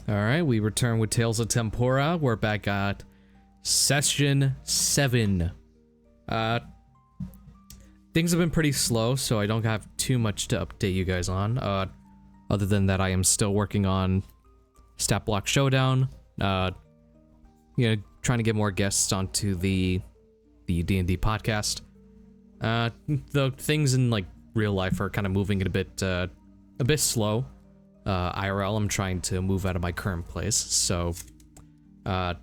Alright, we return with Tales of Tempora. We're back at Session 7. Things have been pretty slow, so I don't have too much to update you guys on. Other than that, I am still working on Stat Block Showdown. Trying to get more guests onto the D&D podcast. The things in, like, real life are kind of moving it a bit slow. IRL, I'm trying to move out of my current place, so that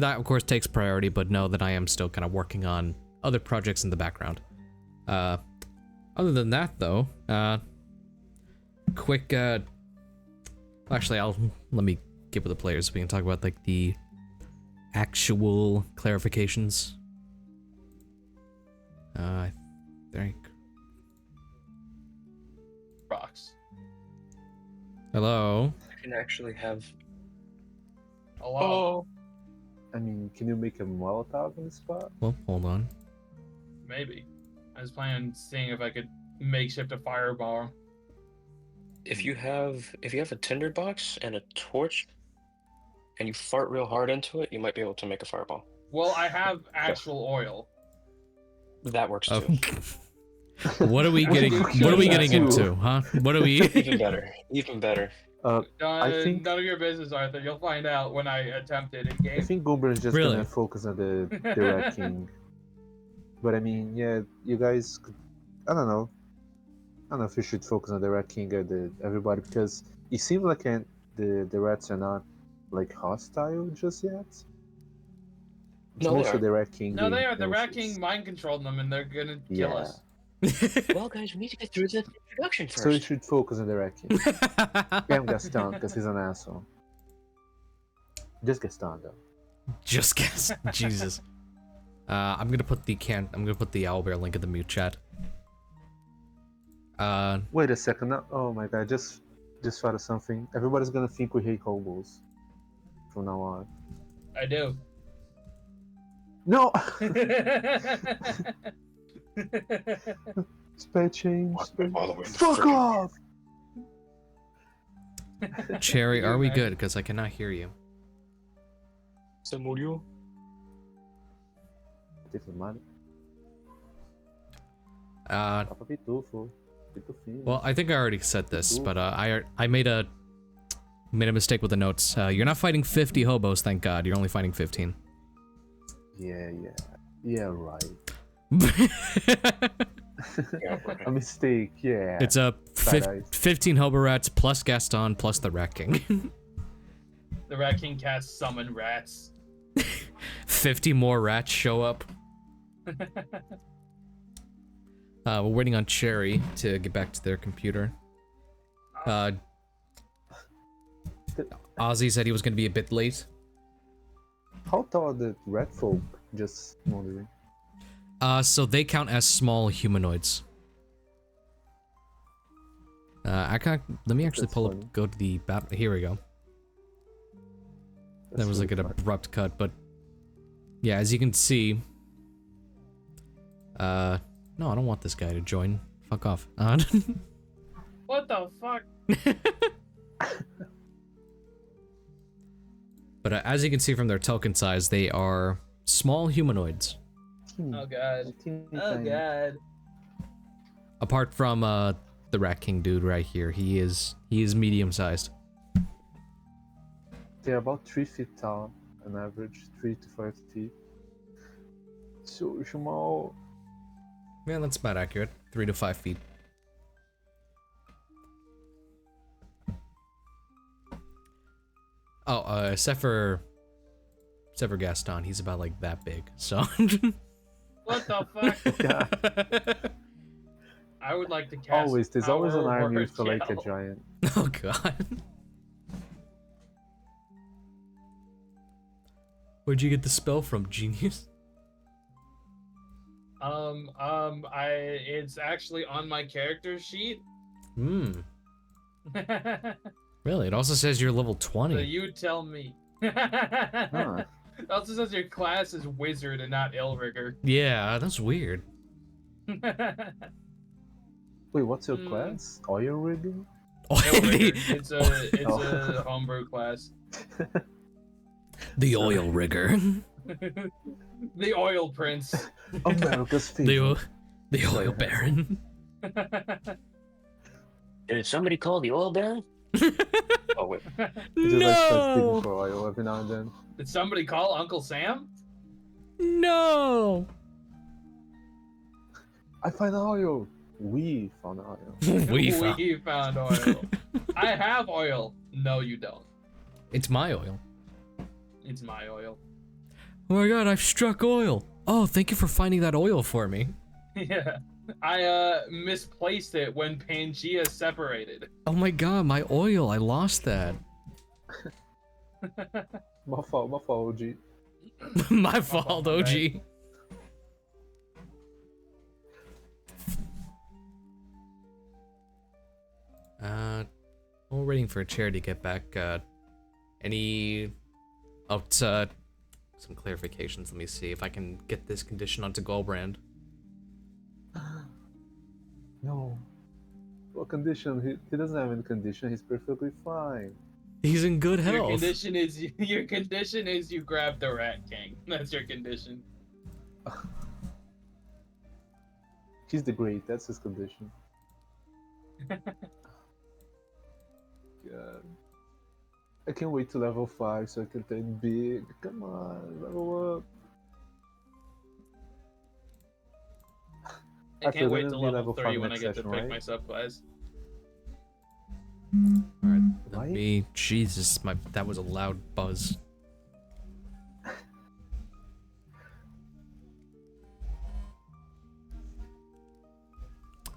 of course takes priority, but know that I am still kind of working on other projects in the background. Other than that, though, quick, actually, let me get with the players so we can talk about, like, the actual clarifications. I think. Rocks. Hello? I can actually have... Hello? I mean, can you make a Molotov in the spot? Well, hold on. Maybe. I was planning on seeing if I could makeshift a fireball. If you have a tinderbox and a torch, and you fart real hard into it, you might be able to make a fireball. Well, I have actual oil. That works too. What are we getting? What are we getting into, huh? What are we? Even better. Even better. I think None of your business, Arthur. You'll find out when I attempt it in game. I think Gulbrand is just Really? gonna focus on the Red King. But I mean, yeah, you guys could, I don't know if you should focus on the Red King or everybody, because it seems like the rats are not like hostile just yet. It's No, they mostly are. the Red King. No, they being are. The Rat vicious. King mind controlled them, and they're gonna kill us. Well, guys, we need to get through the introduction So you first. should focus on the Red King. Damn Gaston, because he's an asshole. Just Gaston though. Just guess. Jesus. I'm gonna put the owlbear link in the mute chat. Wait a second. No, oh my god, just thought of something. Everybody's gonna think we hate hobos from now on. I do. No! Spare change. Fuck off! Cherry, are we good? Because I cannot hear you. Se murió. Different money. Well, Pitufo. I think I already said this, but I made a mistake with the notes. You're not fighting 50 hobos, thank God. You're only fighting 15. Yeah, right. Yeah, right. A mistake, yeah. It's a Bad eyes. 15 hobo rats plus Gaston plus the Rat King. The Rat King casts summon rats. 50 more rats show up. We're waiting on Cherry to get back to their computer. Ozzy said he was going to be a bit late. How tall are the red folk? Just wondering. So they count as small humanoids. Let me actually That's pull funny. up, go to the battle. Here we go. That was like an abrupt cut, but yeah, as you can see. No, I don't want this guy to join. Fuck off. What the fuck? But as you can see from their token size, they are small humanoids. Oh god. Teeny Oh tiny. god. Apart from the Rat King dude right here, he is medium sized. They're about 3 feet tall, on average, 3 to 5 feet. So small. Yeah, that's about accurate. 3 to 5 feet. Oh, except for Gaston, he's about like that big. So. What the fuck? I would like to cast There's always an Power arm Word used for like a Gel. giant. Oh god. Where'd you get the spell from, genius? It's actually on my character sheet. Hmm. So Really? It also says you're level 20. you tell me. Huh. It also says your class is wizard and not Illrigger. Yeah, that's weird. Wait, what's your class? Oil rigging? Oh, Illrigger. It's Oh. a homebrew class. The oil rigger. The oil prince. America's favorite. The oil baron. Did somebody call the oil baron? Oh wait. Just like start digging No! for oil every now and then. Did somebody call Uncle Sam? No! I find oil. We found oil. We found oil. I have oil. No, you don't. It's my oil. It's my oil. Oh my god, I've struck oil. Oh, thank you for finding that oil for me. Yeah. I misplaced it when Pangea separated. Oh my god, my oil. I lost that. My fault, OG. My fault, OG. We're waiting for a chair to get back. Any... Oh, it's, some clarifications. Let me see if I can get this condition onto Gulbrand. No. What condition? He doesn't have any condition. He's perfectly fine. He's in good health. Your condition is you grab the Rat King. That's your condition. He's the great. That's his condition. God. I can't wait to level 5 so I can turn big. Come on, level up. I can't wait we're to gonna be level 3 when I next get to session, pick right? my supplies. Alright, Right? me. Jesus, that was a loud buzz.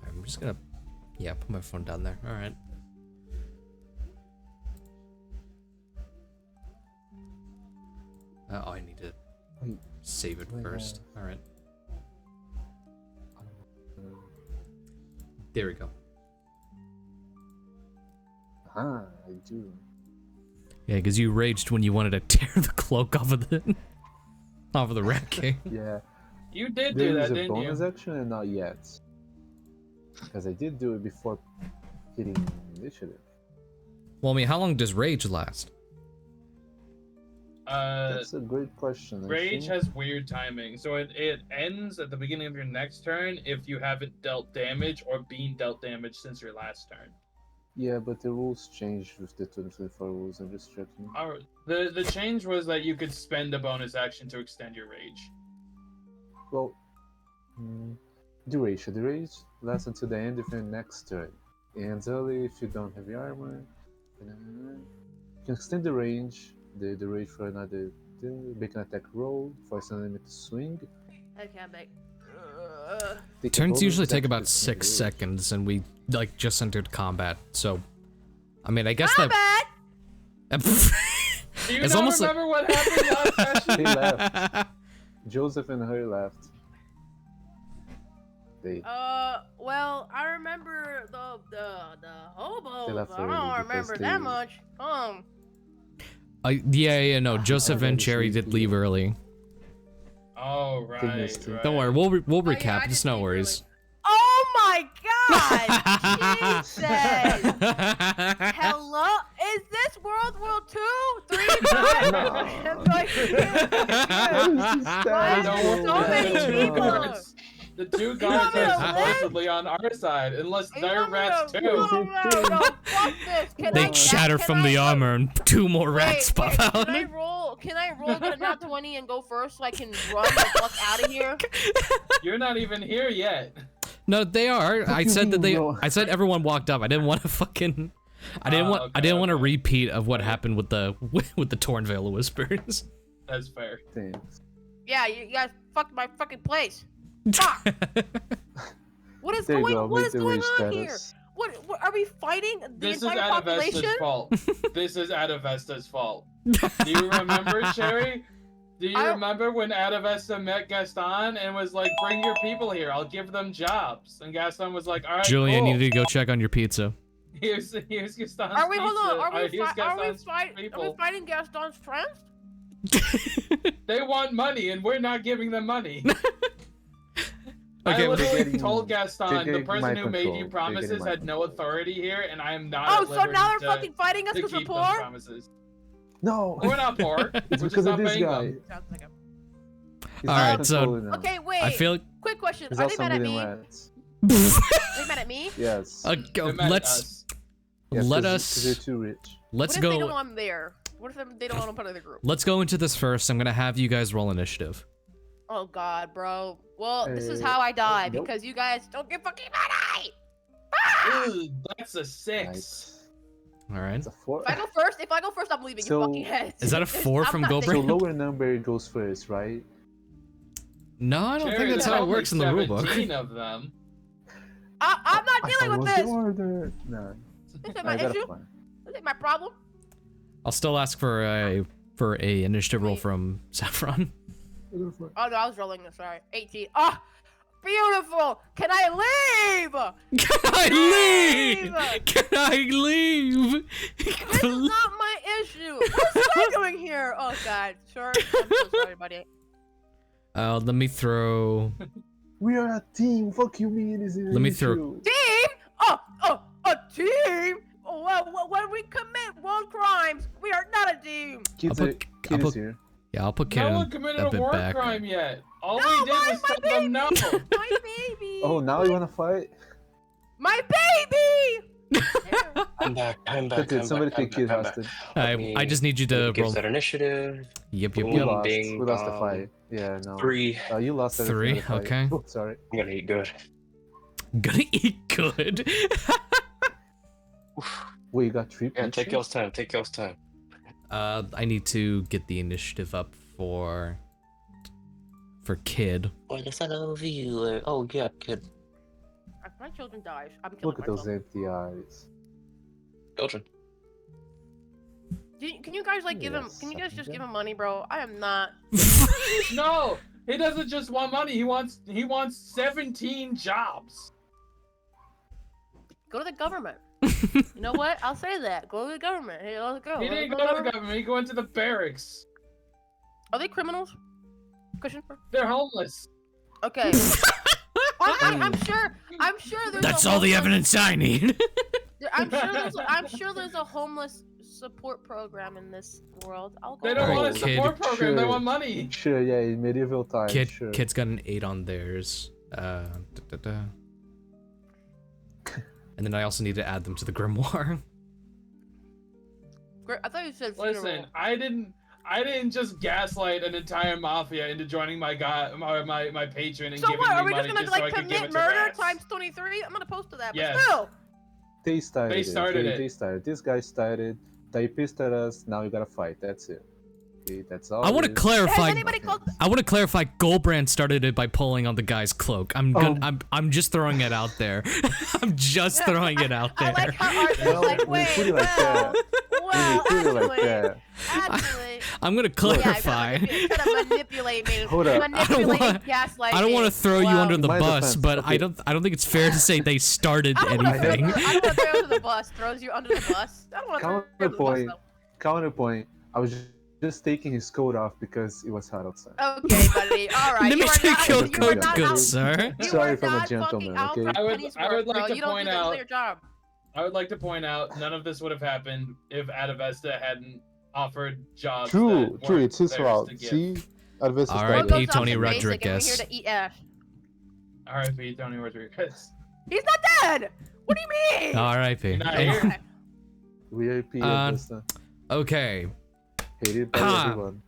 I'm just gonna, put my phone down there. Alright. I need to Wait, save it first. Alright. There we go. Ah, I do. Yeah, because you raged when you wanted to tear the cloak off of the Rat King. Yeah. You did do There that, is a didn't bonus you? action and not yet. Because I did do it before hitting initiative. Well, I mean, how long does rage last? That's a great question. Rage actually. has weird timing, so it ends at the beginning of your next turn if you haven't dealt damage or been dealt damage since your last turn. Yeah, but the rules changed with the 2024 rules. I'm just checking. The change was that you could spend a bonus action to extend your rage. Well, duration. The rage lasts until the end of your next turn. It ends early if you don't have your armor. You can extend the range. The rage for another. Make an attack roll. Force an enemy to swing. I can't make. Take a Turns bonus usually take action about to extend 6 the rage. seconds, and we just entered combat. So, I mean, I guess Combat! Do you It's not almost like- remember what happened last session? He left. Joseph and her left. They Well, I remember the hobos. They left I early don't because remember they- that much. no. Joseph and Cherry did leave early. Oh, right. missed it. right. Don't worry, we'll Oh, yeah, recap. I It's just no need to, worries. Oh my god! Jesus! Hello? Is this World War II? 3 guys? I'm going I Why don't so many the two people? guards. The two guards want me are to live? supposedly on our side, unless You they're want me rats to- too. No, fuck this. Can They I shatter can from I the go- armor, and 2 more rats Wait, pop out. Can I roll the nat 20 and go first so I can run the fuck out of here? You're not even here yet. No, they are. I you said that mean, they. no? I said everyone walked up. I didn't want to fucking. I didn't want. I okay, didn't want a okay. repeat of what happened with the Torn Veil of Whispers. That's fair. Thanks. Yeah, you guys fucked my fucking place. Fuck. What is There you going? go. What Make is the going rage on here? status. What are we fighting? The This is entire population? Adavesta's fault. This is Adavesta's fault. Do you remember, Cherry? Do you I- remember when Adavesta met Gaston and was like, "Bring your people here. I'll give them jobs." And Gaston was like, "All right, Julian, cool. you need to go check on your pizza. Here's Gaston's Are we? Hold on. pizza. Are we Here's Gaston's people. fighting Gaston's friends? They want money, and we're not giving them money. Okay, I literally getting- told Gaston they're the getting person mind who made control. you They're promises getting had mind no control. authority here, and I am not. Oh, at so liberty now they're to, fucking fighting us to because we're keep those poor? promises. No. We're not poor. It's We're because just of not this paying guy. them. Sounds like a... He's All not right, so- controlling them. Okay, wait. I feel. Quick question. He's Are they also mad at million me? rats. Are they mad at me? Yes. They're mad at Let's us. Yes, let 'cause they're us too rich. let's What if they don't go. want them there? What if they don't want them part of the group? Let's go into this first. I'm gonna have you guys roll initiative. Oh God, bro. Well, this is Uh, how I die nope. because you guys don't get fucking money. Ugh, that's a 6. All right. It's a 4. If I go first, I'm leaving So- your fucking heads. Is that a 4 I'm from not Gulbrand? So taking- lower number goes first, right? No, I don't Jerry, think that's there's how it only works in the rulebook. 17 of them. I'm not I dealing with followed the this. order. No. This is I my got a issue. plan. This is my problem. I'll still ask for a initiative roll from Saffron. Oh no, I was rolling this. Sorry, 18. Ah, beautiful. Can I leave? Can I leave? Can I leave? This is not my issue. What's I doing here? Oh God, sure. I'm so sorry, buddy. Let me throw. We are a team. Fuck you, mean is it? Let me throw- Team? A team? Well, when we commit war crimes, we are not a team. Kids I'll are put- kid I'll is put- here. Yeah, I'll put No Kid one committed a a bit war back. crime yet. All No, we did was my tell them no. My baby. Oh, now you wanna fight? My baby. I'm back. I'm back. Okay, I'm somebody back. I'm take kid back. I'm back. hostage. I just need you to Gives roll. that initiative. Yep, yep, We Boom. yep. lost. Bing, We lost the bong. fight. Yeah, no. 3. You lost everything 3, in the fight. okay. Oh, sorry. I'm gonna eat good. Gonna eat good. Wait, you got 3 Yeah, pieces? take y'all's time. Take y'all's time. I need to get the initiative up for Kid. Oh, yes, I love you. Oh, yeah, kid. If my children dies, I'm killing Look at those myself. empty eyes. Children. Can you guys like give him? Yes, Can you guys I just can. give him money, bro? I am not. No, he doesn't just want money. He wants 17 jobs. Go to the government. You know what? I'll say that. Go to the government. Hey, let's go. He Let's didn't go to the government. He went to the barracks. Are they criminals? Question. They're homeless. Okay. I'm sure. I'm sure there's. That's a all the homeless- evidence I need. I'm sure there's a homeless support program in this world. I'll go. They don't Alright, want a kid. support program. They Sure. want money. Sure, yeah, in medieval times, sure. Kid's got an 8 on theirs. And then I also need to add them to the grimoire. I thought you said. Listen, funeral. I didn't just gaslight an entire mafia into joining my patron and So giving what? Are me we money just gonna so I like could give commit it to murder rats. times 23? I'm not opposed to that, but Yes. still. They started They started okay? it. They started. This guy started. They pissed at us. Now you gotta fight. That's it. Okay, that's all. I want it to is. clarify. Has anybody called? I want to clarify. Gulbrand started it by pulling on the guy's cloak. I'm just throwing it out there. I'm just throwing it out I there. like how Arthur's No, like, when you wait, put it like well, When you put it like that. actually, I'm gonna clarify. Yeah, you're trying to manipulate me. Hold up. Manipulate, gaslight I don't want to throw you under the My bus, defense, but okay. I don't think it's fair to say they started anything. I don't want to throw you under the bus. Throws you under the bus. I don't want to throw you under the bus, Counterpoint. though. Counterpoint. I was just taking his coat off because it was hot outside. Okay, buddy. All right. Let me you are take not, your you are coat, not good out- sir. You Sorry are from a not gentleman, fucking out okay? for I would penny's like worth, bro. to You don't point do this out- for your job. I would like to point out none of this would have happened if Adavesta hadn't offered jobs. True, that true. weren't It's his theirs fault. to give. See, Adavesta All started. right, What goes P. on Tony to basic and we're Rodriguez. here to eat ash. R.I.P. Tony Rodriguez. He's not dead. What do you mean? R.I.P. Not Hey, here. Okay. VIP Uh, Adavesta. Okay, Hated by Ah. everyone.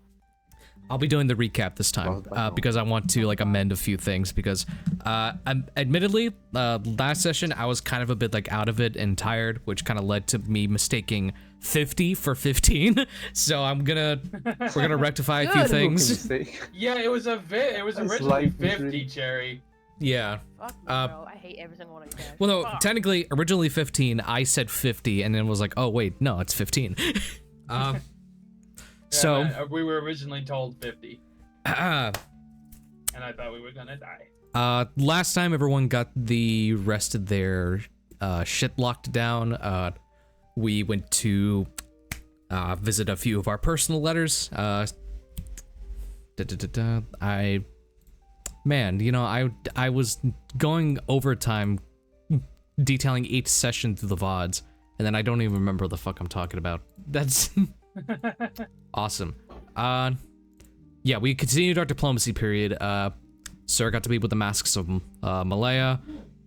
I'll be doing the recap this time because I want to like amend a few things because admittedly last session I was kind of a bit like out of it and tired, which kind of led to me mistaking 50 for 15. So we're gonna rectify a few Good. things. Mistake. Yeah, it was His originally life is 50, really- Cherry. Yeah. Fuck me, Uh, bro. I hate every single one of you guys. Well, no, Fuck. technically originally 15. I said 50 and then was like, oh wait, no, it's 15. So. Yeah, we were originally told 50, and I thought we were gonna die. Last time everyone got the rest of their shit locked down, we went to visit a few of our personal letters. Man, you know, I was going overtime detailing each session through the VODs, and then I don't even remember what the fuck I'm talking about. That's Awesome. Yeah, we continued our diplomacy period. Sir got to meet with the Masks of Malaya.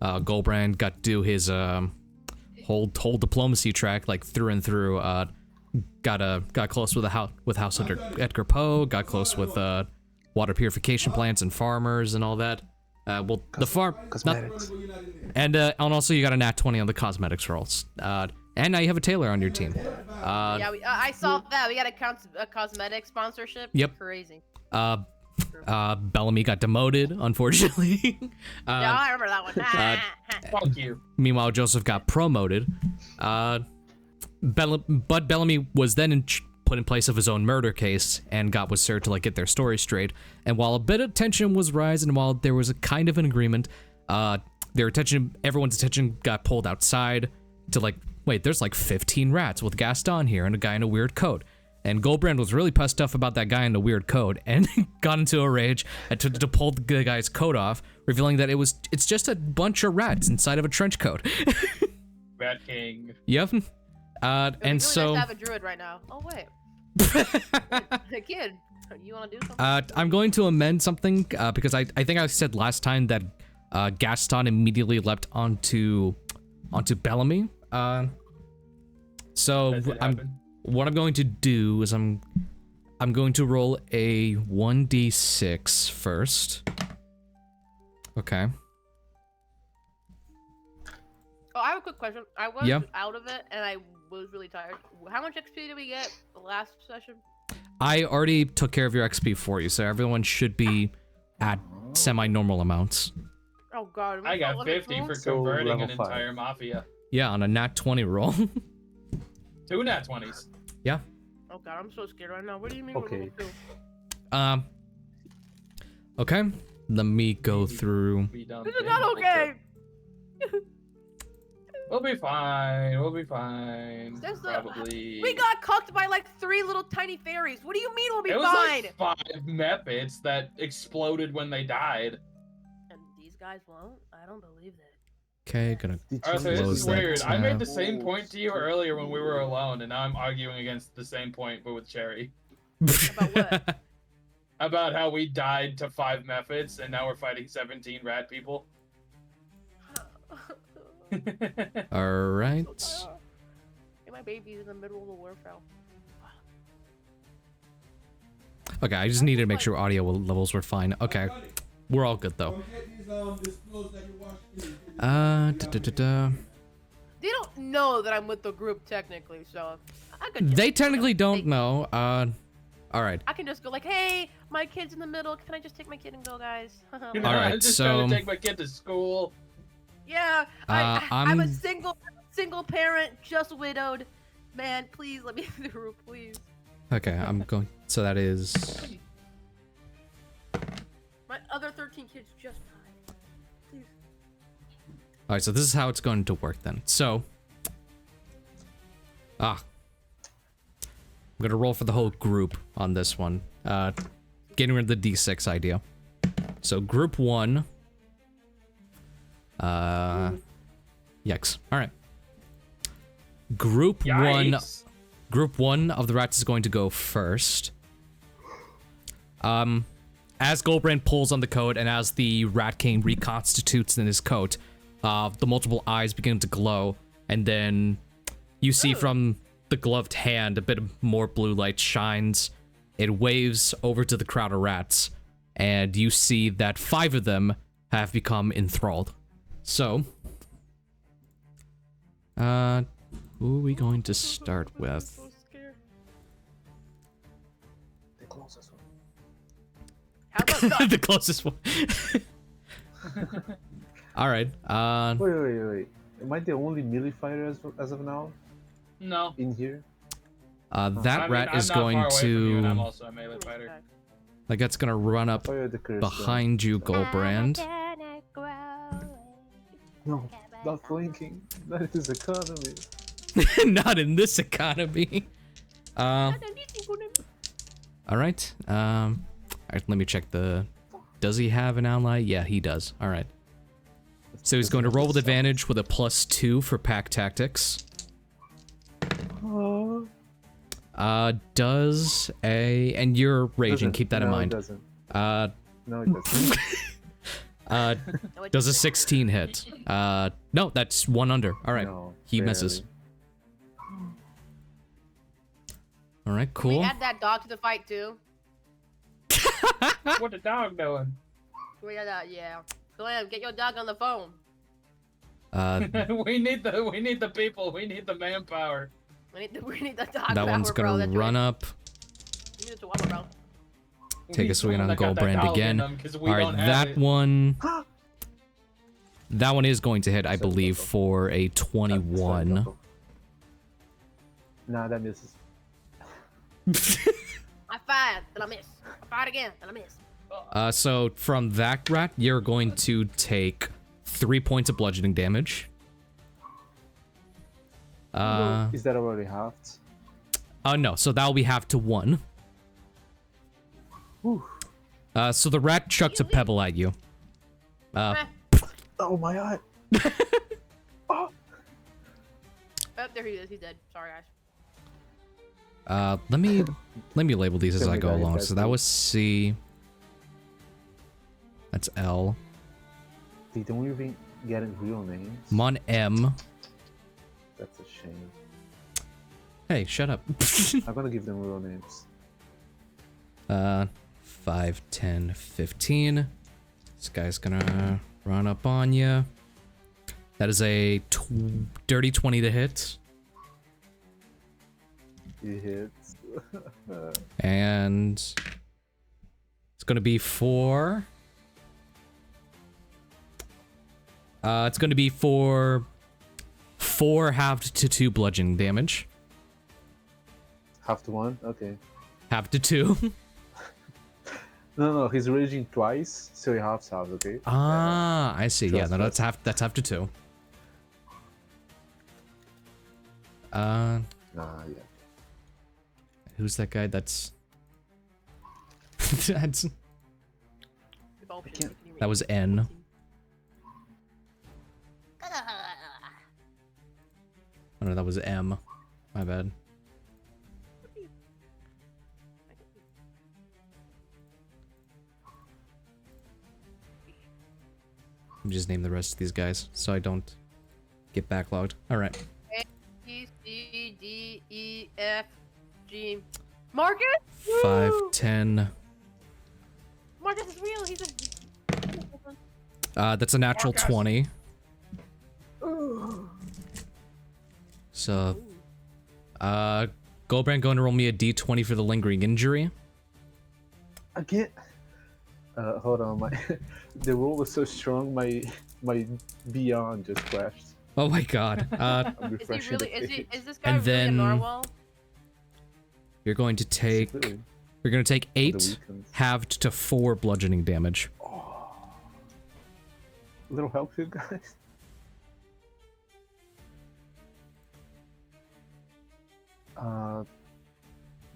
Gulbrand got to do his whole diplomacy track like through and through. Got close with House Edgar Poe. Got close with water purification plants and farmers and all that. Well, the farm Cosmetics. and also you got a nat 20 on the cosmetics rolls. And now you have a tailor on your team. Yeah, I saw that. We got a cosmetic sponsorship. Yep. Crazy. Bellamy got demoted, unfortunately. Yeah, I remember that one. Fuck you. Meanwhile, Joseph got promoted. But Bellamy was then put in place of his own murder case and got with Sir to like get their story straight. And while a bit of tension was rising, while there was a kind of an agreement, everyone's attention got pulled outside to like, wait, there's like 15 rats with Gaston here and a guy in a weird coat. And Gulbrand was really pissed off about that guy in the weird coat and got into a rage and to pull the guy's coat off, revealing that it's just a bunch of rats inside of a trench coat. Rat King. Yep. It'd be And really so nice to have a druid right now. Oh wait. Hey kid, you want to do something? I'm going to amend something because I think I said last time that Gaston immediately leapt onto Bellamy. So Does it happen? what I'm going to do is I'm going to roll a 1d6 first. Okay. Oh, I have a quick question. I was Yeah. out of it and I was really tired. How much XP did we get the last session? I already took care of your XP for you, so everyone should be at semi-normal amounts. Oh god. I got 50 for So, converting level an 5. entire mafia. Yeah, on a nat 20 roll. 2 nat 20s. Yeah. Oh god, I'm so scared right now. What do you mean? Okay. We're level Okay. Let me go through. Be done. two? This is not okay. We'll be fine. We'll be fine. There's Probably. We got cucked by like 3 little tiny fairies. What do you mean we'll be It was fine? like 5 Mephits that exploded when they died. And these guys won't? I don't believe that. Okay, gonna Arthur, this close is that weird. I made the tab. same point to you earlier when we were alone, and now I'm arguing against the same point, but with Cherry. About what? About how we died to 5 Mephits, and now we're fighting 17 rat people. All right. Hey, my baby's in the middle of the warfare. Okay, I just needed to make sure audio levels were fine. Okay, we're all good though. They don't know that I'm with the group technically, so I could. They technically don't know. All right. I can just go like, hey, my kid's in the middle. Can I just take my kid and go, guys? All I'm right, just so trying to take my kid to school. Yeah, I'm a single parent, just widowed. Man, please let me through, please. okay, I'm going. So that is. My other 13 kids just died. Please. All right, so this is how it's going to work then. So, I'm gonna roll for the whole group on this one. Getting rid of the D6 idea. So group 1. Yikes. All right. Group Yikes. Group 1 of the rats is going to go first. As Gulbrand pulls on the coat and as the Rat King reconstitutes in his coat, the multiple eyes begin to glow, and then you see from the gloved hand a bit more blue light shines. It waves over to the crowd of rats, and you see that 5 of them have become enthralled. So, who are we going to start with? I'm so scared. The closest one. How about The closest one. All right. Wait. Am I the only melee fighter as of now No. in here? That rat I'm is not far going away from you, and I'm to. also a melee fighter. Like, that's gonna run up Fire the curse. behind you, Gulbrand. No, not flanking. That is economy. Not in this economy. All right. All right. Let me check the. Does he have an ally? Yeah, he does. All right. So he's going to roll with advantage with a +2 for pack tactics. Oh. Does a... And you're raging, keep that in mind. No, it doesn't. No, it doesn't. Does a 16 hit? No, that's 1 under. Alright, No, he misses. Alright, Can we cool. add that dog to the fight too? What the dog doing? We got that, yeah. Glenn, get your dog on the phone. we need the people. We need the manpower. We need the dog. That one's gonna run up. We need the chihuahua, bro. Take a swing on Gulbrand again. Alright, that it. one... That one is going to hit, I believe, for a 21. Nah, that misses. I fired, then I miss. I fired again, then I miss. So from that rat, you're going to take 3 points of bludgeoning damage. Is that already halved? No, so that'll be half to 1. Whew. So the rat chucks a pebble at you. Oh my god. Oh, there he is. He's dead. Sorry, guys. Let me label these as I go along. So that was C. That's L. They don't even get real names. I'm on M. That's a shame. Hey, shut up. I'm gonna give them real names. 5, 10, 15. This guy's gonna run up on you. That is a dirty 20 to hit. It hits. And it's gonna be for... it's gonna be for 4 halved to 2 bludgeoning damage. Half to 1? Okay. Half to 2. No, he's raging twice, so he halves, okay? Ah, I see. Yeah, no, that's half to 2. Nah, yeah. Who's that guy? That's... That's... That was N. Oh no, that was M. My bad. Let me just name the rest of these guys so I don't get backlogged. Alright. A, B, C, D, E, F, G. Marcus? 5, Woo! 10. Marcus is real. He's a... That's a natural Marcus. 20. So, Gulbrand going to roll me a d20 for the lingering injury. I can't. Hold on, my the roll was so strong, my beyond just crashed. Oh my god. I'm Is he refreshing really? the page. Is this guy And really a then- narwhal? You're going to take... You're going to take 8 halved to 4 bludgeoning damage. Little help here, guys.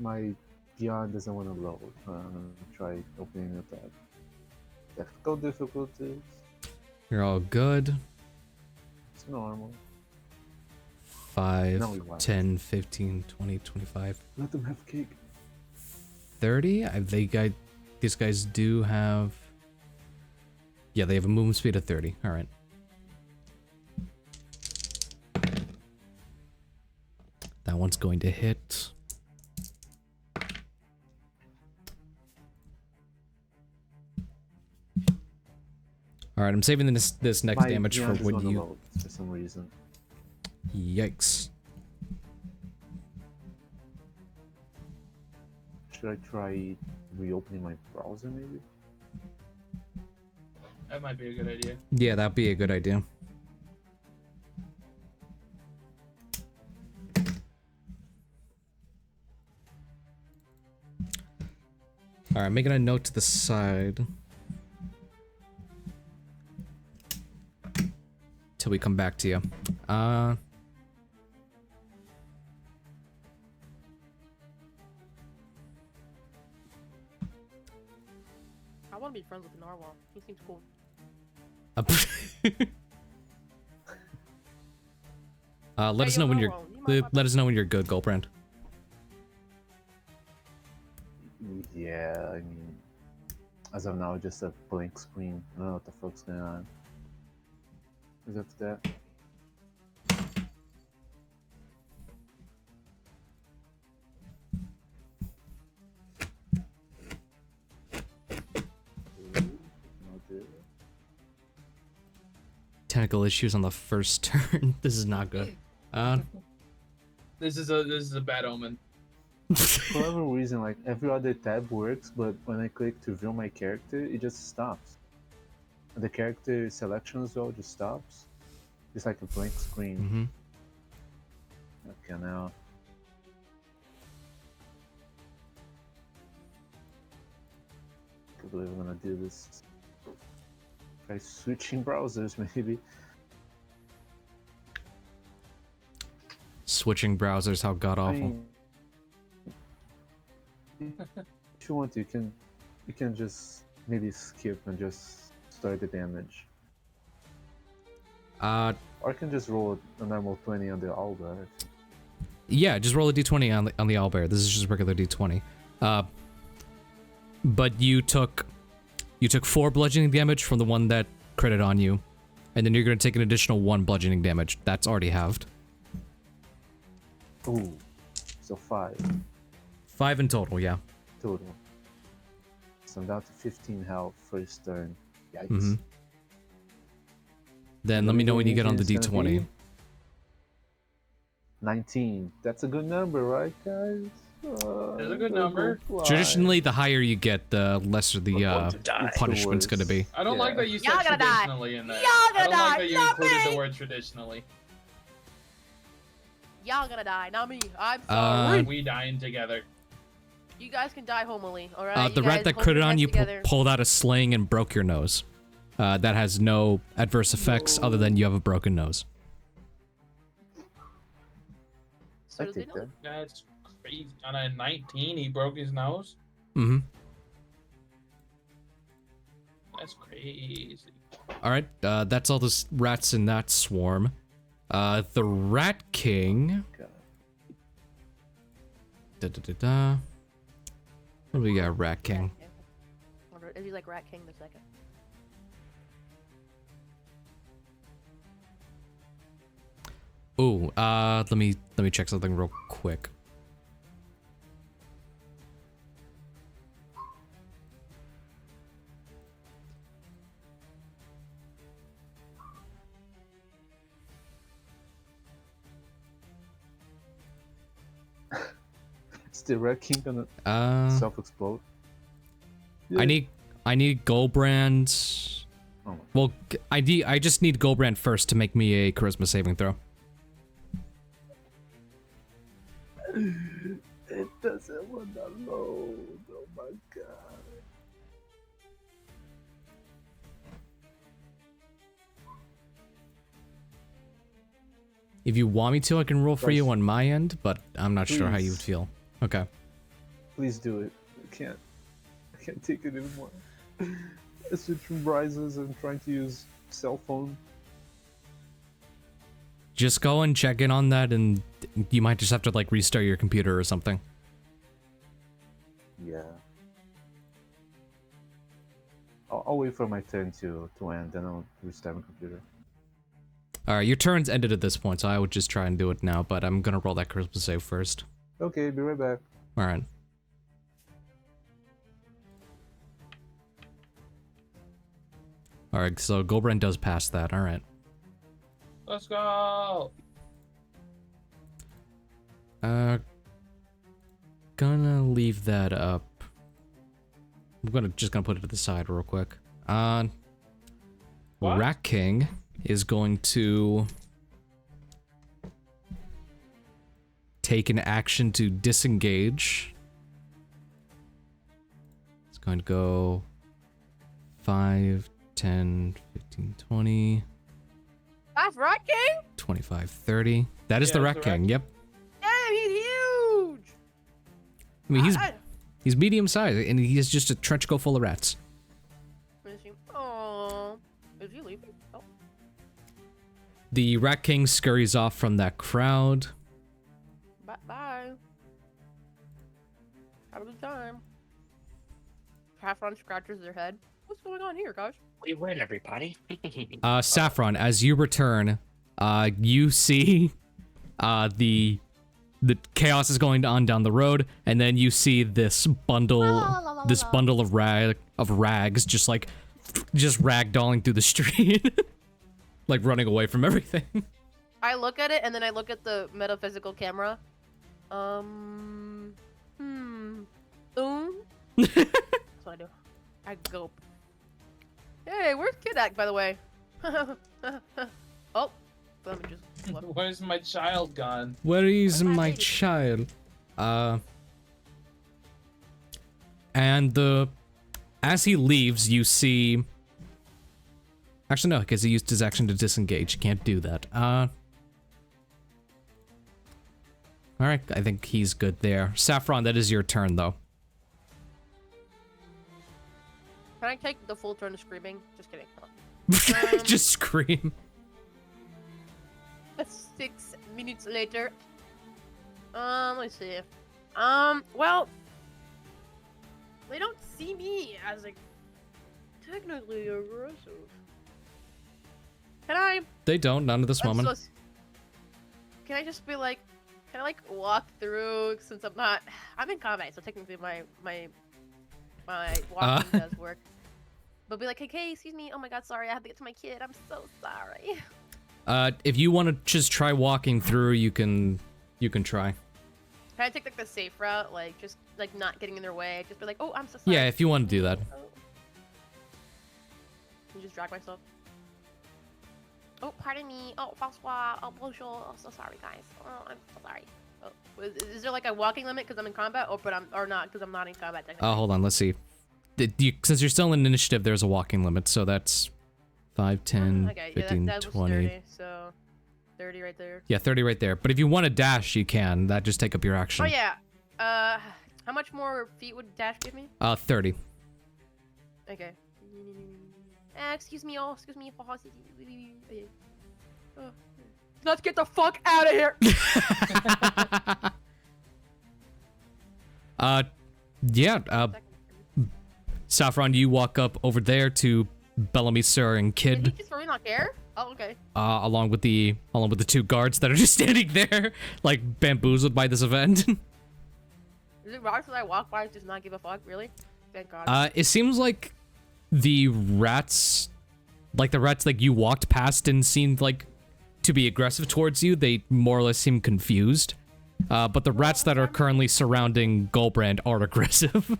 My beyond doesn't want to load. Try opening up that. Technical difficulties. You're all good. It's normal. 5, No, we won't. 10, 15, 20, 25, Let them have cake. 30? These guys do have... Yeah, they have a movement speed of 30. Alright. That one's going to hit. Alright, I'm saving this next My damage for beyond is when gonna you... load for some reason. Yikes. Should I try reopening my browser maybe? That might be a good idea. Yeah, that'd be a good idea. Alright, making a note to the side. Till we come back to you. I want to be friends with the narwhal. He seems cool. Let us know when you're let us know when you're good, Gulbrand. Yeah, I mean, as of now, just a blank screen. I don't know what the fuck's going on. Is up to that? Technical issues on the first turn. This is not good. This is a bad omen. For whatever reason, like every other tab works, but when I click to view my character, it just stops. The character selection as well just stops. It's like a blank screen. Okay, now. I believe I'm gonna do this. Try switching browsers, maybe. Switching browsers, how god awful. I mean, if you want to, you can just maybe skip and just start the damage. Or I can just roll a normal 20 on the owlbear. Yeah, just roll a d20 on the owlbear. This is just regular d20. But you took 4 bludgeoning damage from the one that critted on you, and then you're gonna take an additional 1 bludgeoning damage. That's already halved. Ooh, so 5 in total, yeah. total. So I'm down to 15 health first turn. Yikes. Then let me know when you get on the It's gonna d20. be 19. That's a good number, right, guys? It's a good number. Traditionally, the higher you get, the lesser the punishment's gonna be. I don't like that you said Y'all gonna die. traditionally in that. Y'all I gonna don't like die, that you not included me. the word traditionally. Y'all gonna die, not me. I'm sorry. We dying together. You guys can die homily, alright? The rat that critted on you pulled out a sling and broke your nose. That has no adverse effects other than you have a broken nose. So does I he take know? that. That's crazy. On a 19, he broke his nose. That's crazy. Alright, that's all the rats in that swarm. The Rat King. What do we got, Rat King? Is he like Rat King the second? Ooh, let me check something real quick. Is the Red King gonna self-explode? I need Gulbrand. Oh. Well, I just need Gulbrand first to make me a charisma saving throw. It doesn't want to load. Oh my god. If you want me to, I can roll for you on my end, but I'm not sure how you would Please. feel. Okay. Please do it. I can't take it anymore. I switched from browsers and trying to use cell phone. Just go and check in on that, and you might just have to like restart your computer or something. Yeah. I'll wait for my turn to end, then I'll restart my computer. Alright, your turn's ended at this point, so I would just try and do it now, but I'm gonna roll that charisma save first. Okay, be right back. Alright. Alright, so Gulbrand does pass that, alright. Let's go. Gonna leave that up. I'm just gonna put it to the side real quick. What? Rat King is going to take an action to disengage. It's going to go 5, 10, 15, 20, That's Rat King? 25, 30. That is the Rat King, yep. Damn, he's huge! I mean, he's medium sized, and he's just a trench coat full of rats. Oh, is he leaving? Oh. The Rat King scurries off from that crowd. Bye. Have a good time. Saffron scratches their head. What's going on here, guys? We win, everybody. Saffron, as you return, you see the chaos is going on down the road, and then you see this bundle of rags just ragdolling through the street, like running away from everything. I look at it, and then I look at the metaphysical camera. That's what I do. I gulp. Hey, where's Kid at, by the way? Oh, let me just look. Where's my child gone? Where is Where's my my lady? child? And as he leaves, you see. Actually, no, because he used his action to disengage. Can't do that. All right, I think he's good there. Saffron, that is your turn, though. Can I take the full turn of screaming? Just kidding. Just scream. 6 minutes later. Let's see. Well, they don't see me as like technically aggressive. Can I? They don't, none at this moment. Can I just be like, can I like walk through since I'm in combat, so technically my walking does work. But be like, hey, excuse me, oh my god, sorry, I have to get to my kid, I'm so sorry. If you want to just try walking through, you can try. Can I take like the safe route, like just like not getting in their way, just be like, oh, I'm so sorry. Yeah, if you want to do that. Can you just drag myself? Oh, pardon me. Oh, François. Oh, bonjour. Oh, so sorry, guys. Oh, I'm so sorry. Oh, is there like a walking limit because I'm in combat, or not because I'm not in combat? Hold on. Let's see. Since you're still in initiative, there's a walking limit, so that's 5, 10, okay, 15, that was 20. 30, so 30 right there. Yeah, 30 right there. But if you want to dash, you can. That just take up your action. Oh yeah. How much more feet would dash give me? 30. Okay. Excuse me. Oh, excuse me. Oh. Let's get the fuck out of here. Yeah. Saffron, you walk up over there to Bellamy, Sir, and Kid. Did he just really not care? Oh, okay. Along with the 2 guards that are just standing there, like bamboozled by this event. Is it rocks that I walk by just not give a fuck? Really? Thank God. It seems like the rats like you walked past didn't seem like to be aggressive towards you. They more or less seem confused. But the rats that are currently surrounding Gulbrand are aggressive.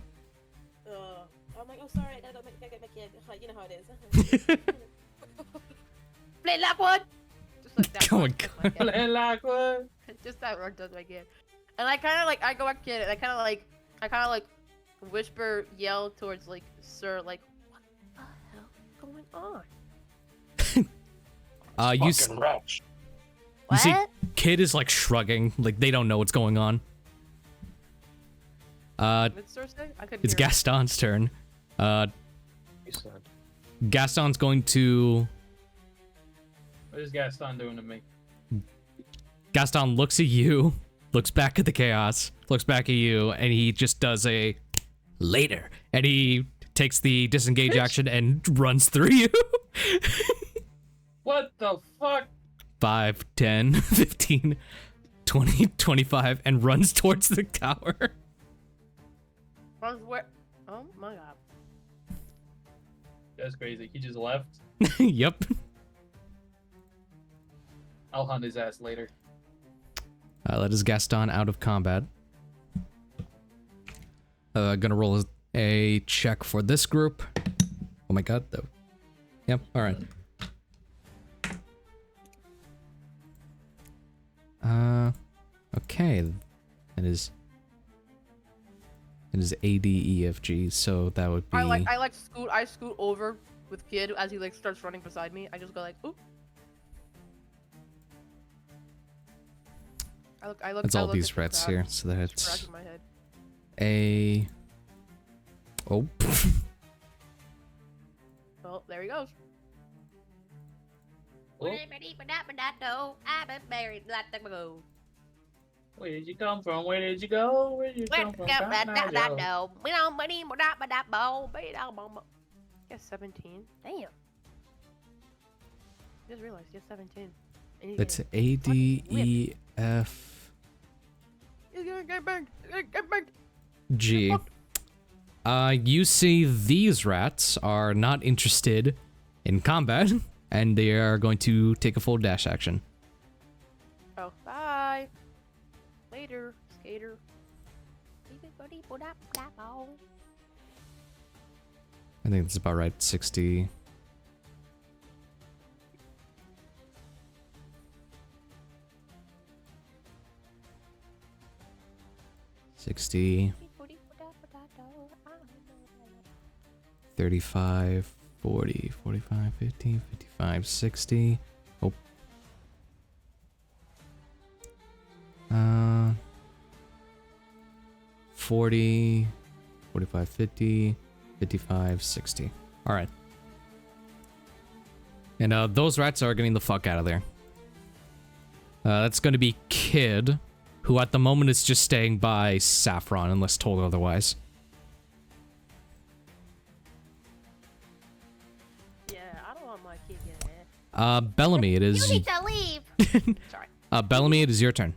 I'm like, oh sorry, I gotta go get my kid. You know how it is. Play Lockwood. Just like that. Oh my God. Play Lockwood. Just that work does my kid. And I kind of like, I go back kid, and I kind of like whisper, yell towards like Sir, like, what the hell is going on? You Rats. You see, What? Kid is like shrugging, like they don't know what's going on. What's Sir say? I couldn't It's hear him. Gaston's turn. He said. Gaston's going to. What is Gaston doing to me? Gaston looks at you, looks back at the chaos, looks back at you, and he just does a later, and he takes the disengage action and runs through you. What the fuck? 5, 10, 15, 20, 25, and runs towards the tower. Runs where? Oh my God. That's crazy. He just left. Yep. I'll hunt his ass later. That is Gaston out of combat. Gonna roll a check for this group. Oh my god, though. Yep, alright. Okay. It is A, D, E, F, G, so that would be... I scoot over with Kid as he like starts running beside me. I just go like, oop. I look. That's all these at the rats crowd, here, so that's scratching my head. A... Oh. Well, there he goes. Oh. I've been buried long time ago. Where did you come from? Where did you go? Where did you come from? Cotton Eye Joe? Yes, 17. Damn. Just realized, yes, 17. That's A, D, E, F, G. You see these rats are not interested in combat, and they are going to take a full dash action. Oh, bye. Later, skater. I think that's about right. 60. $60, 35, 40, 45, 50, 55, 60. Oh. 40, 45, 50, 55, 60. All right. And those rats are getting the fuck out of there. That's going to be Kid, who at the moment is just staying by Saffron unless told otherwise. Yeah, I don't want my kid getting it. Bellamy, it is... You need to leave! Sorry. Bellamy, it is your turn.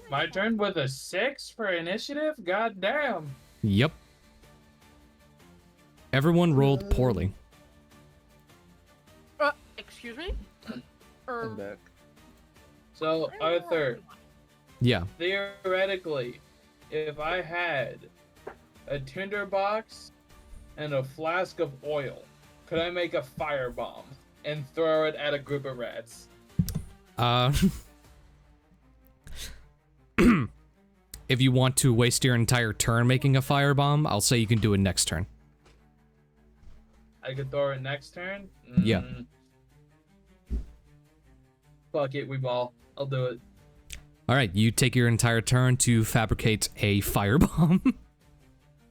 My turn with a 6 for initiative? God damn. Yep. Everyone rolled poorly. Excuse me? I'm back. So, Arthur, Yeah. theoretically, if I had a tinderbox and a flask of oil, could I make a firebomb and throw it at a group of rats? If you want to waste your entire turn making a firebomb, I'll say you can do it next turn. I could throw it next turn? Yeah. Fuck it, we ball. I'll do it. Alright, you take your entire turn to fabricate a firebomb.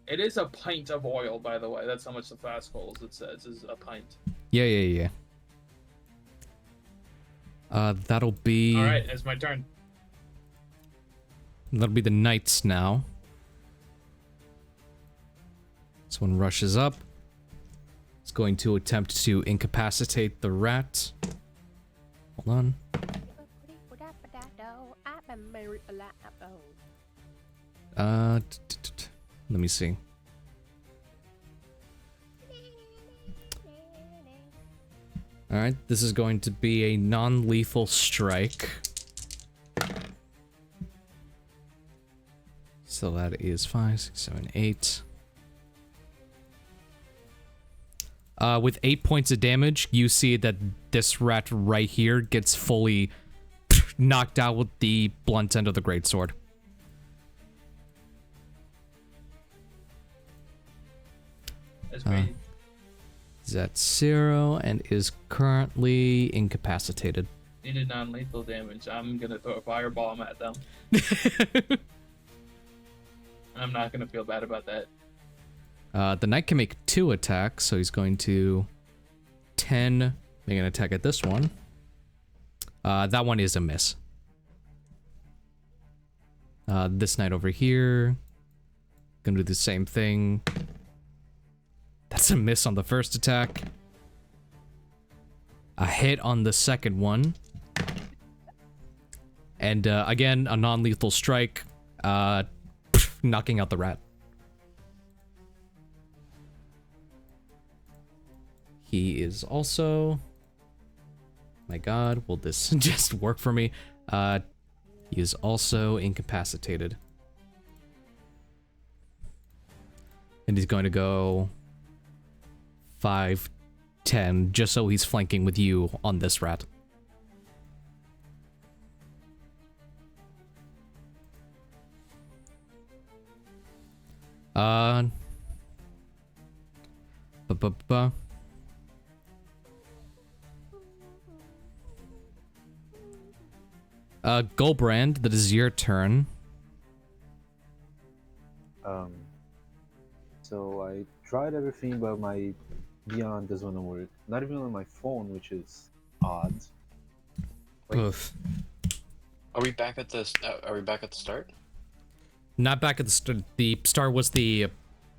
It is a pint of oil, by the way. That's how much the flask holds. It says is a pint. Yeah. That'll be... Alright, it's my turn. That'll be the knights now. This one rushes up. It's going to attempt to incapacitate the rat. Hold on. Let me see. Alright, this is going to be a non-lethal strike. So that is 5, 6, 7, 8. With 8 points of damage, you see that this rat right here gets fully knocked out with the blunt end of the greatsword. That's me. Is at 0 and is currently incapacitated. He did non-lethal damage. I'm gonna throw a firebomb at them. I'm not gonna feel bad about that. The knight can make 2 attacks, so he's going to 10, make an attack at this one. That one is a miss. This knight over here, gonna do the same thing. That's a miss on the first attack. A hit on the second one. And again, a non-lethal strike, knocking out the rat. He is also... My god, will this just work for me? He is also incapacitated. And he's going to go 5, 10, just so he's flanking with you on this rat. Gulbrand, that is your turn. So I tried everything, but my Beyond doesn't want to work. Not even on my phone, which is odd. Wait. Oof. Are we back at the? Are we back at the start? Not back at the start. The start was the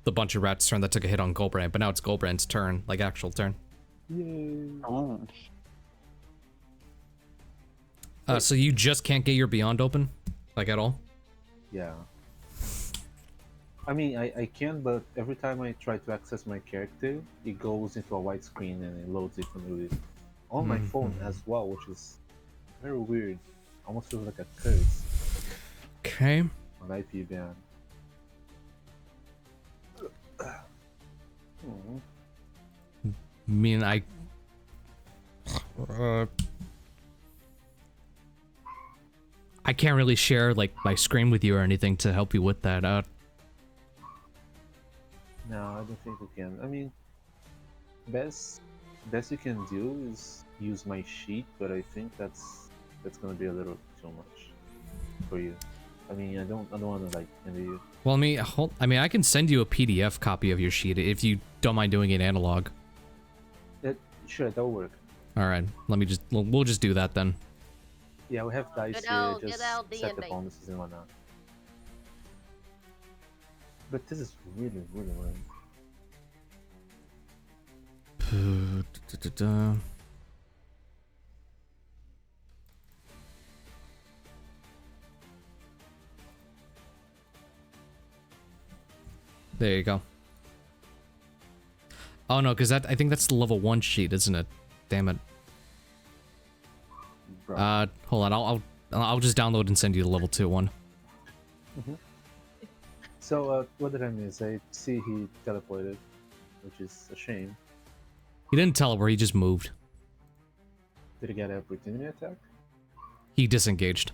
bunch of rats' turn that took a hit on Gulbrand, but now it's Gulbrand's turn, like actual turn. Yay. Oh. So you just can't get your Beyond open, like at all? Yeah. I mean, I can, but every time I try to access my character, it goes into a white screen and it loads differently on my phone as well, which is very weird. Almost feels like a curse Okay. on IP ban. I can't really share like my screen with you or anything to help you with that. No, I don't think we can. I mean, best you can do is use my sheet, but I think that's gonna be a little too much for you. I mean, I don't want to like envy you. Well, I mean, I can send you a PDF copy of your sheet if you don't mind doing it analog. Sure, that'll work. All right, we'll just do that then. Yeah, we have dice Good here, old just set the D&D. bonuses and whatnot. But this is really annoying. There you go. Oh no, because I think that's the level 1 sheet, isn't it? Damn it. Bro. Hold on, I'll just download and send you the level 2 one. So, what did I miss? I see he teleported, which is a shame. He didn't teleport, he just moved. Did he get an opportunity attack? He disengaged.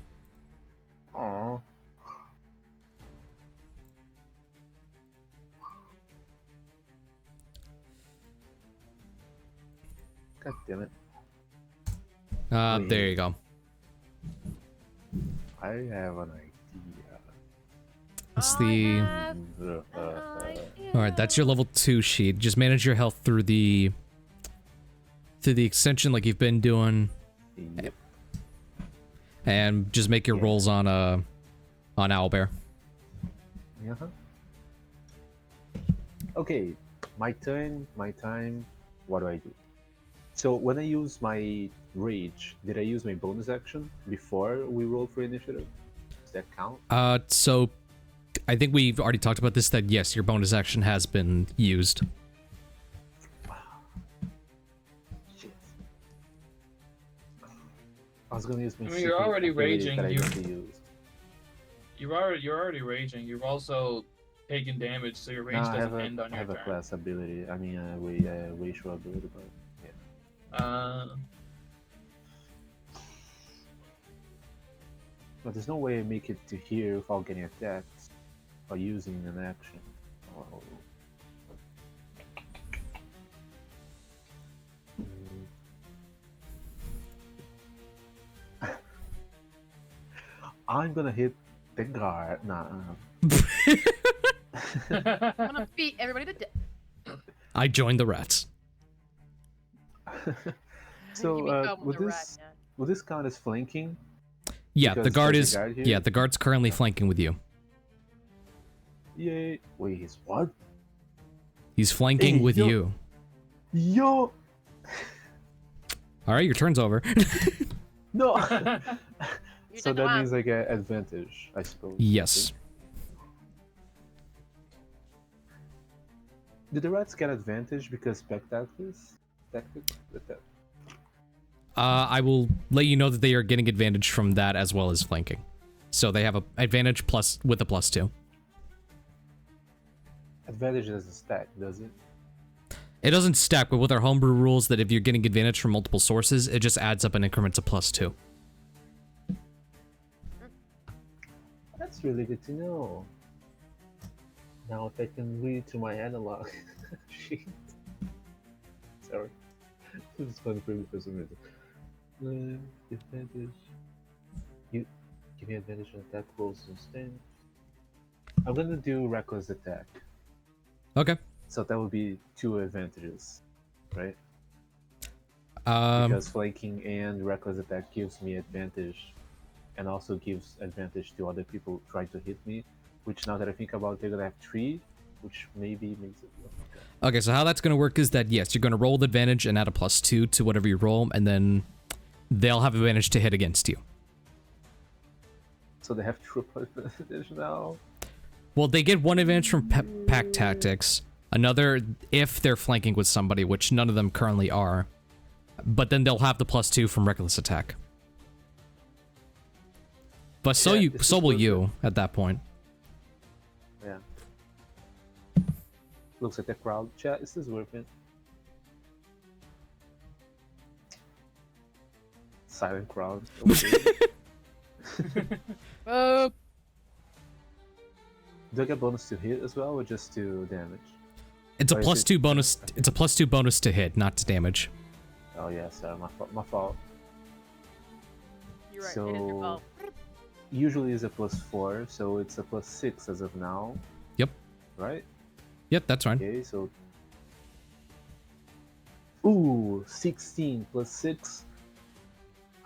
Aww. God damn it. There you go. I have an idea. That's the... Alright, that's your level 2 sheet. Just manage your health through the extension like you've been doing. Yep. And just make your rolls on Owlbear. Uh-huh. Okay, my turn, my time. What do I do? So when I use my rage, did I use my bonus action before we roll for initiative? Does that count? So I think we've already talked about this, that yes, your bonus action has been used. Shit. I was gonna use my. I mean, you're already raging. That I need to use. You're already raging. You've also taken damage, so your rage No, doesn't end on I your have a turn. class ability. I mean, racial ability, but yeah. But there's no way I make it to here without getting attacked or using an action. Oh. I'm gonna hit the guard. Nah. I'm gonna beat everybody to death. I joined the rats. So, You become would the this rat, man. would this count as flanking? Yeah, the Because guard there's is... a guard here? Yeah, the guard's currently flanking with you. Yay! Wait, he's what? He's flanking Hey, with yo. you. Yo! Alright, your turn's over. No! You So did the that math. means I get advantage, I suppose. Yes. Did the rats get advantage because spectators? I will let you know that they are getting advantage from that as well as flanking. So they have a advantage plus with a +2. Advantage doesn't stack, does it? It doesn't stack, but with our homebrew rules that if you're getting advantage from multiple sources, it just adds up in increments of +2. That's really good to know. Now if I can read to my analog sheet. Sorry. This is funny for me for some reason. Advantage. You give me advantage on attack rolls instead. I'm gonna do reckless attack. Okay. So that would be 2 advantages, right? Um, Because flanking and reckless attack gives me advantage and also gives advantage to other people trying to hit me. Which now that I think about it, they're gonna have 3, which maybe makes it. Okay, so how that's going to work is that, yes, you're going to roll with advantage and add a +2 to whatever you roll, and then they'll have advantage to hit against you. So they have triple advantage now. Well, they get 1 advantage from pack tactics, another if they're flanking with somebody, which none of them currently are, but then they'll have the +2 from reckless attack. But so will you at that point. Yeah. Looks like the crowd chat. Is this working? Silent crowd. Do I get bonus to hit as well, or just to damage? It's a Or is +2 it- bonus. It's a +2 bonus to hit, not to damage. Oh yeah, sorry, my fault. You're right. It is your So fault. usually it's a +4, so it's a +6 as of now. Yep. Right? Yep, that's fine. Okay, so. Ooh, 16 +6.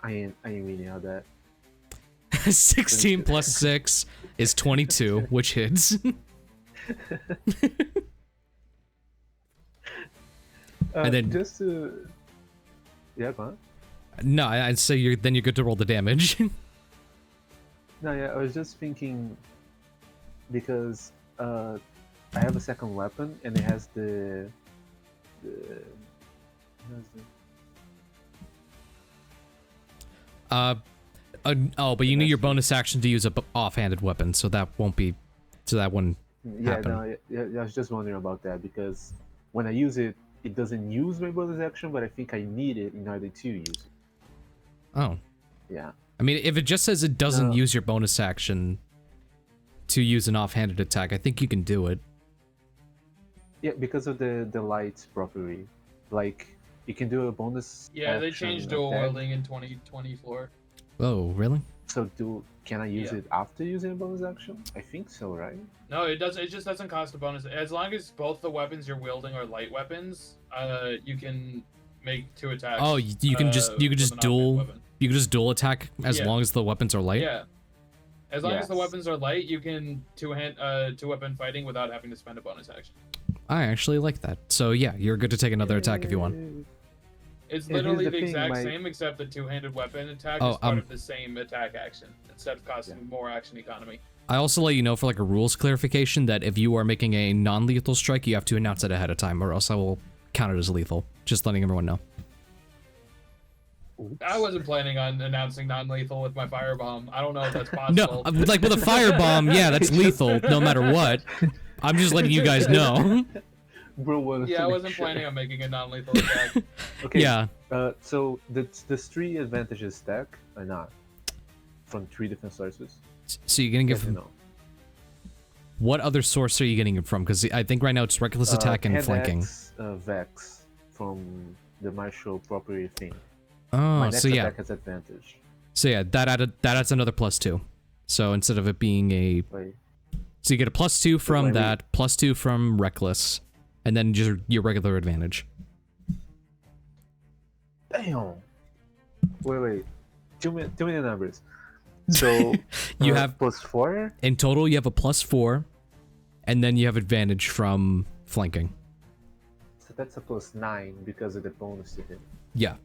I ain't reading how that. 16 + 6 is 22, which hits. And then- just to. Yeah, go on. No, I'd say you're good to roll the damage. No, yeah, I was just thinking because I have a second weapon and it has the but you need your bonus action to use a offhanded weapon, so that won't be, so that wouldn't yeah, happen. no, yeah, I was just wondering about that because when I use it, it doesn't use my bonus action, but I think I need it in order to use it. Oh, Yeah. I mean, if it just says it doesn't No. use your bonus action to use an offhanded attack, I think you can do it. Yeah, because of the light property. Like, you can do a bonus. Yeah, they action changed dual attack. wielding in 2024. Oh, really? So can I use Yeah. it after using a bonus action? I think so, right? No, it does. It just doesn't cost a bonus. As long as both the weapons you're wielding are light weapons, you can make 2 attacks. Oh, you can just with an offhand dual weapon. you can just dual attack as Yeah. long as the weapons are light. Yeah. As long as the Yes. weapons are light, you can two-weapon fighting without having to spend a bonus action. I actually like that. So yeah, you're good to take another attack if you want. It's And here's literally the the thing, exact my- same, except the two-handed weapon attack Oh, is part of the same attack action instead of costing more action economy. I also let you know for like a rules clarification that if you are making a non-lethal strike, you have to announce it ahead of time, or else I will count it as lethal. Just letting everyone know. I wasn't planning on announcing non-lethal with my firebomb. I don't know if that's No, possible. like with a firebomb, yeah, that's lethal no matter what. I'm just letting you guys know. Bro, wanted to Yeah, I make wasn't sure. planning on making a non-lethal attack. Okay. Yeah. So the 3 advantages stack or not from 3 different sources. So you're getting it Yes or from no? what other source are you getting it from? Because I think right now it's reckless attack and Head flanking. X, Vex from the martial property thing. Oh, My next so yeah, attack has advantage. so yeah, that adds another +2. So instead of it being a, Wait, so you get a +2 from wait. that, +2 from reckless, and then just your regular advantage. damn. Wait. Too many numbers. So You have +4. in total you have a +4, and then you have advantage from flanking. So that's a +9 because of the bonus to hit. Yeah.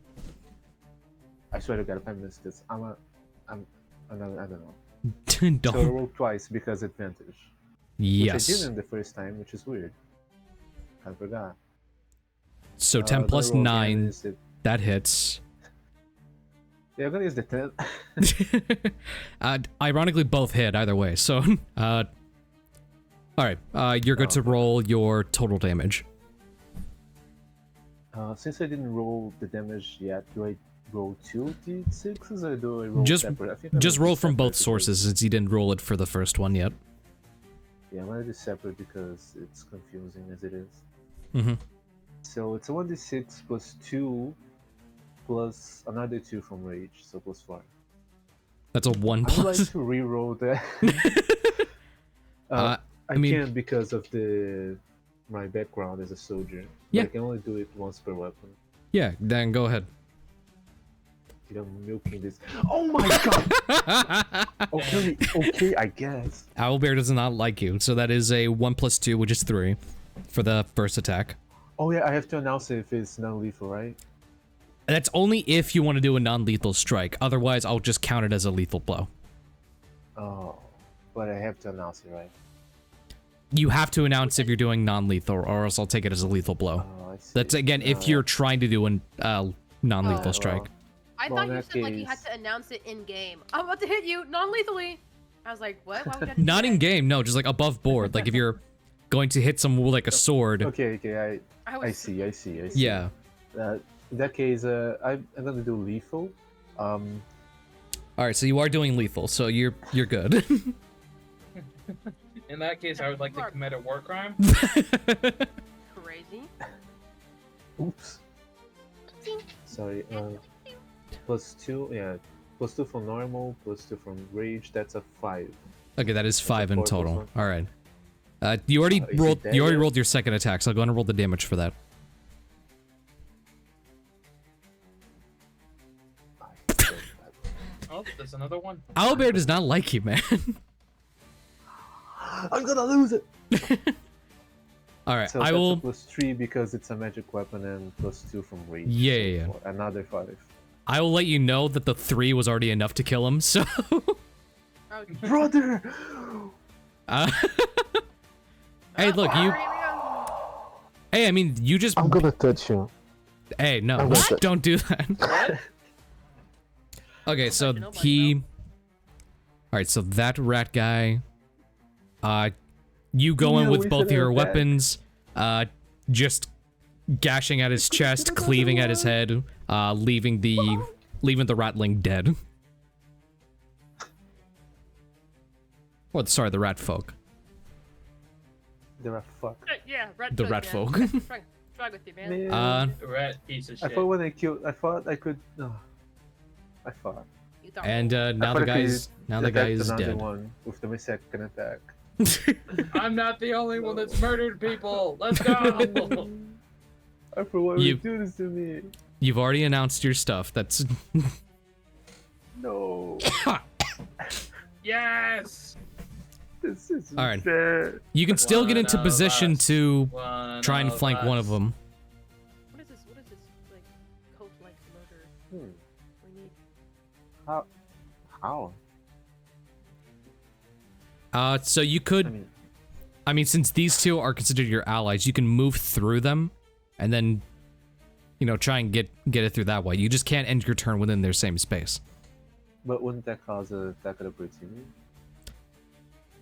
I swear to God, if I missed this, I don't know. So I Don't. rolled twice because advantage. Which I Yes. didn't the first time, which is weird. I forgot. So 10 Gonna plus roll again, 9, is it- that hits. Yeah, I'm gonna use the 10. Ironically, both hit either way. So, all right, you're good Oh, to okay. roll your total damage. Since I didn't roll the damage yet, do I roll 2d6s or do I roll Just- separate? I think I'm Just gonna do roll from separate both because- sources since you didn't roll it for the first one yet. Yeah, I'm gonna do separate because it's confusing as it is. Mm-hmm. So it's a 1d6 plus 2 plus another 2 from rage, so +4. That's a 1 I would like plus. to re-roll that. I I mean- can't because of my background as a soldier. But Yeah. I can only do it once per weapon. Yeah, then go ahead. I'm milking this. Oh my god! Okay, I guess. Owlbear does not like you, so that is a 1+2, which is 3, for the first attack. Oh yeah, I have to announce it if it's non-lethal, right? That's only if you want to do a non-lethal strike. Otherwise, I'll just count it as a lethal blow. Oh, but I have to announce it, right? You have to announce if you're doing non-lethal, or else I'll take it as a lethal blow. Oh, I see. That's, again, if you're trying to do a non-lethal well, strike. I Well, thought in you that said like you had case- to announce it in game. I'm about to hit you non-lethally. I was like, what? Why would I do Not that? in game, no, just like above board. Like if you're going to hit someone with like a sword. Okay, I I was see. Yeah. In that case, I'm gonna do lethal. All right, so you are doing lethal, so you're good. In that case, I would like to commit a war crime. crazy. Oops. Sorry. +2, yeah. +2 from normal, +2 from rage. That's a 5. Okay, that is 5 in four plus total. one. All right. You already Is rolled. it dead You already yet? rolled your second attack, so I'll go ahead and roll the damage for that. Oh, there's another one. Owlbear does not like you, man. I'm gonna lose it. All right, So I that's will. a +3 because it's a magic weapon and +2 from rage. Yeah. So another 5. I will let you know that the 3 was already enough to kill him. So. Oh, Brother. Hey, look, you. here we go. Hey, I mean, you just. I'm gonna touch you. Hey, no, I'm gonna- don't do that. Okay, so Nobody he. know. All right, so that rat guy. You go in Yeah, with we both should your have that. weapons. Just gashing at his chest, cleaving at his head, leaving the ratling dead. Oh, sorry, the rat folk. They're a fuck. Yeah, red The foot, rat man. folk. Try with you, man. Man. Rat piece of I shit. thought when I killed, I thought I could. No, I thought. You thought And now I the thought I guy could is the guy attack is another dead. one with my second attack. I'm not the only one that's murdered people. Let's go. I forgot why You- you do this to me. You've already announced your stuff. That's No, Yes. this is All right. unfair. you can still get One into of position us. to One try and flank one of us. them. What is this? What is this? Like cult-like murder Hmm. we need? How? So you could. I mean, since these two are considered your allies, you can move through them, and then, try and get it through that way. You just can't end your turn within their same space. But wouldn't that cause an attack of opportunity?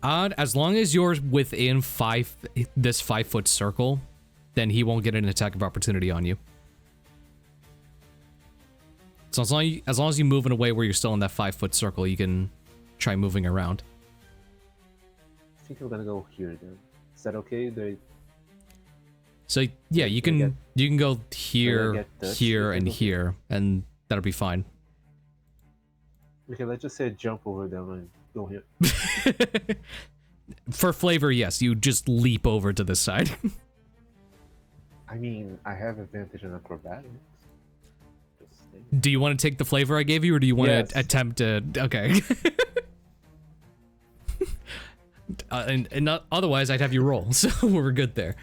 As long as you're within this 5-foot circle, then he won't get an attack of opportunity on you. So as long as you move in a way where you're still in that 5-foot circle, you can try moving around. I think I'm gonna go here then. Is that okay? So yeah, you can go here, get touched here, if I and go here? here, and that'll be fine. Okay, let's just say jump over them and go here. For flavor, yes, you just leap over to this side. I mean, I have advantage in acrobatics. Just saying. Do you want to take the flavor I gave you, or do you want Yes. to attempt to? Okay. and otherwise, I'd have you roll, so we're good there.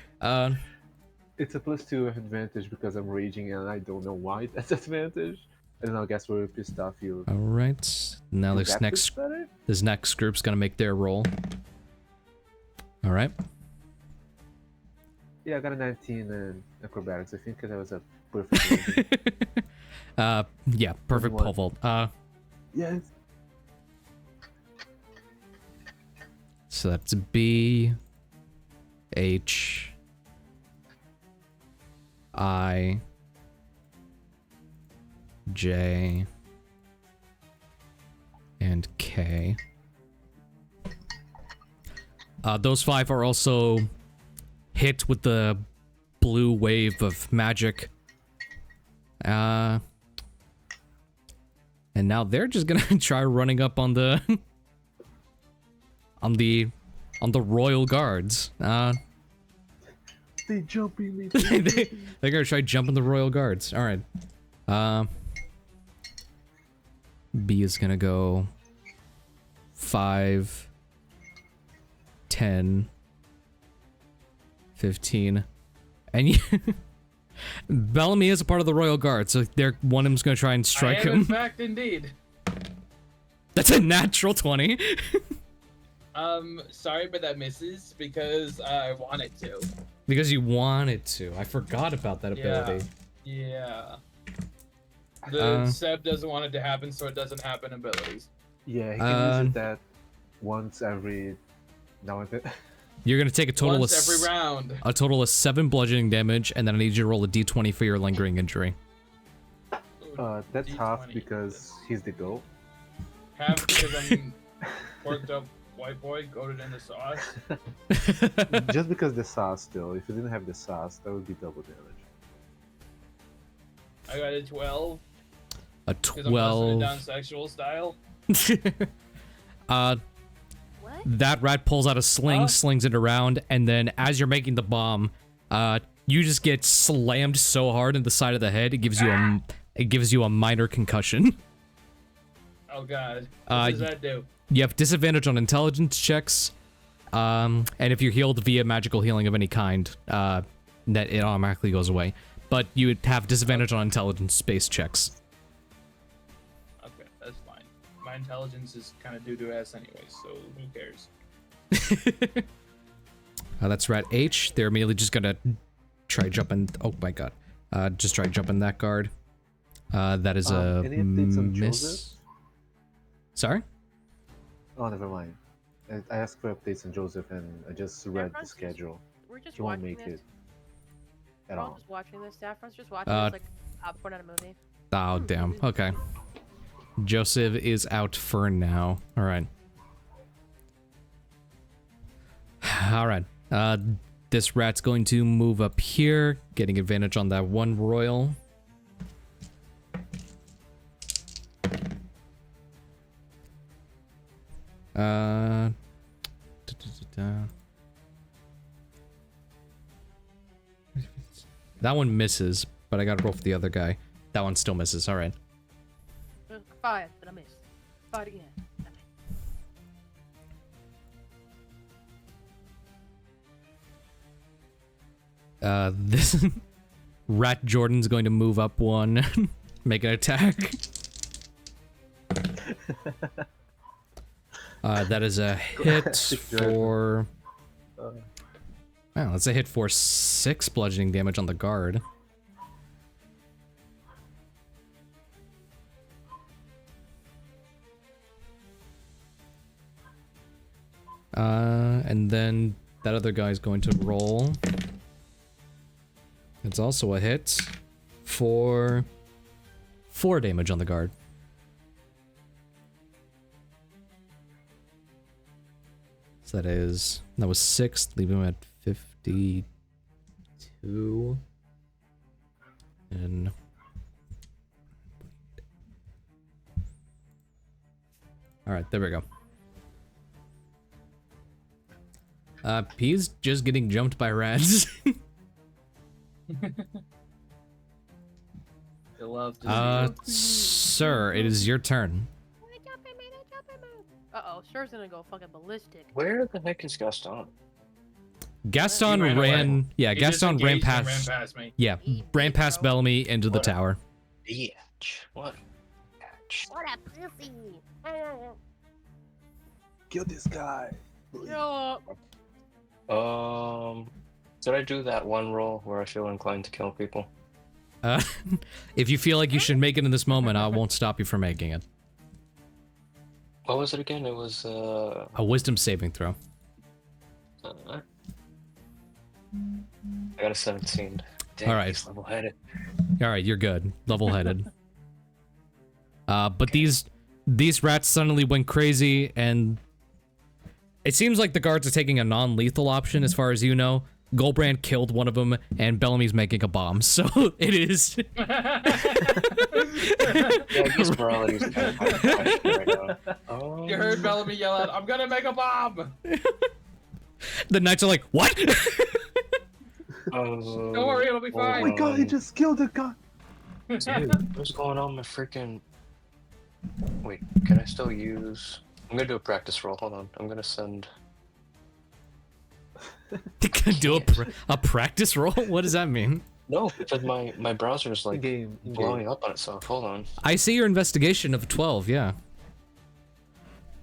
It's a +2 advantage because I'm raging and I don't know why that's advantage. And I guess we're pissed off you. All right. Now Is that better? this next group's gonna make their roll. All right. Yeah, I got a 19 in acrobatics. I think that was a perfect roll. Yeah, perfect 21. pole vault. Yes. So that's B, H, I, J, and K. Those 5 are also hit with the blue wave of magic. And now they're just gonna try running up on the on the royal guards. They jumping me. They're gonna try jumping the royal guards. All right. B is gonna go 5, 10, 15, and you, Bellamy is a part of the Royal Guard, so one of them's gonna try and strike I am, him. in fact, indeed. That's a natural 20. Sorry, but that misses because I wanted to. Because you wanted to. I forgot about that ability. Yeah. The Seb doesn't want it to happen, so it doesn't happen abilities. Yeah, he can use that once every now and then. You're gonna take a total Once of every round. a total of 7 bludgeoning damage, and then I need you to roll a d20 for your lingering injury. That's D20. half because he's the goat. Half because I'm porked up white boy, coated in the sauce. Just because the sauce still. If you didn't have the sauce, that would be double damage. I got a 12. A Because I'm busting it 12. down sexual style. What? That rat pulls out a sling, slings it around, and then as you're making the bomb, you just get slammed so hard in the side of the head, it gives you a minor concussion. Oh god. What does that do? You have disadvantage on intelligence checks, and if you're healed via magical healing of any kind, that it automatically goes away. But you would have disadvantage on intelligence-based checks. Okay, that's fine. My intelligence is kind of doo-doo ass anyway, so who cares? That's rat H. They're immediately just gonna try jumping. Oh my god. Just try jumping that guard. That is a any updates on miss. Joseph? Sorry? Oh, never mind. I asked for updates on Joseph, and I just read the schedule. We're just He won't watching make this. it at We're all all. just watching this. Saffron's just watching this like popcorn at a movie. Oh, damn. Okay. Joseph is out for now. Alright. Alright. This rat's going to move up here, getting advantage on that one royal. That one misses, but I gotta roll for the other guy. That one still misses. All right. 5, but I missed. 5 again. This Rat Jordan's going to move up one, make an attack. That is a hit for. Wow, that's a hit for 6 bludgeoning damage on the guard. And then that other guy's going to roll. It's also a hit for 4 damage on the guard. So that was 6, leave him at 52. And all right, there we go. He's just getting jumped by rats. I love to see Sir, it is your turn. Uh-oh, Sir's gonna go fucking ballistic. Where the heck is Gaston? Gaston He ran ran away. yeah, He Gaston ran disengaged and past, ran past me. yeah, ran past Bellamy into the What a- tower. Bitch. What? Bitch. What a pussy! Kill this guy. Yo. Did I do that one roll where I feel inclined to kill people? If you feel like you should make it in this moment, I won't stop you from making it. What was it again? It was A wisdom saving throw. I got a 17. Damn, All right. he's level-headed. All right, you're good. Level-headed. But these rats suddenly went crazy, and it seems like the guards are taking a non-lethal option, as far as you know. Gulbrand killed one of them, and Bellamy's making a bomb, so it is. Yeah, I guess morality's kind of right now. You heard Bellamy yell out, "I'm gonna make a bomb!" The knights are like, what? Don't Don't worry, it'll be Oh fine. my god, he just killed a guy. Dude, what's going on, my freaking... Wait, can I still use? I'm gonna do a practice roll. Hold on. I'm gonna send. Do a practice roll? What does that mean? No, because my browser is like In-game. blowing up on itself. Hold on. I see your investigation of 12, yeah.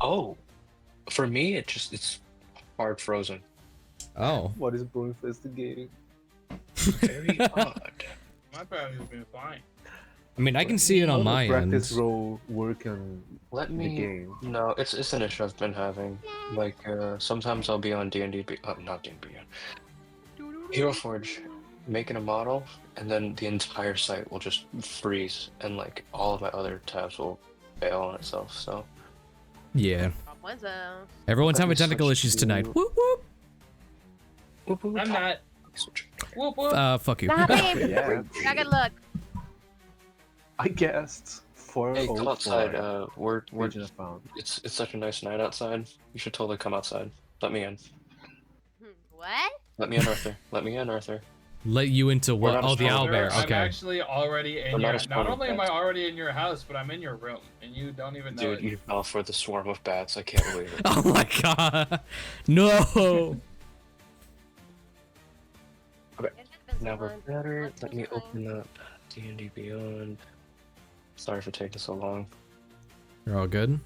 Oh, for me it's hard frozen. Oh. What is Bro investigating? Very odd. My browser's been fine. I mean, I can see it on my end. Practice roll work on Let the me. game. No, it's an issue I've been having. Like sometimes I'll be on D&D, not D&D, Hero Forge, making a model, and then the entire site will just freeze, and like all of my other tabs will fail on itself. So Yeah. Wednesday. Everyone's having Let me technical switch issues to- tonight. Whoop whoop. Whoop, whoop. I'm not. Switch. Whoop whoop. Fuck you. Stop him. Yeah, I got luck. I guessed. Hey, come 404. outside. We're Region of Found. it's such a nice night outside. You should totally come outside. Let me in. What? Let me in, Arthur. Let me in, Arthur. Let you into We're what? not a Oh, the spawner. owlbear. I'm Okay. actually already in I'm your. not a Not spawner, only am I guys. already in your house, but I'm in your room, and you don't even know Dude, it. you fell for the swarm of bats. I can't believe it. Oh my god. No. Now we're better. Let me open up D&D Beyond. Sorry for taking so long. You're all good?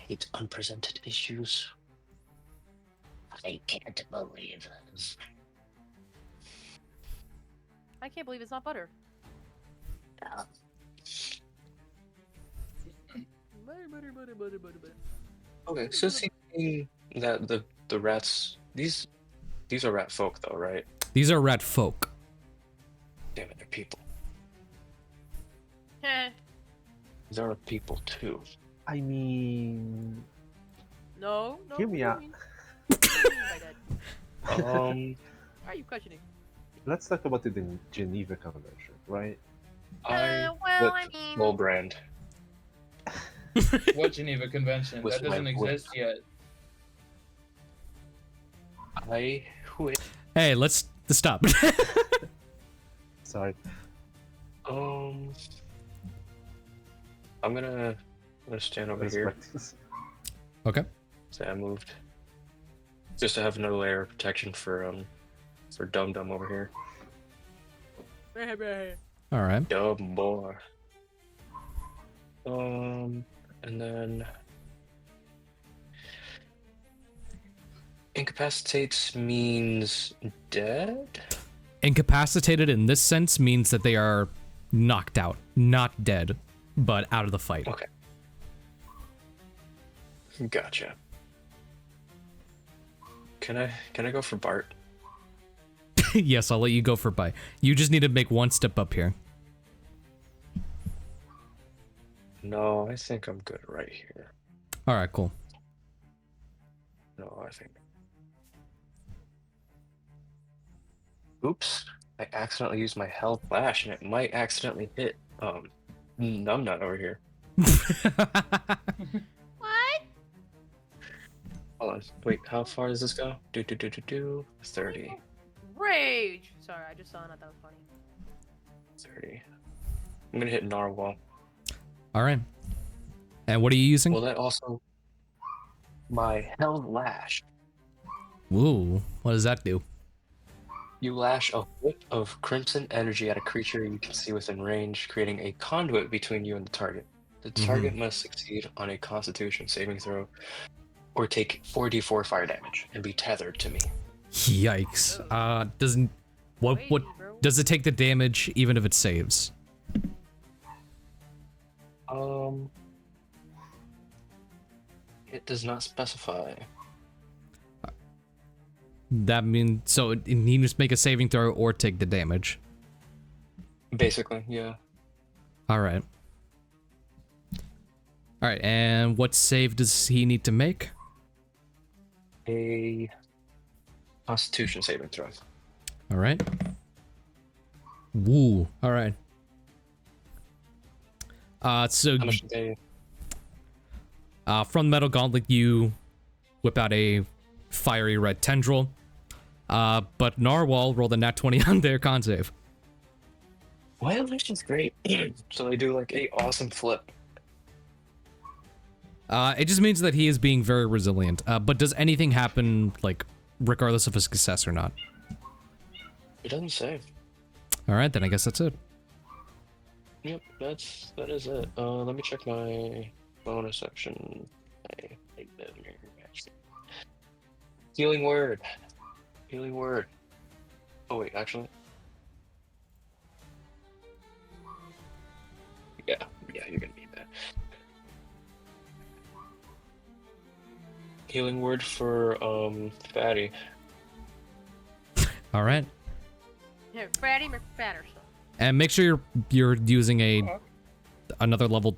It's unpresented issues. I can't believe this. I can't believe it's not butter. Butter. Okay, so seeing that the rats, these are rat folk though, right? These are rat folk. Damn it, they're people. Heh. There are people too. I mean, No. Hear me what out. do you mean? What do you mean by that? Um, Why are you questioning? let's talk about the Geneva Convention, right? I Well, I with mean, Gulbrand. What Geneva Convention? With That doesn't my exist yet. I quit. Hey, let's stop. Sorry. I'm gonna stand over Let's here. practice. Okay. Say I moved. Just to have another layer of protection for Dum Dum over here. All right. Dumb boy. And then incapacitates means dead? Incapacitated in this sense means that they are knocked out, not dead, but out of the fight. Okay. Gotcha. Can I go for Bart? Yes, I'll let you go for bite. You just need to make one step up here. No, I think I'm good right here. All right, cool. No, I think. Oops! I accidentally used my health flash, and it might accidentally hit Numbnut over here. what? Hold on. Wait, how far does this go? 30. Rage. Sorry, I just saw it. That was funny. 30. I'm gonna hit Narwhal. All right. And what are you using? Will that also... My Hell Lash. Ooh, what does that do? You lash a whip of crimson energy at a creature you can see within range, creating a conduit between you and the target. The target must succeed on a Constitution saving throw, or take 4d4 fire damage, and be tethered to me. Yikes. Doesn't what Wait, bro. does it take the damage even if it saves? It does not specify. That means so it needs to make a saving throw or take the damage. Basically, yeah. All right. All right, and what save does he need to make? A Constitution saving throw. All right. Woo. All right. So How much did they... from the Metal Gauntlet, you whip out a fiery red tendril. But Narwhal rolled a nat 20 on their con save. Well, that's just great. So they do like a awesome flip. It just means that he is being very resilient. But does anything happen, like, regardless of his success or not? It doesn't say. Alright, then I guess that's it. Yep, that is it. Let me check my bonus section. Healing word. Healing word. Oh wait, actually. Yeah, you're gonna need that. Healing word for Fatty. Alright. Here, Fatty McFatterson. And make sure you're using another level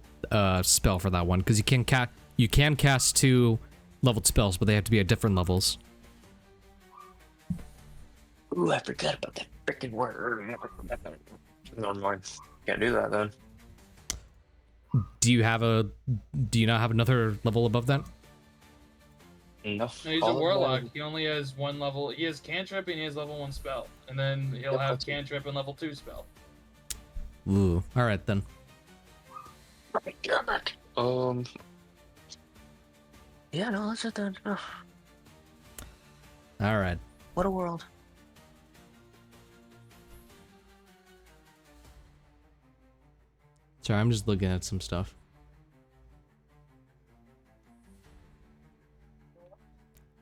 spell for that one, because you can cast 2 leveled spells, but they have to be at different levels. Ooh, I forgot about that freaking word. Never mind. Can't do that then. Do you not have another level above that? No. No, he's a warlock. He only has 1 level. He has cantrip and he has level 1 spell, and then he'll have cantrip and level 2 spell. Ooh. All right then. Damn it. Yeah, no, that's it then. Ugh. All right. What a world. Sorry, I'm just looking at some stuff.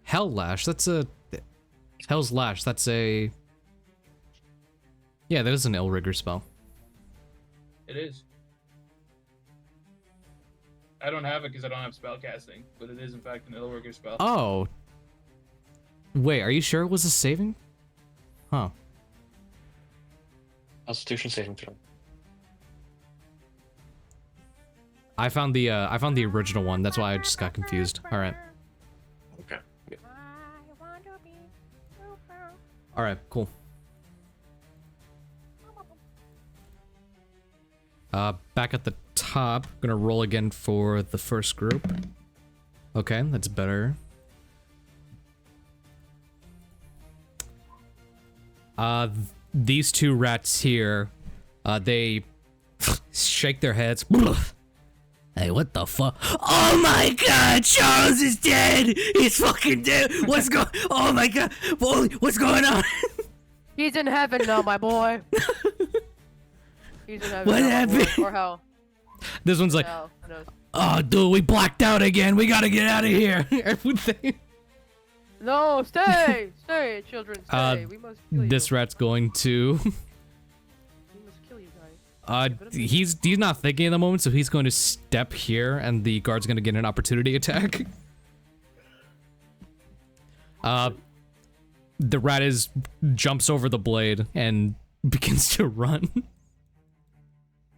Hell Lash, that's a... Hell's Lash, that's a... Yeah, that is an Illrigger spell. It is. I don't have it because I don't have spell casting, but it is in fact an Illrigger spell. Oh. Wait, are you sure it was a saving? Huh. Constitution saving throw. I found the original one, that's why I just got confused. Alright. Okay. Yeah. Alright, cool. Back at the top, gonna roll again for the first group. Okay, that's better. These 2 rats here, they shake their heads. Hey, what the fuck? Oh my god, Charles is dead! He's fucking dead! What's going? Oh my god! What's going on? He's in heaven now, my boy. He's in heaven. What now, happened? Or hell. This one's like, Hell. Who knows? oh dude, we blacked out again. We gotta get out of here. Everything. No, stay, stay, children, stay. We must kill you. This rat's going to. We must kill you guys. He's not thinking at the moment, so he's going to step here, and the guard's going to get an opportunity attack. The rat jumps over the blade and begins to run.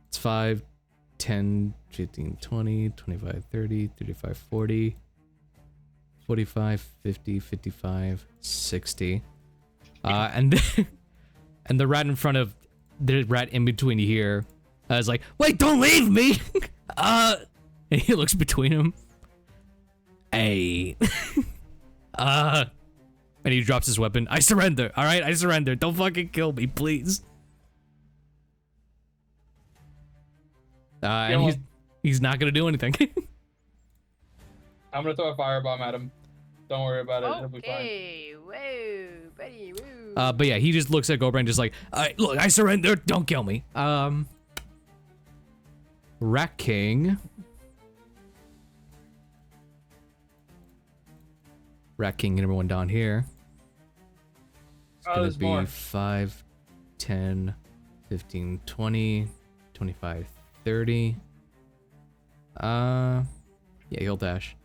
It's 5, 10, 15, 20, 25, 30, 35, 40, 45, 50, 55, 60. And the rat in front of the rat in between here is like, wait, don't leave me. And he looks between him. Hey. And he drops his weapon. I surrender. All right, I surrender. Don't fucking kill me, please. And he's not gonna do anything. I'm gonna throw a firebomb at him. Don't worry about it. He'll be fine. Okay, whoa, buddy, whoa. But yeah, he just looks at Gulbrand just like, look, I surrender. Don't kill me. Rat King. Rat King and everyone down here. It's gonna be more. 5, 10, 15, 20, 25, 30. Yeah, he'll dash.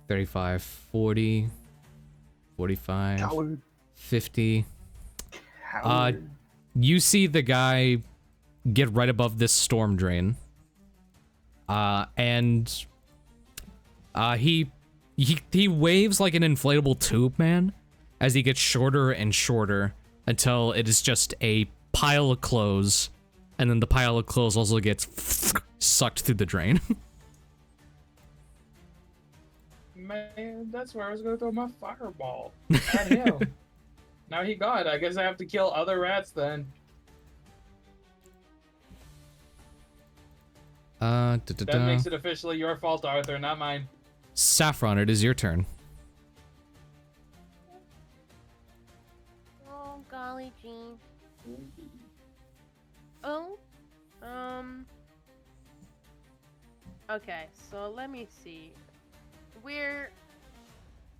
35, 40, 45, Coward. 50. Coward. You see the guy get right above this storm drain. And he waves like an inflatable tube, man, as he gets shorter and shorter until it is just a pile of clothes, and then the pile of clothes also gets sucked through the drain. Man, that's where I was gonna throw my fireball at him. Now he got it. I guess I have to kill other rats then. That That makes it officially your fault, Arthur, not mine. Saffron, it is your turn. Oh, golly gee. Oh, okay, so let me see. We're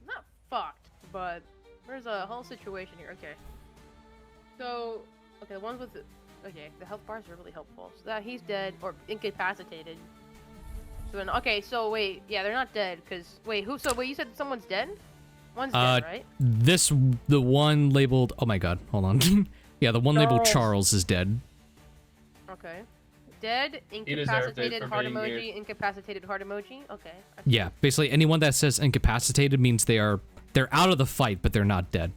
not fucked, but there's a whole situation here. Okay. So, okay, the ones with the, okay, the health bars are really helpful. So that he's dead or incapacitated. So then, okay, so wait, yeah, they're not dead, cause wait, who? So wait, you said someone's dead? One's dead, right? The one labeled. Oh my god, hold on. Yeah, the one labeled Charles. Charles is dead. Okay. Dead, He deserved it incapacitated, for heart being emoji, here. incapacitated, heart emoji. Okay. Yeah, basically anyone that says incapacitated means they're out of the fight, but they're not dead.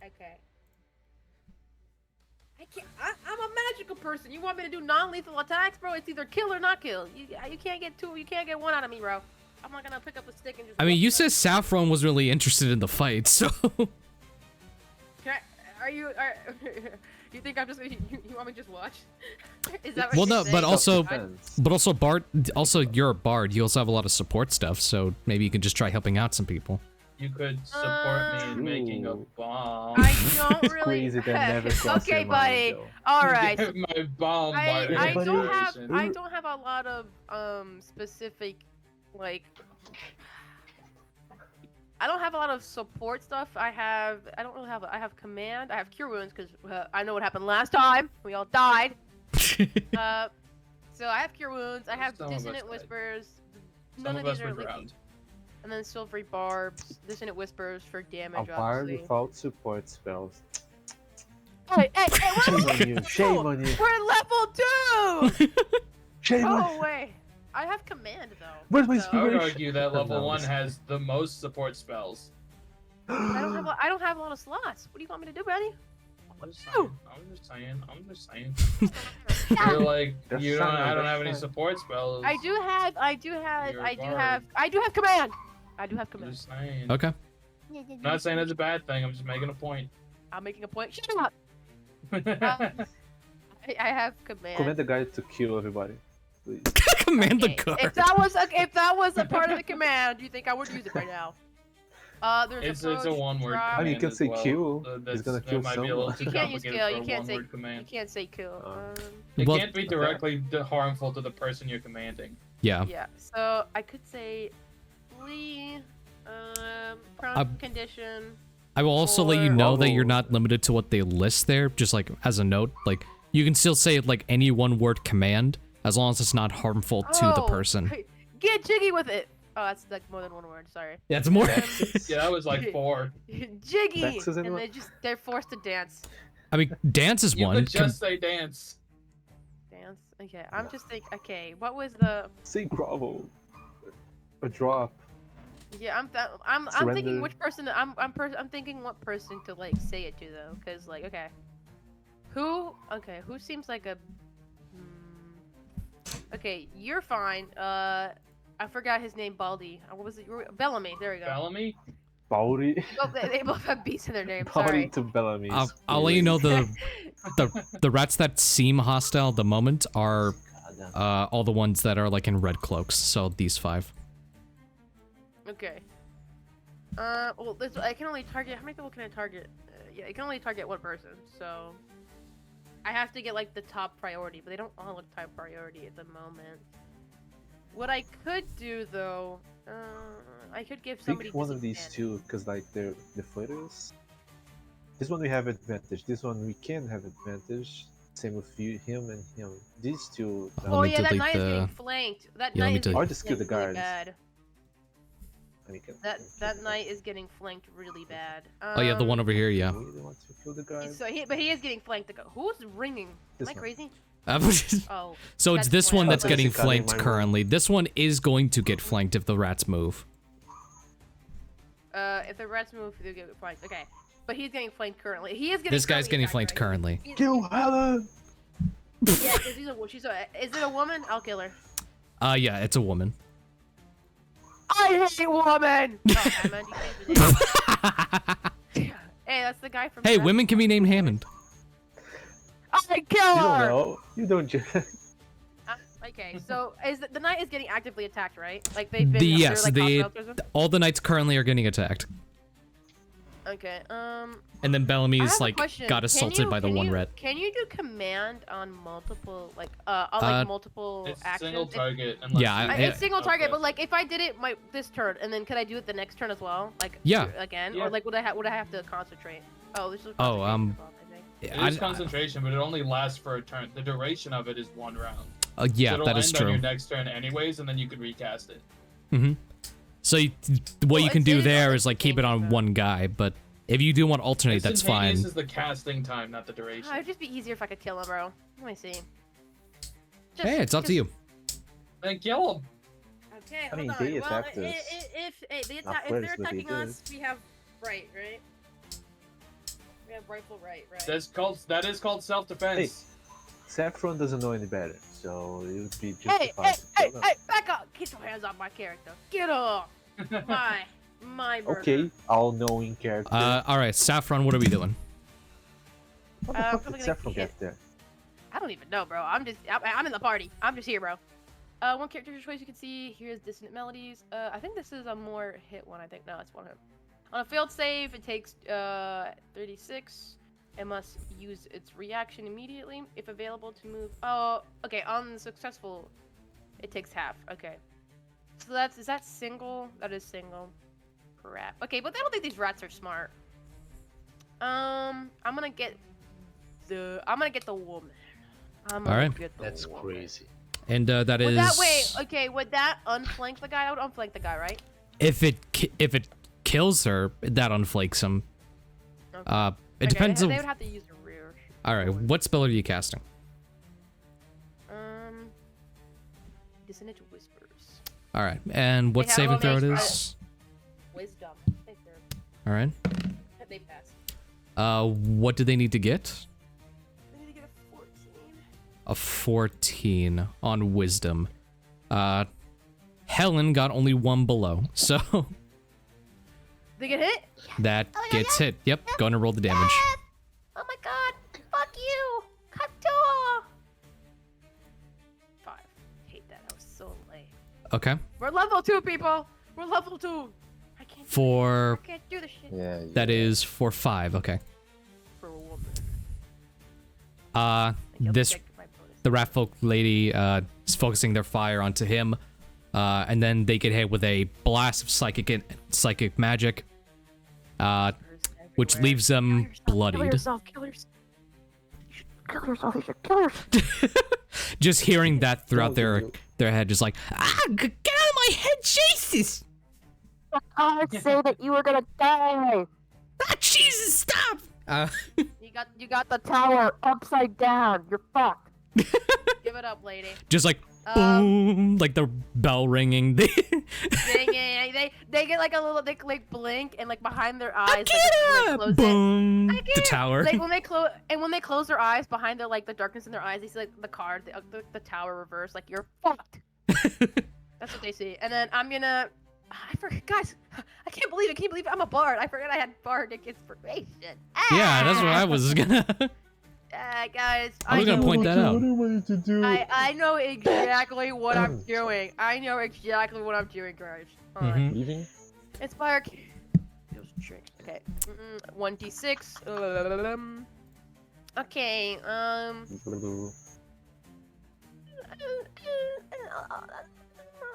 Okay. I'm a magical person. You want me to do non-lethal attacks, bro? It's either kill or not kill. You can't get two. You can't get one out of me, bro. I'm not gonna pick up a stick and just. I mean, walk you up. said Saffron was really interested in the fight, so. Are you? You think I'm just? You want me to just watch? Is that what Well, you're no, saying? but also, Depends. Bart. Also, you're a bard. You also have a lot of support stuff, so maybe you can just try helping out some people. You could support me in making a Ooh. bomb. I don't really. Crazy that never crossed Okay, your buddy. mind, though. All right. Get my bomb I by don't have inspiration. I don't have a lot of specific like I don't have a lot of support stuff. I don't really have I have command. I have cure wounds because I know what happened last time. We all died. So I have cure wounds. I have Some of us dissonant died. whispers. Some None of of us these were are like, drowned. and then silvery barbs, dissonant whispers for damage. A bard Obviously. without support spells. Hey, Shame we're on you. Shame on you. we're level 2. Shame on Oh wait, I have command though. Where's my so- I would spirit? argue that level No. 1 has the most support spells. I don't have a lot of slots. What do you want me to do, buddy? I'm just saying. You're like, That's you don't. fine, I don't that's have any fine. support spells. I do have You're a I do have command. I do have I'm command. just saying. Okay. I'm not saying it's a bad thing. I'm just making a point. I'm making a point. Shut up. I have command. Command the guy to kill everybody. Please. Command the Okay, guard. If that was a part of the command, do you think I would use it right now? There's It's a one-word drive. I mean, you command can as say well. kill. That's- He's gonna that kill might be a little someone. too You can't use complicated kill. for You a can't say. one-word You command. can't say kill. It Well- can't be directly harmful to the person you're commanding. Yeah. Yeah. So I could say, flee, prone condition. I will also let you Or- know that you're Oh. not limited to what they list there. Just like as a note, like you can still say like any one-word command as long as it's not harmful to the Oh, person. Get jiggy with it. Oh, that's like more than one word. Sorry. Yeah, it's more. Yeah, that was like 4. Jiggy, Dex is and anyone? they're forced to dance. I mean, dance is You one. could just say dance. Dance. Okay, I'm just thinking. Okay, what was the? Say grovel. A drop. Yeah, I'm thinking Surrender. which person. I'm thinking what person to like say it to though, because like okay, who seems like a. Okay, you're fine. I forgot his name. Baldy. What was it? Bellamy. There we go. Bellamy? Bowdy. Oh, they both have B's in their name. Bowdy Sorry. to Bellamy. I'll let you know the rats that seem hostile at the moment are all the ones that are like in red cloaks. So these 5. Okay. Well, I can only target. How many people can I target? Yeah, I can only target one person. So I have to get like the top priority, but they don't all look top priority at the moment. What I could do though, I could give somebody. Pick one of these two, because like they're deflators. This one we have advantage. This one we can have advantage. Same with you, him and him. These two. Let Oh me yeah, that delete knight is getting the- flanked. That Yeah, let me knight is delete- getting Or just kill the flanked really guards. bad. I mean, That knight is getting flanked really bad. Oh yeah, the one over here. Yeah. We really want to kill the guys. But he is getting flanked. Who's ringing? This Am I one. crazy? Oh. So it's That's this one flanked. that's Oh, getting that's cutting flanked my room. currently. This one is going to get flanked if the rats move. If the rats move, they'll get flanked. Okay. But he's getting flanked currently. He is getting. This guy's currently getting attacked flanked right currently. now. Kill Helen! Yeah, because is it a woman? I'll kill her. Yeah, it's a woman. I hate woman! Oh, Hammond, you changed the name. Hey, that's the guy from. Hey, Sebastian. women can be named Hammond. I kill You don't her! know. You don't. I Okay, so is the knight is getting actively attacked, right? Like they've been. Yes, like, all the knights currently are getting attacked. Okay. And then I Bellamy's have a like question. got assaulted by the one red. Can you do command on multiple on multiple It's actions? single If- target. Unless Yeah, you- it's single target, Okay. but like if I did it this turn, and then could I do it the next turn as well? Like Yeah. again, Yeah. or like would I have to concentrate? Oh, this is Oh, concentration involved, I think. It is concentration, but it only lasts for a turn. The duration of it is 1 round. Yeah, so it'll that is end on true. your next turn anyways, and then you could recast it. So what Well, you can it do is there only is like keep it on thinking one guy, but if you do want to alternate, that's fine. Instantaneous is the casting time, not the duration. It'd just be easier if I could kill him, bro. Let me see. Hey, it's up to you. Then kill him. Okay, I mean, hold on. they Well, attacked us. if they're Not first, but they attacking did. us, we have right? We have rightful right. That is called self-defense. Saffron doesn't know any better, so it would be Hey, justified. hey, back up! Get your hands off my character. Get off! my murder. Okay, all-knowing character. All right, Saffron, what are we doing? How the fuck I'm did gonna Saffron hit- get there? I don't even know, bro. I'm in the party. I'm just here, bro. One character choice you can see. Here's dissonant melodies. I think this is a more hit one. I think no, it's one hit. On a failed save, it takes 36. It must use its reaction immediately if available to move. Oh, okay. On successful, it takes half. Okay. So is that single? That is single. Crap. Okay, but I don't think these rats are smart. I'm gonna get the woman. All right. That's crazy. And that is. Would that unflank the guy? I would unflank the guy, right? If it kills her, that unflakes him. Okay. It depends They on. would have to use the rear. All right, what spell are you casting? Dissonant whispers. All right, and what They have saving throw it only- is? Wisdom. I think All right. they pass. What do they need to get? They need to get a 14. A 14 on wisdom. Helen got only 1 below, so They get hit? that gets hit. Yep, going to roll the damage. Yes! Oh my god! Fuck you! Kato! 5. Hate that. That was so lame. Okay. We're level 2, people! We're level 2! I can't For I can't do this shit Yeah. that is for 5. Okay. for a woman. This My bonus. the rat folk lady is focusing their fire onto him, and then they get hit with a blast of psychic magic, which Everywhere. leaves them Kill bloodied. yourself, kill yourself. Kill yourself, you should kill yourself. Just hearing that throughout their head, just like, get out of my head, Jesus! I say that you were gonna die. Ah, Jesus, stop! You got the tower upside down. You're fucked. Give it up, lady. Just like boom, like the bell ringing. They get like a little, they like blink and like behind their eyes, Akira! close it. Boom, the Akira! tower. Like when they close their eyes, behind their like the darkness in their eyes, they see like the card, the tower reverse. Like you're fucked. That's what they see. And then I'm gonna. I forgot, guys. I can't believe it. I'm a bard. I forgot I had bardic inspiration. Yeah, that's what I was gonna. Guys. I was gonna point that out. What am I to do? I know exactly what I'm doing. I know exactly what I'm doing, guys. Alright. Leaving? Inspire. Those tricks. Okay. 1d6. Okay.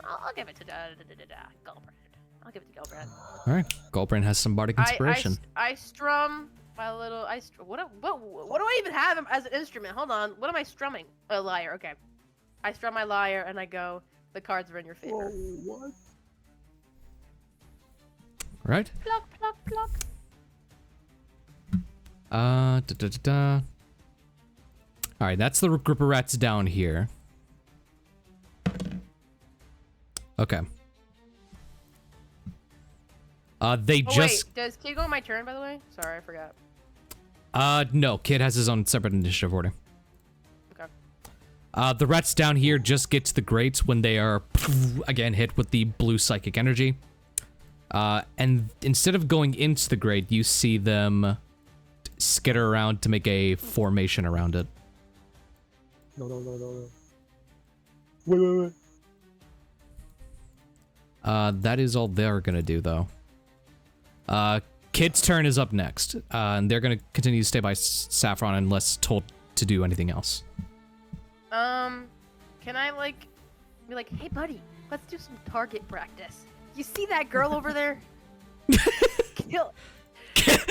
I'll give it to Gulbrand. I'll give it to Gulbrand. All right, Gulbrand has some bardic inspiration. I strum my little. What do I even have as an instrument? Hold on. What am I strumming? A lyre. Okay. I strum my lyre and I go. The cards are in your favor. What? Right. Pluck, pluck, pluck. Da, da, da, da. All right, that's the group of rats down here. Okay. They Oh just. wait, does Kid go on my turn? By the way, sorry, I forgot. No, Kid has his own separate initiative order. Okay. The rats down here just get to the grates when they are again hit with the blue psychic energy. And instead of going into the grate, you see them skitter around to make a formation around it. No. Wait. That is all they're gonna do, though. Kid's turn is up next, and they're gonna continue to stay by Saffron unless told to do anything else. Can I like be like, hey buddy, let's do some target practice. You see that girl over there? Kill. Kill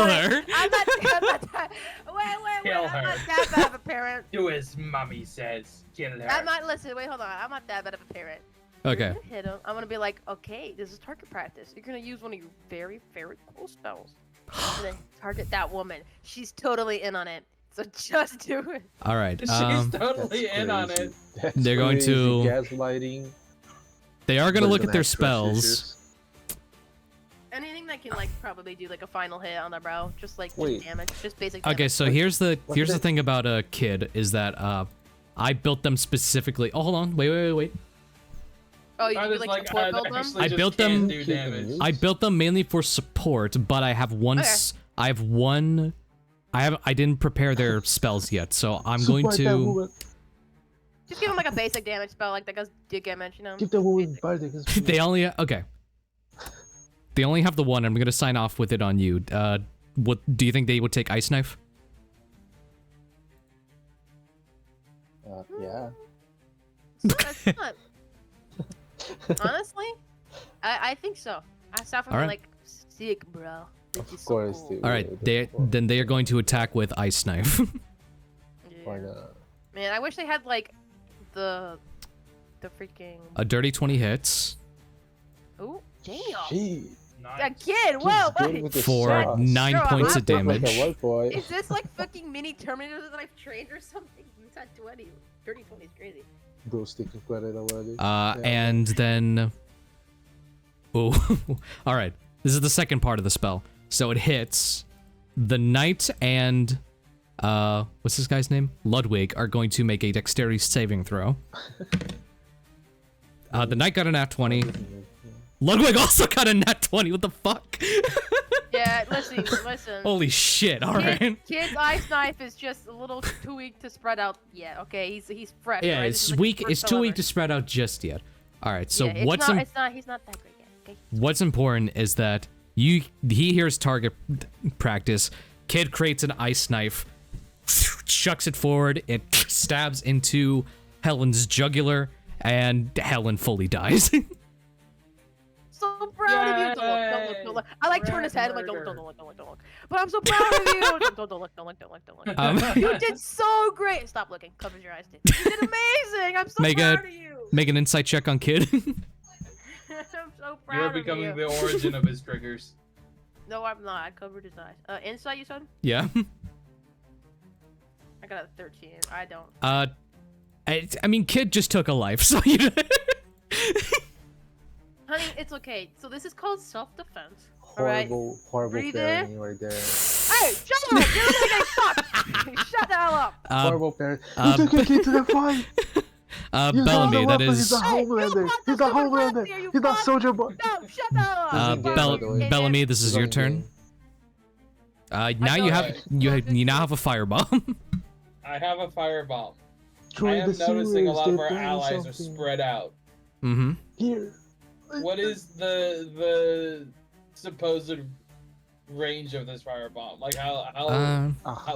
her. I'm not wait, Kill I'm her. not that bad of a parent. Do as mommy says. Kill her. I'm not, listen, wait, hold on. I'm not that bad of a parent. Okay. You're gonna hit him. I'm gonna be like, okay, this is target practice. You're gonna use one of your very, very cool spells. And then target that woman. She's totally in on it. So just do it. All right. She's totally That's in on it. crazy. That's They're going crazy. to- gaslighting. They are gonna But look it's at their an actual spells. Anything that can like probably do like a final hit on the brow, just like Wait. just damage, just basic Okay, damage. so here's the What did thing about a Kid is that I built them specifically. Oh, hold on. Wait. Oh, you I do was like like, support I build them? actually I just built can't them- do damage. I built them mainly for support, but I have one. Okay. I didn't prepare their spells yet, so I'm going to. Just give them like a basic damage spell, like that goes do damage, you know? Give the woman Basic. bardic. They only okay. They only have the one. I'm gonna sign off with it on you. What do you think they would take Ice Knife? Yeah. That's not. Honestly, I think so. I saw from Alright. like sick, bro. This is Of so course, cool. dude. All right, then they are going to attack with Ice Knife. Why Yeah. not? Man, I wish they had like the freaking. A dirty 20 hits Ooh, damn. Gee, A Nice. kid, whoa, good wait. with the for sauce. 9 Bro, points I'm of Look like damage. a white boy. Is this like fucking mini Terminator that I've trained or something? It's not 20. Dirty 20 is crazy. Bro's taking credit already. And then. Oh, all right. This is the second part of the spell. So it hits. The knight and what's this guy's name? Ludwig are going to make a dexterity saving throw. The knight got a nat 20. Ludwig also got a nat 20. What the fuck? Yeah, listen. Holy shit! All right. Kid's ice knife is just a little too weak to spread out yet. Okay, he's fresh. Yeah, right? This it's is, like, weak. his first It's spell too weak ever. to spread out just yet. All right. So Yeah, it's what's not, it's not. He's not that great yet. Okay. what's important is that he hears target practice. Kid creates an ice knife, chucks it forward. It stabs into Helen's jugular, and Helen fully dies. So proud of you. Don't look. I like turn his head. I'm like, don't look. But I'm so proud of you. Don't look. You did so great. Stop looking. Cover your eyes. Dude. You did amazing. I'm so Make proud of you. Make an insight check on Kid. I'm so proud You're of becoming you. the origin of his triggers. No, I'm not. I covered his eyes. Insight, you said? Yeah. I got a 13. I don't. I mean, Kid just took a life, so you. Honey, it's okay. So this is called self-defense. Alright? Horrible Breathe parenting right there. Hey, shut up! You're looking fuck! Shut the hell up! Horrible parent. You took your kid to the fight. You Bellamy, saw the that weapon. is. He's a Homelander. you He's a brought the Homelander. super here, you He's a fuck. soldier boy. No, shut the hell up! He's by the way. Bellamy, this is your turn. Now you have you now have a firebomb. I have a firebomb. I Join am the noticing a sewers. lot of They're our planning allies are something. spread out. Mm-hmm. Here. What is the supposed range of this firebomb? Like how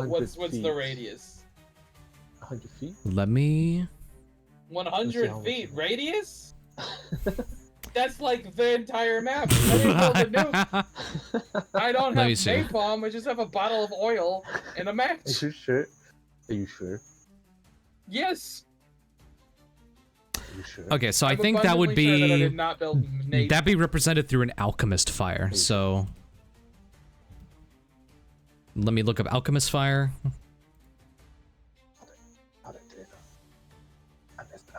what's the radius? 100 feet? Let me. 100 how much feet it is. radius? That's like the entire map. I didn't build a nuke. I don't Let have me see. napalm. I just have a bottle of oil and a match. Are you sure? Are you sure? Yes. Are you sure? Okay, so I I'm think that would abundantly sure that I be did not build napalm. that be represented through an alchemist fire. So let me look up alchemist fire.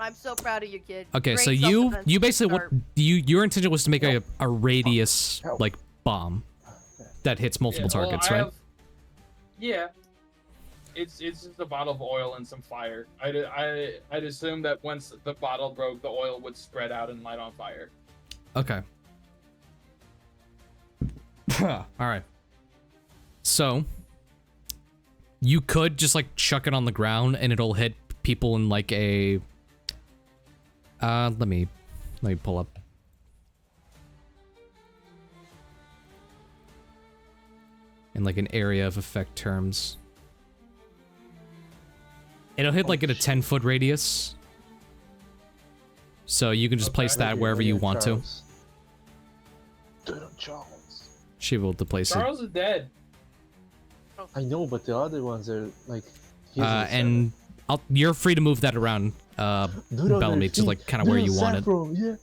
I'm so proud of you, kid. Okay, Great so self-defense you basically what start. your intention was to make a radius Help. like bomb that hits multiple Yeah, well, targets, I right? have- yeah. It's just a bottle of oil and some fire. I'd assume that once the bottle broke, the oil would spread out and light on fire. Okay. All right. So You could just like chuck it on the ground and it'll hit people in like a let me pull up. In like an area of effect terms. It'll hit like in a 10-foot radius. So you can just place that wherever you want to. Charles. She will to place Charles is dead. I know, but the other ones are like. And you're free to move that around, Bellamy, to like kind of where you want it. Yeah.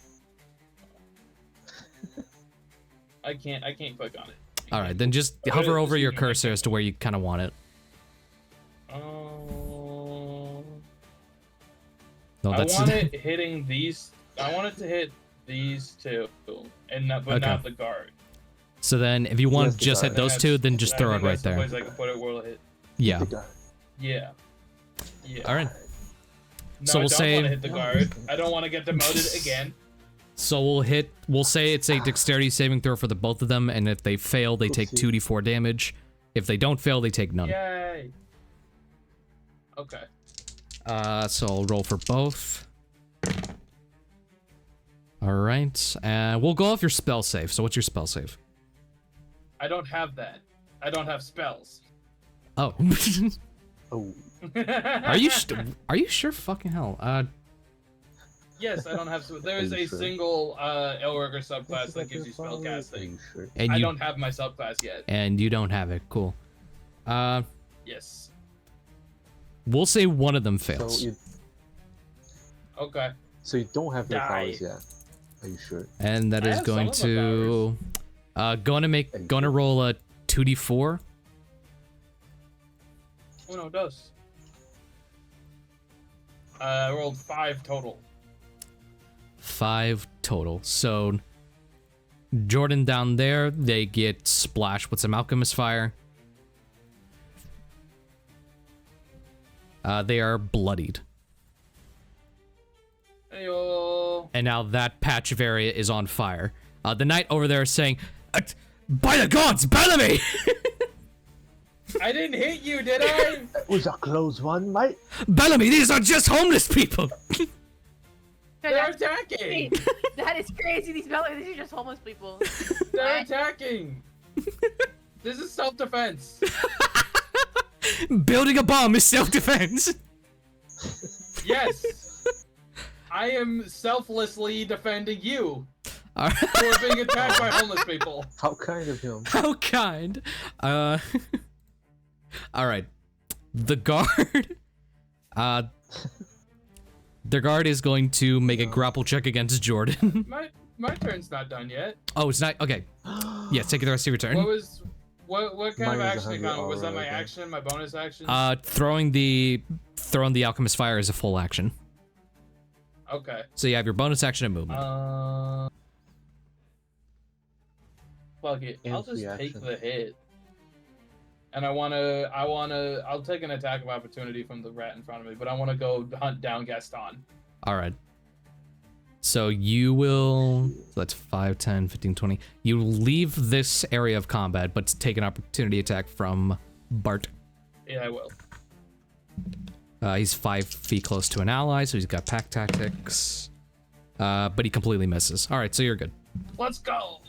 I can't click on it. All right, then just hover over your cursor as to where you kind of want it. No, that's. I want it hitting these. I want it to hit these two, and not, but not the guard. So then, if you want to just hit those two, then just throw it right there. I can put it where it'll hit. Yeah. Yeah. Yeah. All right. No, So we'll say. I don't want to hit the guard. I don't want to get demoted again. So we'll say it's a dexterity saving throw for the both of them, and if they fail, they take 2d4 damage. If they don't fail, they take none. Yay. Okay. So I'll roll for both. Alright, we'll go off your spell save. So what's your spell save? I don't have that. I don't have spells. Oh. Oh. Are you sure? Fucking hell. Yes, I don't have. There is a single Elriger subclass that gives you spell casting. And I don't have my subclass yet. And you don't have it. Cool. Yes. We'll say one of them fails. Okay. So you don't have their powers yet. Are you sure? And that is going to gonna roll a 2d4. Oh no, it does. I rolled 5 total. 5 total. So Jordan down there, they get splashed with some alchemist fire. They are bloodied. Heyo. And now that patch of area is on fire. The knight over there is saying, by the gods, Bellamy! I didn't hit you, did I? That was a close one, mate. Bellamy, these are just homeless people! They're attacking! That is crazy. These are just homeless people. They're attacking! This is self-defense. Building a bomb is self-defense! Yes! I am selflessly defending you. Alright. Who are being attacked by homeless people. How kind of him. How kind. Alright. The guard. The guard is going to make a grapple check against Jordan. My turn's not done yet. Oh, it's not. Okay. Yeah, take the rest of your turn. What kind of action economy? Was that my action? My bonus action? Throwing the alchemist fire is a full action. Okay. So you have your bonus action and movement. Fuck it. I'll just take the hit. And I'll take an attack of opportunity from the rat in front of me, but I want to go hunt down Gaston. Alright. So you will, so that's 5, 10, 15, 20. You leave this area of combat, but take an opportunity attack from Bart. Yeah, I will. He's 5 feet close to an ally, so he's got pack tactics. But he completely misses. Alright, so you're good. Let's go!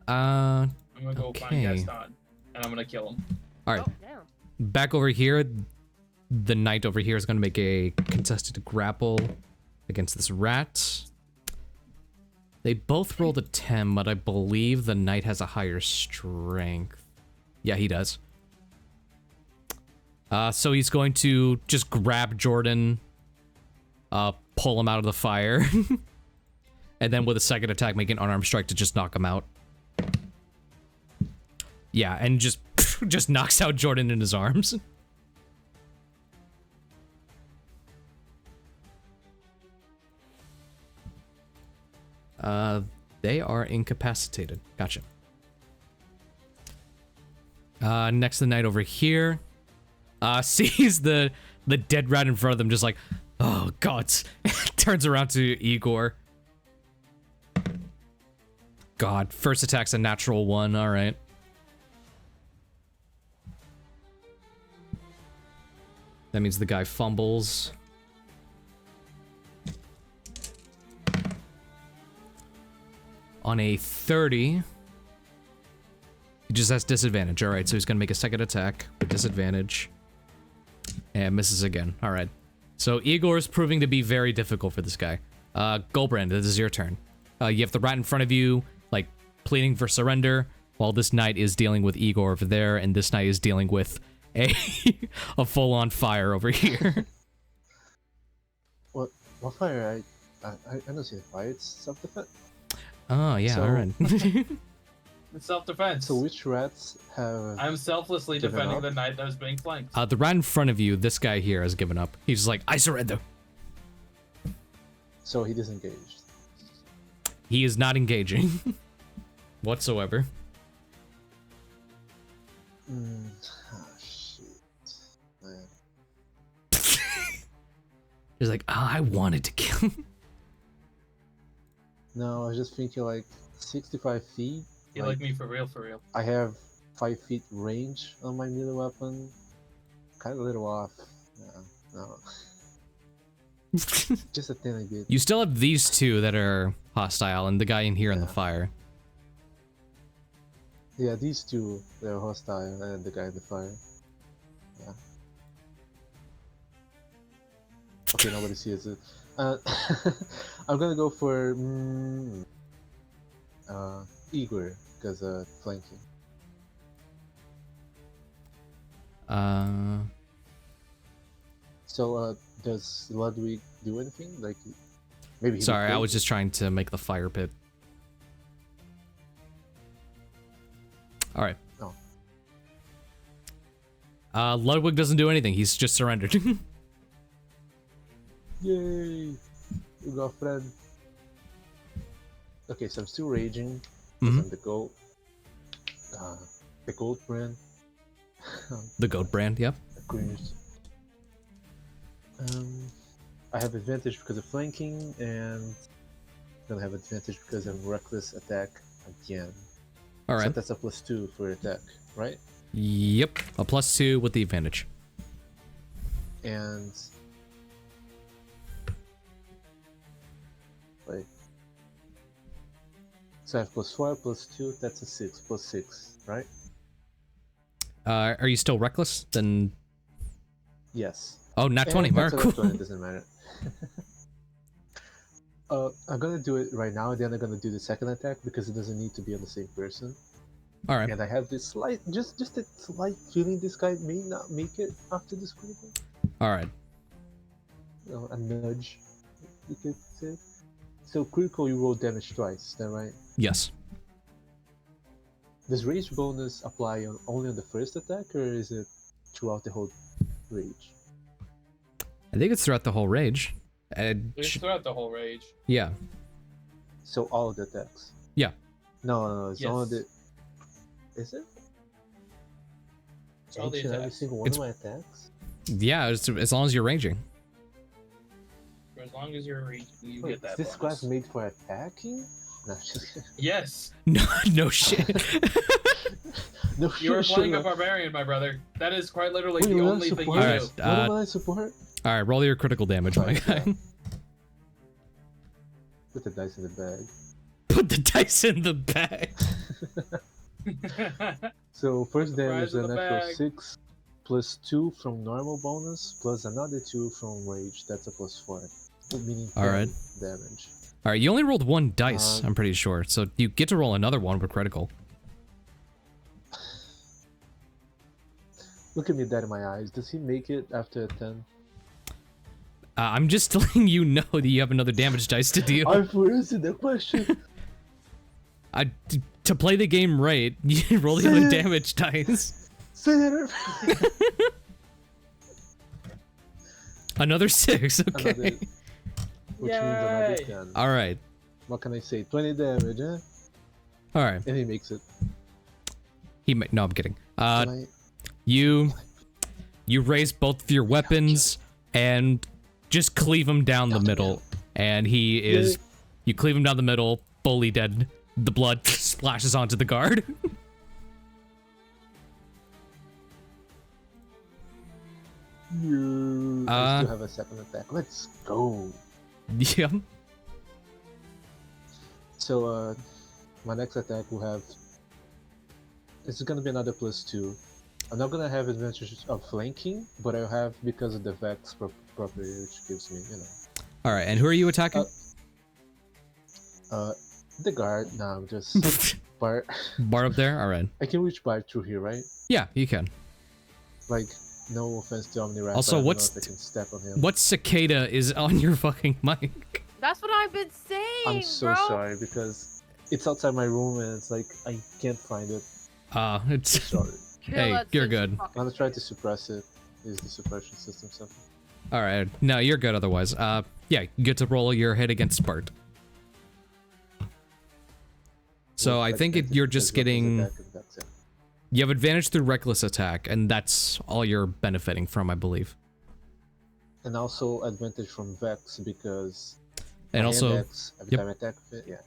I'm gonna go find Gaston, and I'm gonna kill him. Alright. Back over here, the knight over here is gonna make a contested grapple against this rat. They both rolled a 10, but I believe the knight has a higher strength. Yeah, he does. So he's going to just grab Jordan, pull him out of the fire, and then with a second attack, make an unarmed strike to just knock him out. Yeah, and just knocks out Jordan in his arms. They are incapacitated. Gotcha. Next, the knight over here sees the dead rat in front of them, just like, oh god. Turns around to Igor. God, first attack's a natural 1, alright. That means the guy fumbles. On a 30, he just has disadvantage. Alright, so he's gonna make a second attack with disadvantage. And misses again. Alright. So Igor is proving to be very difficult for this guy. Gulbrand, this is your turn. You have the rat in front of you, like, pleading for surrender, while this knight is dealing with Igor over there, and this knight is dealing with a full-on fire over here. What fire? I don't see the fire. It's self-defense. Oh, yeah, So- alright. It's self-defense. So which rats have? I'm selflessly Given defending up? the knight that was being flanked. The rat in front of you, this guy here has given up. He's just like, I surrender. So he disengaged. He is not engaging whatsoever. Shit. Man. He's like, oh, I wanted to kill him. No, I was just thinking like 65 feet. You like me for real, for real. I have 5 feet range on my melee weapon. Kind of a little off. No. Just a tiny bit. You still have these two that are hostile, and the guy in here in the Yeah. fire. Yeah, these two, they're hostile, and the guy in the fire. Yeah. Okay, nobody sees it. I'm gonna go for Igor, because flanking. So, does Ludwig do anything? Like, maybe he Sorry, I would was just trying to make the fire pit. Alright. Oh. Ludwig doesn't do anything, he's just surrendered. Yay! You got friend. Okay, so I'm still raging. 'Cause Mhm. I'm the goat. The gold brand. The goat brand, yep. Cringe. I have advantage because of flanking, and I'm gonna have advantage because of reckless attack again. So Alright. that's a +2 for attack, right? Yep. A +2 with the advantage. And wait. So I have +4, +2, that's a 6, +6, right? Are you still reckless? Then. Yes. Oh, not 20. That's Alright, cool. 20, it doesn't matter. I'm gonna do it right now, then I'm gonna do the second attack because it doesn't need to be on the same person. Alright. And I have this slight, just a slight feeling this guy may not make it after this critical. Alright. You know, a nudge, you could say. So critical, you roll damage twice, is that right? Yes. Does rage bonus apply only on the first attack, or is it throughout the whole rage? I think it's throughout the whole rage. It's throughout the whole rage. Yeah. So all of the attacks? Yeah. No, it's all of Yes. the... Is it? It's all the Each and every attacks. single one It's- of my attacks? Yeah, as long as you're raging. For as long as you're raging, you Wait, get that is this bonus. class made for attacking? No, just kidding. Yes, No, no shit. No, you are playing a shut up. barbarian, my brother. That is quite literally Wait, the you want only thing you support? Alright, do. What am I support? Alright, roll your critical damage, my Right, guy. Put the dice in the bag. Put the dice in the bag. So first damage, Surprise in the the natural bag. 6, +2 from normal bonus, plus another 2 from rage. That's a +4. Meaning 10 Alright. damage. Alright, you only rolled one dice, Uh, I'm pretty sure. So you get to roll another one for critical. Look at me dead in my eyes. Does he make it after a 10? I'm just letting you know that you have another damage dice to deal. I've answered the question. To play the game right, you roll the other damage dice. Say it. Another 6, okay. Another, which means another Yay. 10. Alright, What can I say? 20 damage, huh? alright. And he makes it. No, I'm kidding. Can I- You raise both of your weapons and just cleave him down the middle. And he is... You cleave him down the middle, fully dead. the blood splashes onto the guard. I still have a second attack. Let's go. Yeah. So, my next attack will have. It's gonna be another +2. I'm not gonna have advantage of flanking, but I'll have because of the Vex property, which gives me, you know. All right, and who are you attacking? The guard. No, just Bart. Bart up there. All right. I can reach Bart through here, right? Yeah, you can. Like, no offense to Omni-Rat. Also, but I don't what's know if I can step on him. what cicada is on your fucking mic? That's what I've been saying, I'm so bro. sorry because it's outside my room and it's like I can't find it. It's Sorry. Kill Hey, that you're sis good. I'm fucking gonna try shit. to suppress it. Is the suppression system something? all right. No, you're good otherwise. Yeah, you get to roll your hit against Bart. So I think you're just getting. You have advantage through reckless attack, and that's all you're benefiting from, I believe. And also advantage from Vex because. And my also Vex, every yep. time I attack with it, yeah.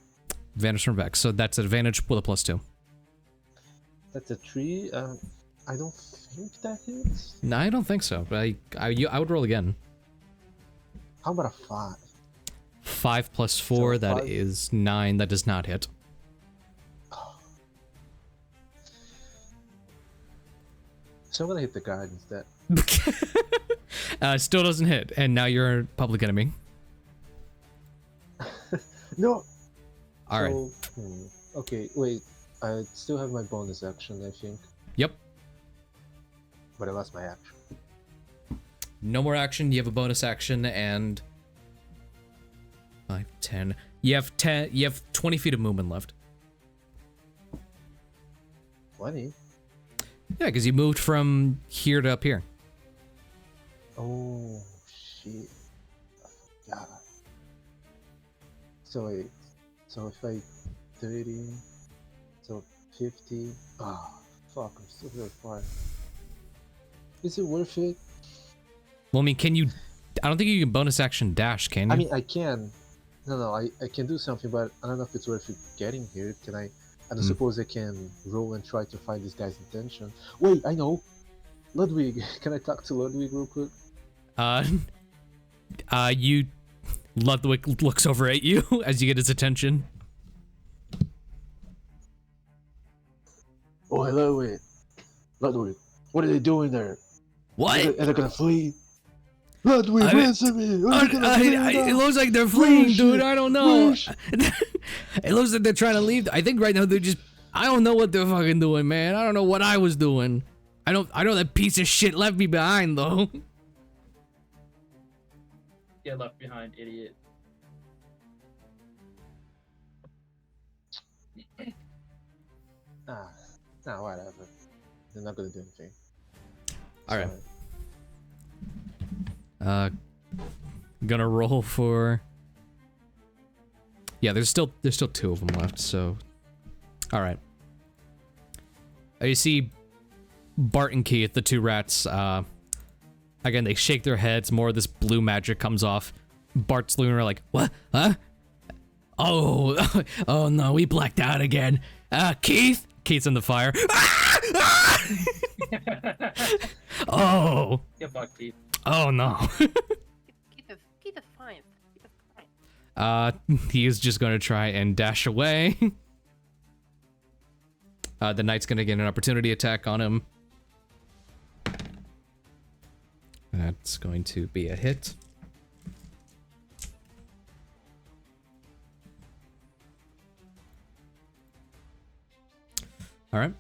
advantage from Vex. So that's advantage with a +2. That's a 3. I don't think that hits. No, I don't think so. I would roll again. How about a 5? 5 plus 4, So that 5 is 9. That does not hit. So I'm gonna hit the guard instead. Still doesn't hit, and now you're a public enemy. No. All right. Okay, wait. I still have my bonus action, I think, Yep. but I lost my action. No more action. You have a bonus action, and 5, 10. You have 10. You have 20 feet of movement left. 20. Yeah, because you moved from here to up here. Oh shit! Yeah. So wait. So if I 30, so 50. Ah, fuck! I'm still very far. Is it worth it? Well, I mean, can you? I don't think you can bonus action dash, can you? I mean, I can. No, I can do something, but I don't know if it's worth it getting here. Can I? I don't suppose I can roll and try to find this guy's intention. Wait, I know. Ludwig, can I talk to Ludwig real quick? You. Ludwig looks over at you as you get his attention. Oh, hello, wait. Ludwig, what are they doing there? What? Are they gonna flee? Ludwig, answer me! Are they gonna flee or It not? looks like they're fleeing, Where is dude. she? I don't know. Where is she? It looks like they're trying to leave. I think right now they're just. I don't know what they're fucking doing, man. I don't know what I was doing. I know that piece of shit left me behind, though. Get left behind, idiot. Nah, whatever. They're not gonna do anything. All right. Sorry. Gonna roll for. Yeah, there's still 2 of them left. So, all right. You see, Bart and Keith, the 2 rats. Again, they shake their heads. More of this blue magic comes off. Bart's looking around like, what? Huh? Oh, oh no, we blacked out again. Keith? Keith's in the fire. Oh. Get fucked, Keith. Oh no. Keep it fine. Keep it fine. He is just gonna try and dash away. The knight's gonna get an opportunity attack on him. That's going to be a hit. All right.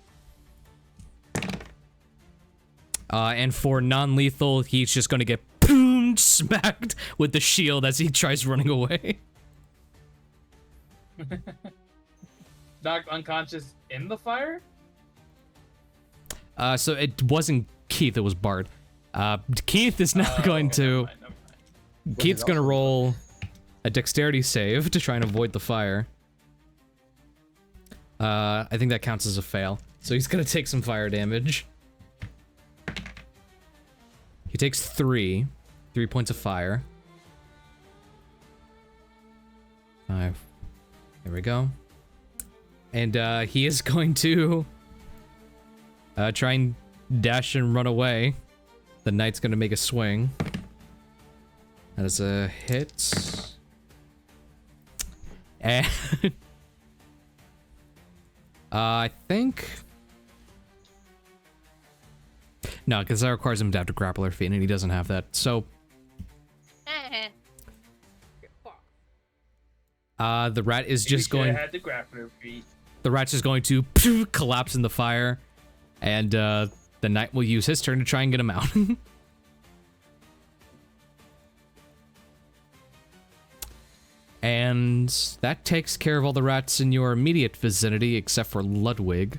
And for non-lethal, he's just gonna get boom smacked with the shield as he tries running away. Knocked unconscious in the fire? So it wasn't Keith, it was Bart. Keith is now going okay, to... never mind. Keith's gonna roll a dexterity save to try and avoid the fire. I think that counts as a fail. So he's gonna take some fire damage. He takes 3 points of fire. 5. There we go. And he is going to try and dash and run away. The knight's going to make a swing. That is a hit. And I think... No, because that requires him to have to grappler feat, and he doesn't have that. So... the rat is just going... had the grappler feat. The rat's just going to collapse in the fire, and the knight will use his turn to try and get him out. And that takes care of all the rats in your immediate vicinity, except for Ludwig.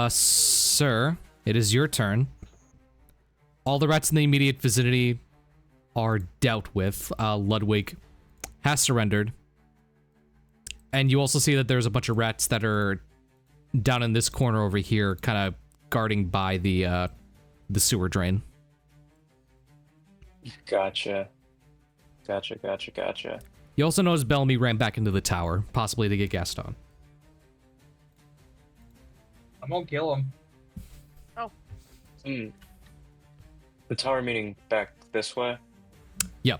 Sir, it is your turn. All the rats in the immediate vicinity are dealt with. Ludwig has surrendered. And you also see that there's a bunch of rats that are down in this corner over here, kind of guarding by the sewer drain. Gotcha. You also notice Bellamy ran back into the tower, possibly to get Gaston. I'm gonna kill him. Oh. The tower meaning back this way? Yep.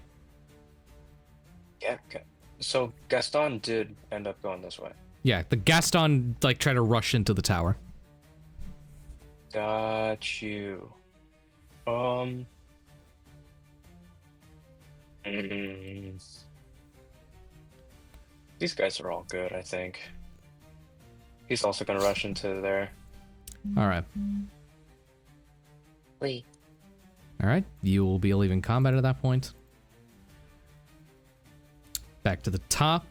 Yeah, okay. So Gaston did end up going this way. Yeah, the Gaston, like, tried to rush into the tower. Got you. These guys are all good, I think. He's also gonna rush into there. Alright. Wait. Alright, you will be leaving combat at that point. Back to the top.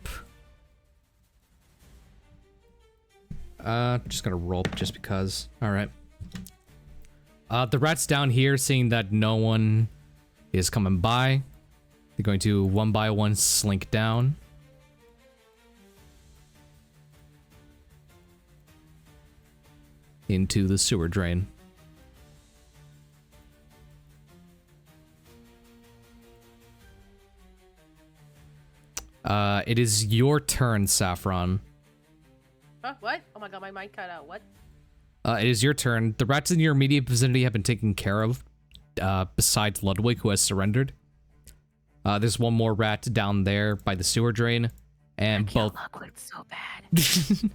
Just gonna roll just because. Alright. The rats down here, seeing that no one is coming by, they're going to one by one slink down. Into the sewer drain. It is your turn, Saffron. Huh? What? Oh my god, my mic cut out. What? It is your turn. The rats in your immediate vicinity have been taken care of, besides Ludwig, who has surrendered. There's one more rat down there by the sewer drain, and both Ludwig so bad.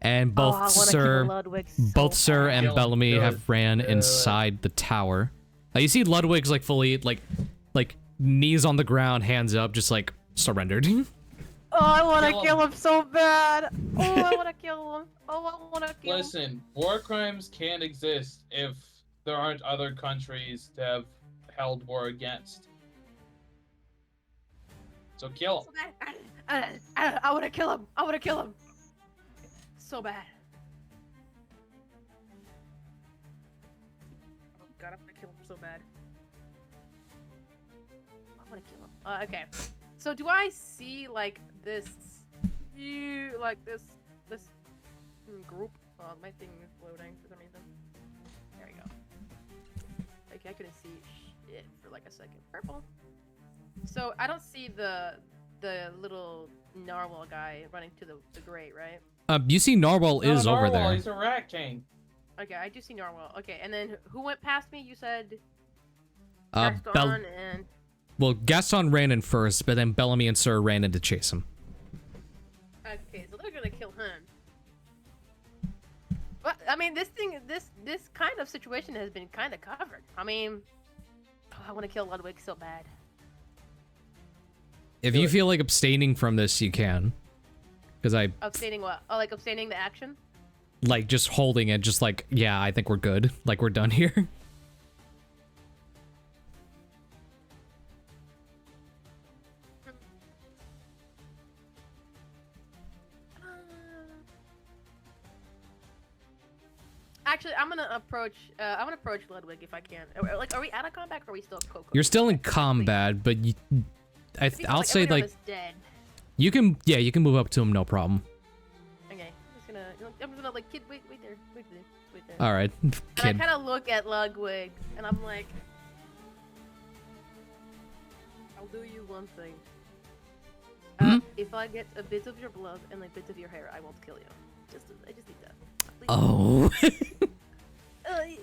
and both Sir and Kill him. Bellamy Good. have ran inside the tower. You see Ludwig's like fully like knees on the ground, hands up, just like surrendered. Oh, I want to Kill kill him. him so bad. Oh, I want to kill him. Oh, I want to kill him. Listen, war crimes can't exist if there aren't other countries to have held war against. So kill him. So bad. I want to kill him. I want to kill him. So bad. Oh god, I'm gonna kill him so bad. I want to kill him. Okay. So do I see like this, this group? Oh, my thing is floating for some reason. There we go. Okay, I couldn't see shit for like a second. Purple. So I don't see the little narwhal guy running to the grate, right? You see Narwhal No, is over Narwhal, there. He's a rat king. Okay, I do see narwhal. Okay, and then who went past me? You said Bell- Gaston and Well, Gaston ran in first, but then Bellamy and Sir ran in to chase him. okay, so they're gonna kill him. But I mean, this kind of situation has been kind of covered. I mean, I want to kill Ludwig so bad. If you feel like abstaining from this, you can. Because I, Abstaining what? Oh, like abstaining the action? like, just holding it, just like, yeah, I think we're good. Like, we're done here. Actually, I'm gonna approach Ludwig if I can. Like, are we out of combat or are we still co? You're still in combat, but you, I'll say, like, dead. you can, yeah, you can move up to him, no problem. Okay, I'm just gonna like, kid, wait there. All right, And I kid. kind of look at Ludwig, and I'm like, I'll do you one thing. if I get a bit of your blood and a bit of your hair, I won't kill you. I just need that. Please. Oh.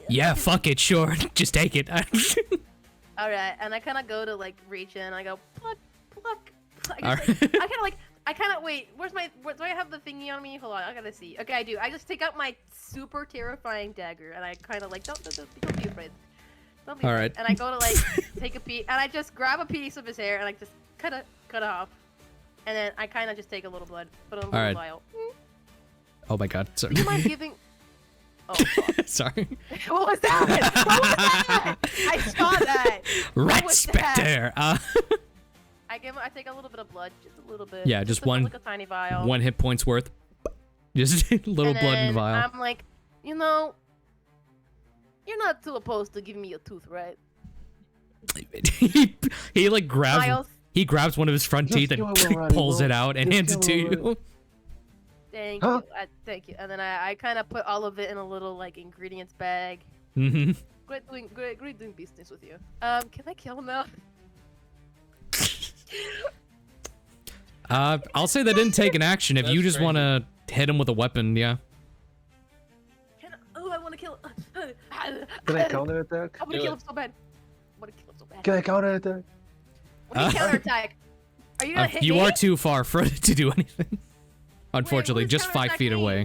Yeah, Okay. fuck it, sure. Just take it. All right, and I kind of go to like reach in, and I go pluck, pluck. pluck. All I, right. just, like, I kind of like, I kind of wait. Where's my? Do I have the thingy on me? Hold on, I gotta see. Okay, I do. I just take out my super terrifying dagger, and I kind of like don't be afraid. Don't be All afraid. right. And I go to like take a piece, and I just grab a piece of his hair, and I just cut it off, and then I kind of just take a little blood, put it in a little right. vial. Oh my god, sorry. Do you mind giving? Oh, fuck. Sorry. What was that? What was that? I saw that. Rat was that? Spectre. I take a little bit of blood, just a little bit. Yeah, just one- like a tiny vial. 1 hit point's worth. Just a little and blood in then the vial. I'm like, you know, you're not too opposed to giving me a tooth, right? he like grabs Miles, he grabs one of his front Just teeth and kill him already, pulls bro. it out and Just hands it to kill him you. thank Huh? you, thank you. And then I kind of put all of it in a little like ingredients bag. Hmm. Great doing business with you. Can I kill him now? I'll say that didn't take an action. If That's you just crazy. want to hit him with a weapon, yeah. I want to kill. Can I counter attack? I want to Do kill it. him so bad. I want to kill him so bad. Can I counter attack? What do you counterattack? Are you gonna hit You me? are too far for it to do anything. Unfortunately, Wait, who's just 5 feet counterattacking me? away.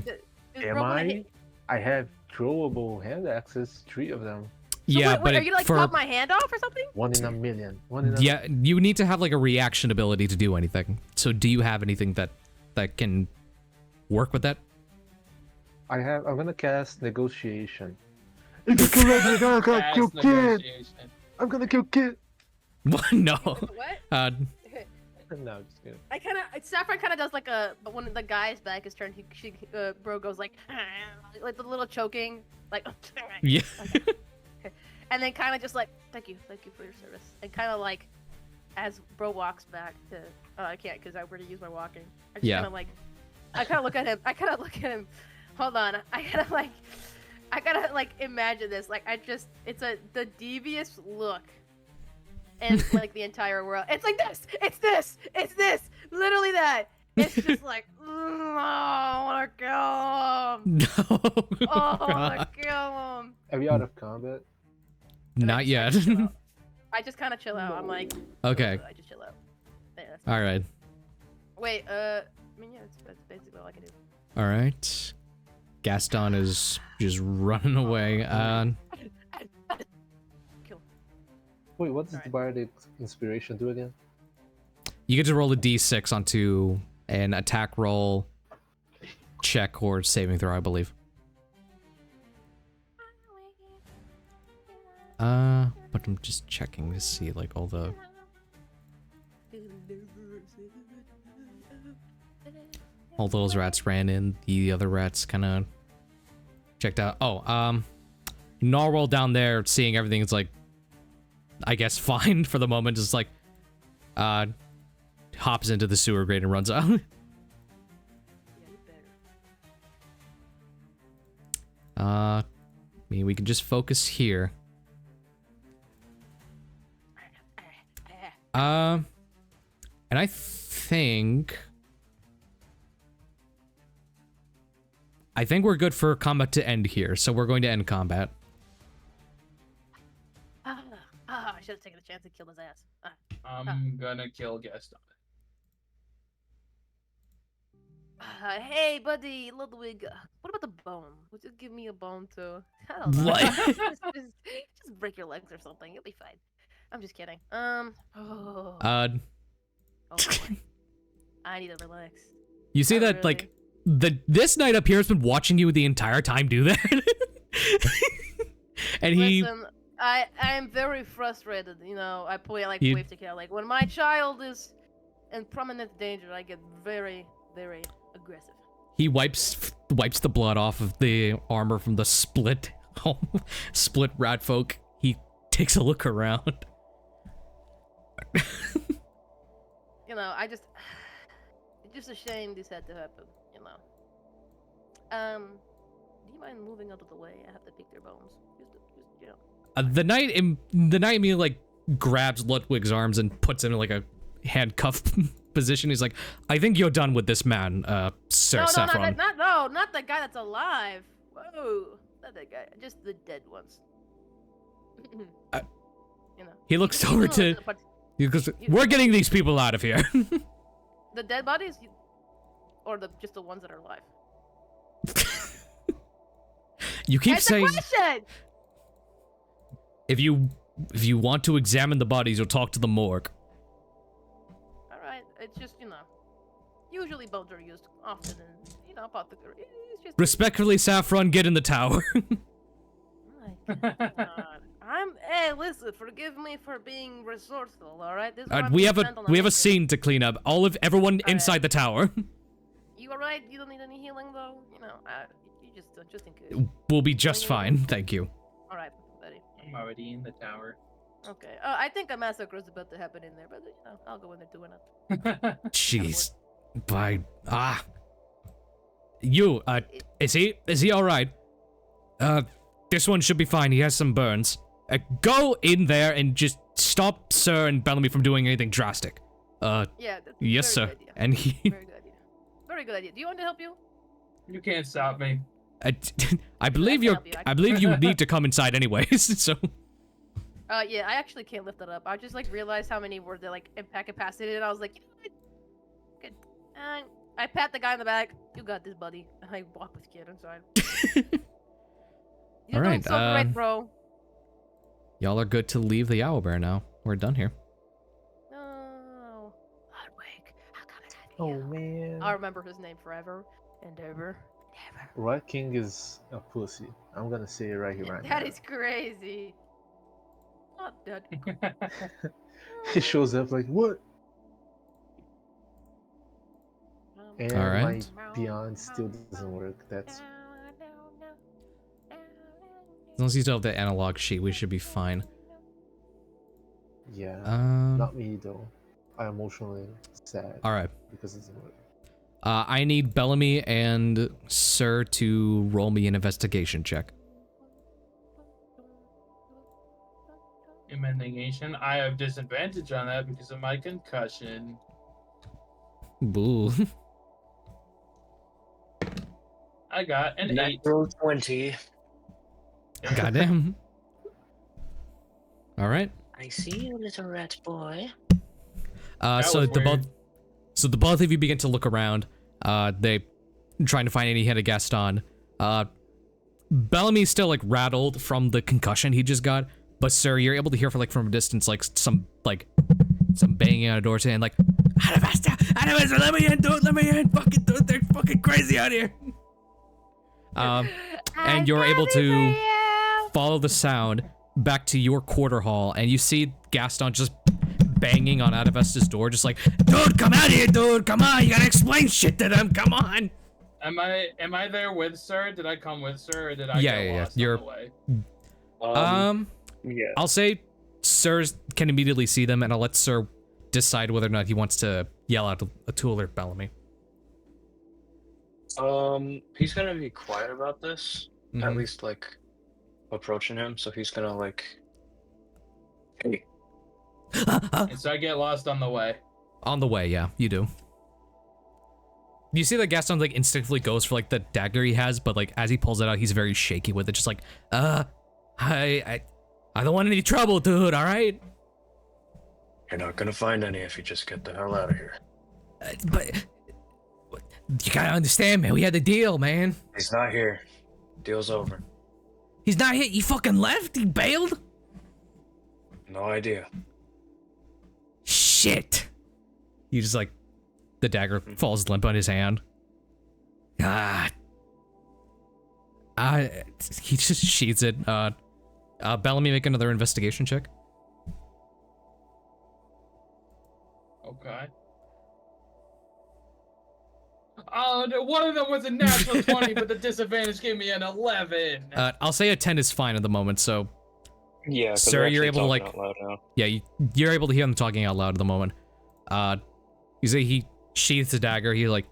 Is Am bro gonna I? hit- I have throwable hand axes, 3 of them. So Yeah, wait, but are you gonna like for pop my hand off or something? 1 in a million. 1 in a yeah, you need to have like a reaction ability to do anything. So do you have anything that can work with that? I'm gonna cast negotiation. If you kill me, I'm gonna Fast kill kid. negotiation. I'm gonna kill kid. No. What? Uh, No, just kidding. I kind of Saffron kind of does like a but when the guy's back is turned, bro goes like the little choking like yeah. and then kind of just like thank you for your service and kind of like as bro walks back to I can't because I already used my walking. I just Yeah. kind of like I kind of look at him. Hold on, I gotta like imagine this like it's the devious look. And like the entire world, it's like this, it's this, literally that. It's just like, I wanna kill him. No. Oh, I wanna kill him. Are we out of combat? Not yet. I just kind of chill out. I'm like, Okay. I just chill out. Yeah, that's All right. Wait, I mean, yeah, that's basically all I can do. All right. Gaston is just running away. Kill. Wait, what does Alright. the bardic inspiration do again? You get to roll a d6 onto an attack roll, check, or saving throw, I believe. But I'm just checking to see like all the. All those rats ran in. The other rats kind of checked out. Oh, Narwhal down there, seeing everything, is like, I guess fine for the moment. Just like, hops into the sewer grate and runs out. I mean, we can just focus here. And I think we're good for combat to end here, so we're going to end combat. I should have taken a chance and killed his ass. I'm gonna kill Gaston. Hey, buddy, Ludwig. What about the bone? Would you give me a bone too? I don't know. What? just break your legs or something. You'll be fine. I'm just kidding. Oh boy. I need to relax. You see Oh, that really? like this knight up here has been watching you the entire time do that. And he Listen, I'm very frustrated. You know, I You- wave to kill. Like when my child is in prominent danger, I get very, very aggressive. he wipes the blood off of the armor from the split rat folk. He takes a look around. You know, it's just a shame this had to happen. You know. Do you mind moving out of the way? I have to pick their bones. Just you know. The knight immediately like grabs Ludwig's arms and puts him in like a handcuff position. He's like, I think you're done with this man, Sir Saffron. Not the guy that's alive. Whoa, not that guy. Just the dead ones. You know. He looks over to. He goes, we're getting these people out of here. The dead bodies, or just the ones that are alive. You keep It's saying. a question! If you want to examine the bodies, you'll talk to the morgue. Alright, it's just, you know, usually bones are used often in, you know, apothecary. It's just... Respectfully, Saffron, get in the tower. My God. Hey, listen, forgive me for being resourceful, alright? We have a scene to clean up. Everyone inside the tower. You alright? You don't need any healing, though? You know, you just in case. We'll be just fine, thank you. Alright, buddy. I'm already in the tower. Okay. I think a massacre is about to happen in there, but, you know, I'll go in there doing it. Jeez. You, is he alright? This one should be fine. He has some burns. Go in there and just stop Sir and Bellamy from doing anything drastic. Yeah, that's yes, sir. Good idea. And he... Very good idea. Very good idea. Do you want to help you? You can't stop me. I believe you need to come inside anyways, so... Yeah, I actually can't lift it up. I just, like, realized how many were, like, impact capacity, and I was like, you know what? Good. I pat the guy in the back. You got this, buddy. And I walk with Kid inside. You're doing so great, bro. Y'all are good to leave the Owlbear now. We're done here. No. Ludwig, how come it's Oh man. I'll remember his name forever and ever. Rat King is a pussy. I'm gonna say it right here, right now. That is crazy. Not dead. He shows up like, what? And Alright. my Beyond still doesn't work. That's As long as you still have the analog sheet, we should be fine. yeah. Not me though. I'm emotionally sad. Alright. Because it doesn't work. I need Bellamy and Sir to roll me an investigation check. Investigation. I have disadvantage on that because of my concussion. Boo. I got an 8. Natural 20. Goddamn. Alright. I see you, little rat boy. So the both of you begin to look around. They trying to find any hint of Gaston. Bellamy's still like rattled from the concussion he just got, but Sir, you're able to hear from a distance some banging on a door saying like, Adavesta, let me in, dude, let me in, fucking dude, they're fucking crazy out here. And you're able to follow the sound back to your quarter hall, and you see Gaston just banging on Adavesta's door, just like, dude, come out here, dude, come on, you gotta explain shit to them, come on. Am I there with Sir? Did I come with Sir, or did I Yeah, get yeah, lost you're- on the way? Yeah. I'll say Sir can immediately see them, and I'll let Sir decide whether or not he wants to yell out to alert Bellamy. He's gonna be quiet about this. At Mhm. least like approaching him, so he's gonna like, hey. And so I get lost on the way. On the way, yeah, you do. You see that Gaston like instinctively goes for like the dagger he has, but like as he pulls it out, he's very shaky with it, just like, I don't want any trouble, dude, alright? You're not gonna find any if you just get the hell out of here. But you gotta understand, man, we had the deal, man. He's not here. Deal's over. He's not here, he fucking left, he bailed? No idea. Shit. You just like, the dagger falls limp on his hand. God. He just sheathes it. Bellamy, make another investigation check. Okay. One of them was a natural 20, but the disadvantage gave me an 11. I'll say a 10 is fine at the moment, so... Yeah, Sir, you're able to like... out loud now. Yeah, you're able to hear them talking out loud at the moment. You say he sheathes the dagger, he like,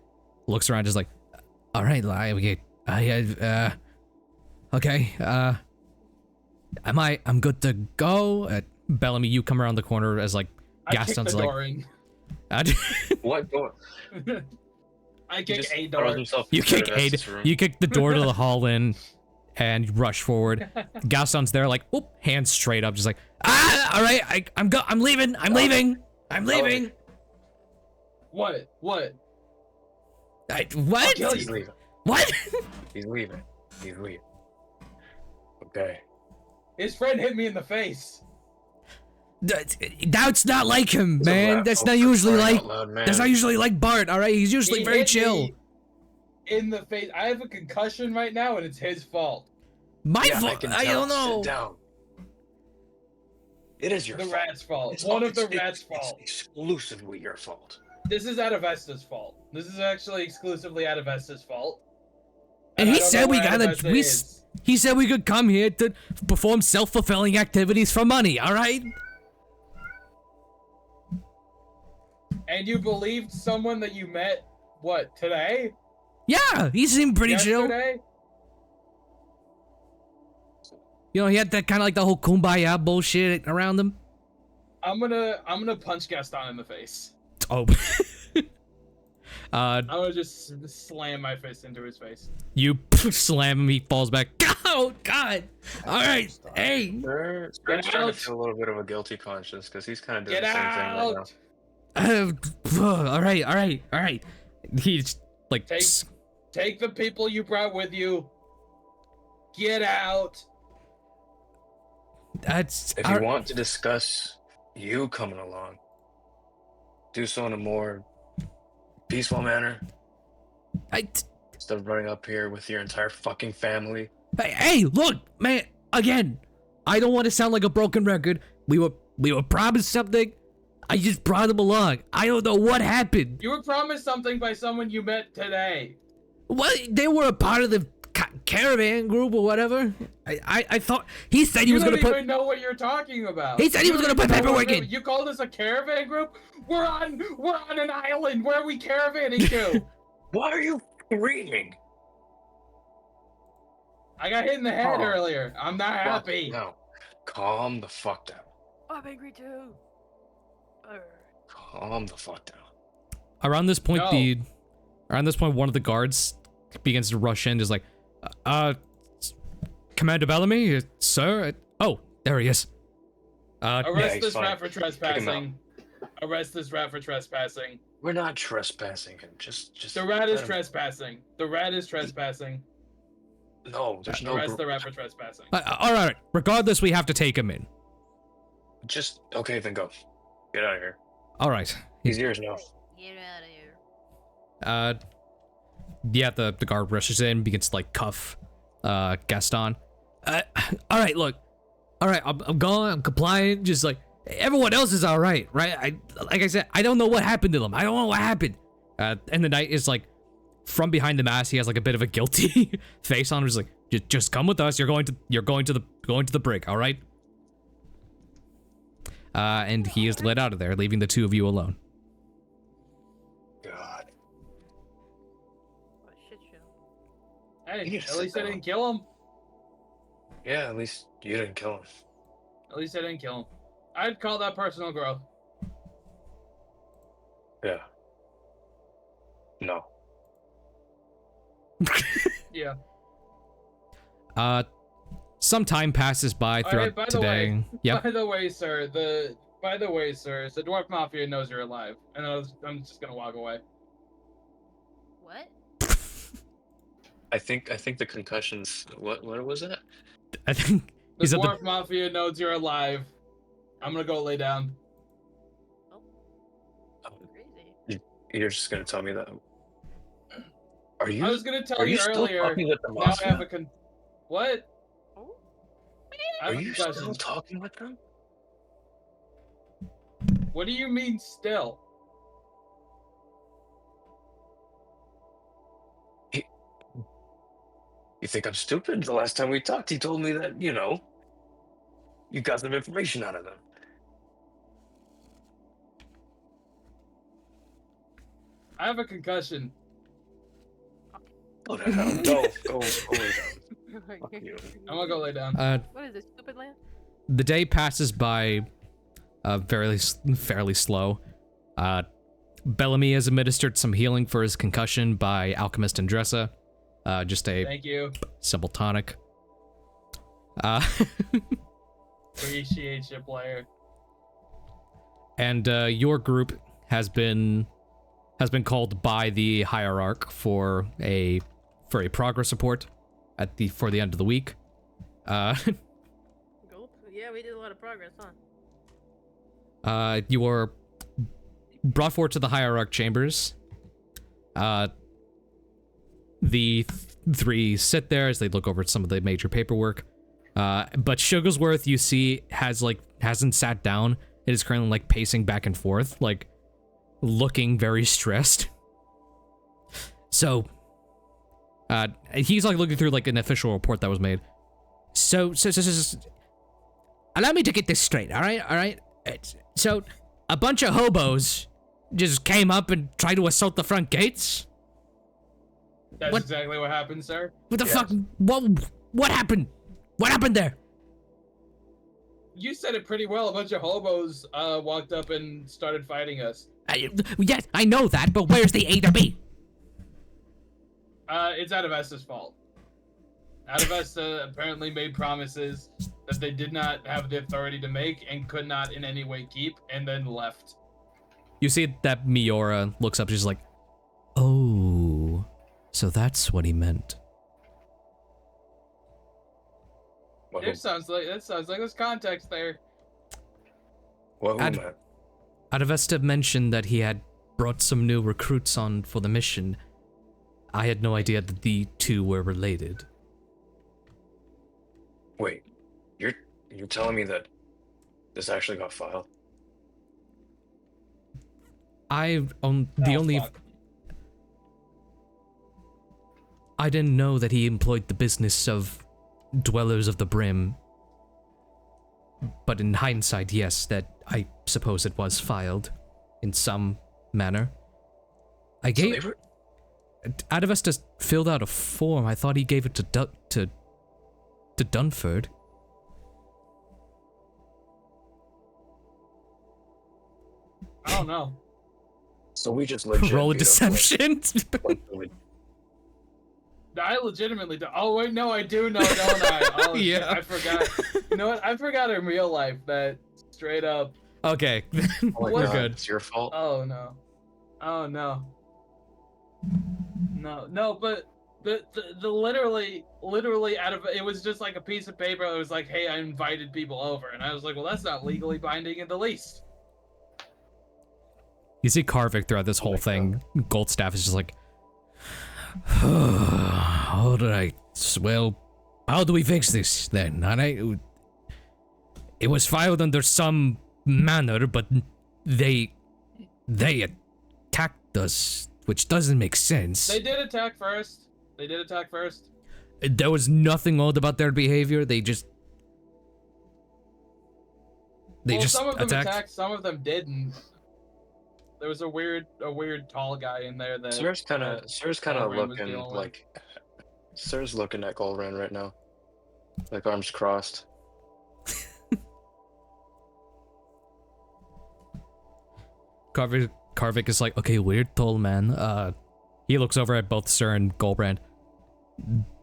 looks around just like, alright, okay, I'm good to go? Bellamy, you come around the corner as like, I kicked the Gaston's door like... in. What door? I He kick just a throws door. himself You into kick Adavesta's room. you kick the door to the hall in, and you rush forward. Gaston's there, like, whoop, hands straight up, just like, all right, I'm leaving, I'm leaving. What? What? I'll kill He's you. leaving. What? He's leaving. Okay. His friend hit me in the face. That's not like him, He's a man. rat That's folk not for usually crying like. out loud, man. That's not usually like Bart. All right, he's usually He very hit chill. me in the face. I have a concussion right now, and it's his fault. My Yeah, fault. can I tell. don't know. Sit down. It is your The fault. rat's fault. It's One all- of the it's- rat's it's fault. exclusively your fault. This is Adavesta's fault. This is actually exclusively Adavesta's fault. And I he don't said know we where gotta. Adavesta is. He said we could come here to perform self-fulfilling activities for money. All right. And you believed someone that you met, what, today? Yeah, he seemed pretty chill. Yesterday? You know, he had that kind of like the whole kumbaya bullshit around him. I'm gonna punch Gaston in the face. Oh. I'm gonna just slam my fist into his face. You slam him, he falls back. Oh, God. All right. Hey. Sir's Get starting out. to feel a little bit of a guilty conscience because he's kind of doing Get the same thing right now. out! All right. He's like, Take the people you brought with you. Get out. that's. If you want to discuss you coming along, do so in a more peaceful manner instead of running up here with your entire fucking family. Hey, look, man. Again, I don't want to sound like a broken record. We were promised something. I just brought them along. I don't know what happened. You were promised something by someone you met today. What? They were a part of the caravan group or whatever. I thought he said he was gonna You don't put. even know what you're talking about. He said he was You gonna don't put even know paperwork what in. You called us a caravan group? We're on an island. Where are we caravanning to? Why are you screaming? I got hit in the head Oh. earlier. I'm not happy. No, calm the fuck down. I'm angry too. Calm the fuck down. Around this point, No. one of the guards begins to rush in, just like, Commander Bellamy, sir. Oh, there he is. Arrest he's this fine. rat for Kick him trespassing. Arrest this rat for trespassing. We're not trespassing him. Just The rat is let him- trespassing. The rat is trespassing. No, there's no. Arrest the rat for trespassing. all right. Regardless, we have to take him in. Just okay, then go. Get out of here. All right. He's yours now. Get out of here. Yeah, the guard rushes in, begins to like cuff, Gaston. All right, look. All right, I'm going. I'm complying. Just like everyone else is all right, right? Like I said, I don't know what happened to them. I don't know what happened. And the knight is like, from behind the mask, he has like a bit of a guilty face on him. He's like, just come with us. You're going to the brig. All right. And he is led out of there, leaving the two of you alone. God. What a shit show. Hey, You need to at sit least I down. didn't kill him. Yeah, at least you didn't kill him. At least I didn't kill him. I'd call that personal growth. Yeah. No. Yeah. Some time passes by All throughout right, by the today. way, Yep. By the way, sir, the Dwarf Mafia knows you're alive, and I'm just gonna walk away. What? I think the concussions. What was that? I think The he's at Dwarf Mafia knows you're alive. I'm gonna go lay down. Crazy. You're just gonna tell me that? Are you? I was gonna tell are you still earlier. talking with the Now I have mafia? a What? Oh. I Are have a you concussion. still talking with them? What do you mean still? You think I'm stupid? The last time we talked, he told me that you got some information out of them. I have a concussion. Go to hell. Go lay down. Fuck you. I'm gonna go lay down. What is this, stupid land? The day passes by fairly slow. Bellamy has administered some healing for his concussion by Alchemist and Dressa. Just a Thank you. simple tonic. Appreciate you, player. And your group has been called by the hierarch for a progress report for the end of the week. Gulp? Yeah, we did a lot of progress, huh? You were brought forward to the hierarch chambers. The three sit there as they look over some of the major paperwork. But Sugarsworth, you see, hasn't sat down. It is currently like pacing back and forth, like looking very stressed. So, he's like looking through like an official report that was made. So, allow me to get this straight, all right? So, a bunch of hobos just came up and tried to assault the front gates? That's exactly what happened, sir. What the fuck? What happened? What happened there? You said it pretty well. A bunch of hobos walked up and started fighting us. Yes, I know that, but where's the A to B? It's Adavesta's fault. Adavesta apparently made promises that they did not have the authority to make and could not in any way keep, and then left. You see that Miora looks up, she's like, oh, so that's what he meant. That sounds like there's context there. What Adavesta mentioned that he had brought some new recruits on for the mission. I had no idea that the two were related. Wait, you're telling me that this actually got filed? I didn't know that he employed the business of Dwellers of the Brim. But in hindsight, yes, that I suppose it was filed in some manner. Adavesta filled out a form. I thought he gave it to Dunford. I don't know. So we just legit Roll a beat up, deception. I legitimately do. Oh wait, no, I do know, don't I? Oh Yeah. shit, I forgot. You know what? I forgot in real life that straight up. Okay, Oh my we're God, good. It's your fault. Oh no. Oh no. No, but the literally out of it was just like a piece of paper. It was like, hey, I invited people over, and I was like, well, that's not legally binding in the least. You see Karvik throughout this whole thing. Goldstaff is just like, all right. Well, how do we fix this then? It was filed under some manner, but they attacked us, which doesn't make sense. They did attack first. There was nothing odd about their behavior. They just Some of them attacked. attacked, some of them didn't. There was a weird tall guy in there that. Sir's kind of Gulbrand was looking dealing with. like. Sir's looking at Gulbrand right now, like arms crossed. Karvik is like, okay, weird tall man. He looks over at both Sir and Gulbrand.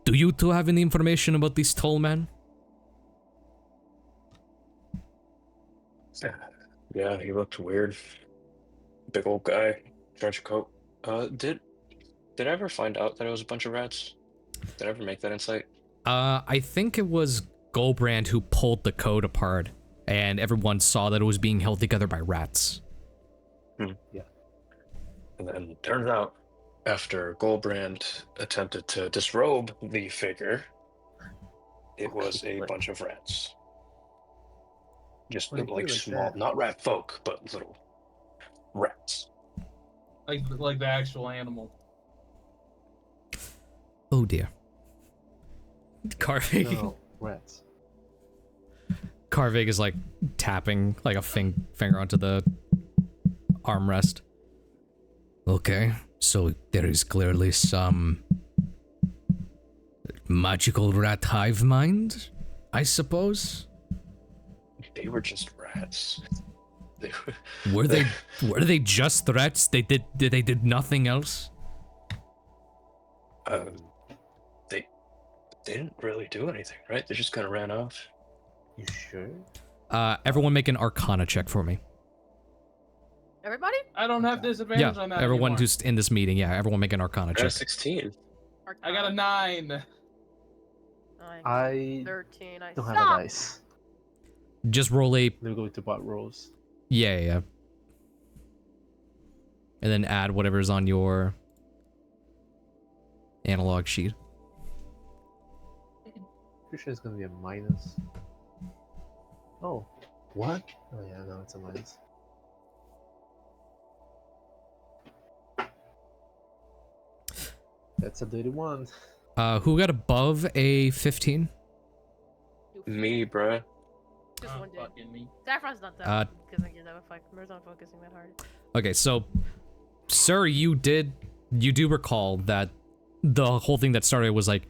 Do you two have any information about this tall man? Yeah, he looked weird. Big old guy, trench coat. Did I ever find out that it was a bunch of rats? Did I ever make that insight? I think it was Gulbrand who pulled the code apart, and everyone saw that it was being held together by rats. Yeah. And then turns out, after Gulbrand attempted to disrobe the figure, it was a bunch of rats. Just Well, like like small, that. not rat folk, but little rats. Like the actual animal. Oh dear. Karvik. No, rats. Karvik is like tapping like a finger onto the armrest. Okay, so there is clearly some magical rat hive mind, I suppose. They were just rats. They, Were they just threats? They did nothing else? they didn't really do anything, right? They just kind of ran off. You sure? Everyone make an Arcana check for me. Everybody? I don't have disadvantage on that everyone anymore. who's in this meeting, everyone make an Arcana I got a check. 16. I got a 9. 9, I 13. I don't suck. have a dice. Just roll a Let me go to bot rolls. yeah. And then add whatever's on your analog sheet. Pretty sure it's gonna be a minus. Oh, what? Oh yeah, no, it's a minus. That's a dirty one. Who got above a 15? Me, bruh. Just one dude. Fucking me. Saffron's not that Uh, because I get that fuck. We're not focusing that hard. Okay, so, sir, you do recall that the whole thing that started was like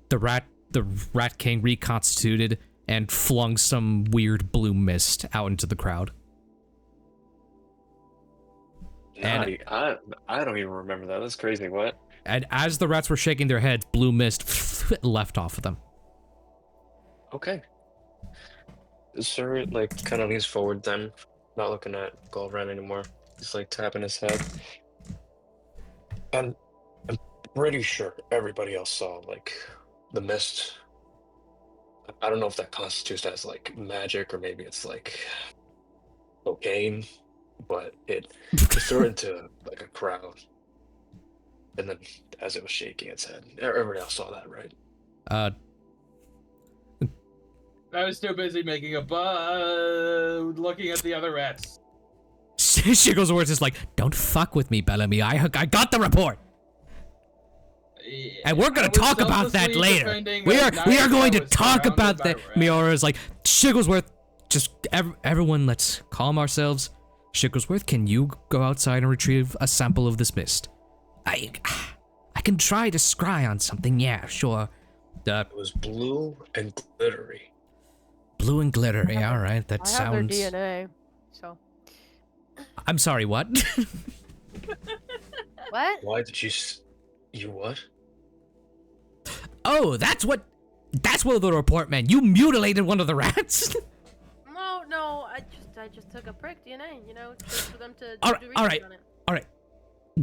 the Rat King reconstituted and flung some weird blue mist out into the crowd. And- I don't even remember that. That's crazy. What? And as the rats were shaking their heads, blue mist left off of them. Okay. Sir, like, kind of leans forward then, not looking at Gulbrand anymore. He's like tapping his head. And I'm pretty sure everybody else saw, like, the mist. I don't know if that constitutes as, like, magic or maybe it's, like, cocaine, but it threw into, like, a crowd. And then as it was shaking its head, everybody else saw that, right? I was too busy making a bud, looking at the other rats. Shigglesworth is like, don't fuck with me, Bellamy. I got the report. And we're gonna talk about that later. We are going to talk about that. Miora's like, Shigglesworth, just everyone, let's calm ourselves. Shigglesworth, can you go outside and retrieve a sample of this mist? I can try to scry on something. Yeah, sure. It was blue and glittery. Blue and glittery. All right, that I have sounds. their DNA, so. I'm sorry. What? What? Why did you what? Oh, that's what the report meant. You mutilated one of the rats. No, I just took a prick DNA, you know, just for them to All do right, research on it. all right.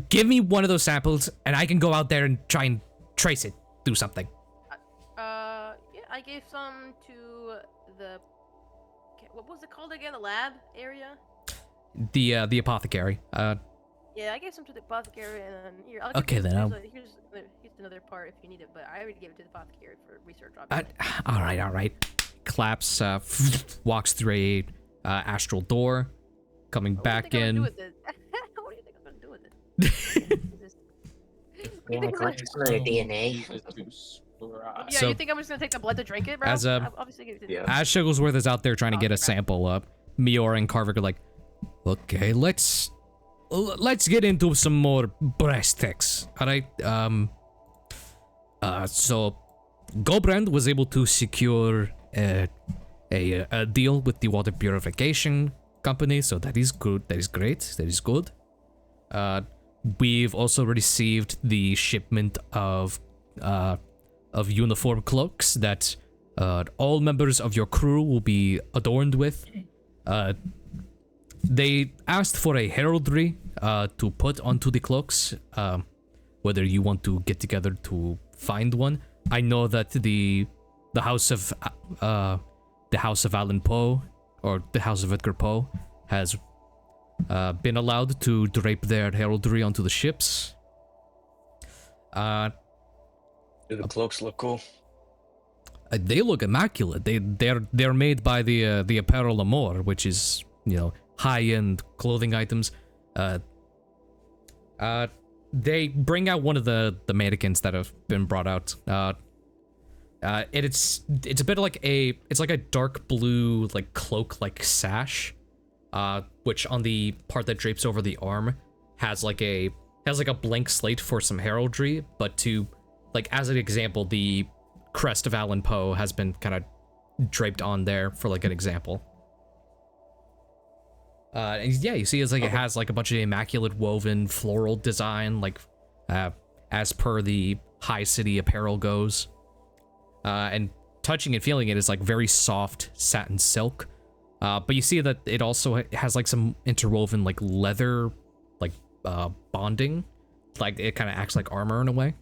Give me one of those samples, and I can go out there and try and trace it. Do something. Yeah, I gave some to the, what was it called again? The lab area? The apothecary. Yeah, I gave some to the apothecary, and then here, I'll Okay, give you, then here's another part if you need it, but I already gave it to the apothecary for research, all obviously. right. Claps. Walks through a astral door, coming back in. What do you think I'm gonna do with it? Yeah, collect some of their DNA. Yeah, So- you think I'm just gonna take the blood to drink it, bro? As, I'll obviously give it to Yeah. As Shigglesworth is out there trying to Oh, get a crap. sample up, Miora and Carver are like, okay, let's get into some more breast ticks. All right. So Gulbrand was able to secure a deal with the water purification company, so that is good. That is great. That is good. We've also received the shipment of uniform cloaks that all members of your crew will be adorned with. They asked for a heraldry to put onto the cloaks. Whether you want to get together to find one. I know that the House of Allan Poe, or the House of Edgar Poe, has been allowed to drape their heraldry onto the ships. Do the cloaks look cool? They look immaculate. They're made by the Apparel Amour, which is, you know, high-end clothing items. They bring out one of the mannequins that have been brought out. It's a bit like it's like a dark blue like cloak like sash, which on the part that drapes over the arm has like a blank slate for some heraldry, but to like as an example, the crest of Allan Poe has been kind of draped on there for like an example. And yeah, you see, it's like it has like a bunch of immaculate woven floral design, like as per the high city apparel goes. And touching and feeling it is like very soft satin silk. But you see that it also has like some interwoven like leather, like bonding, like it kind of acts like armor in a way.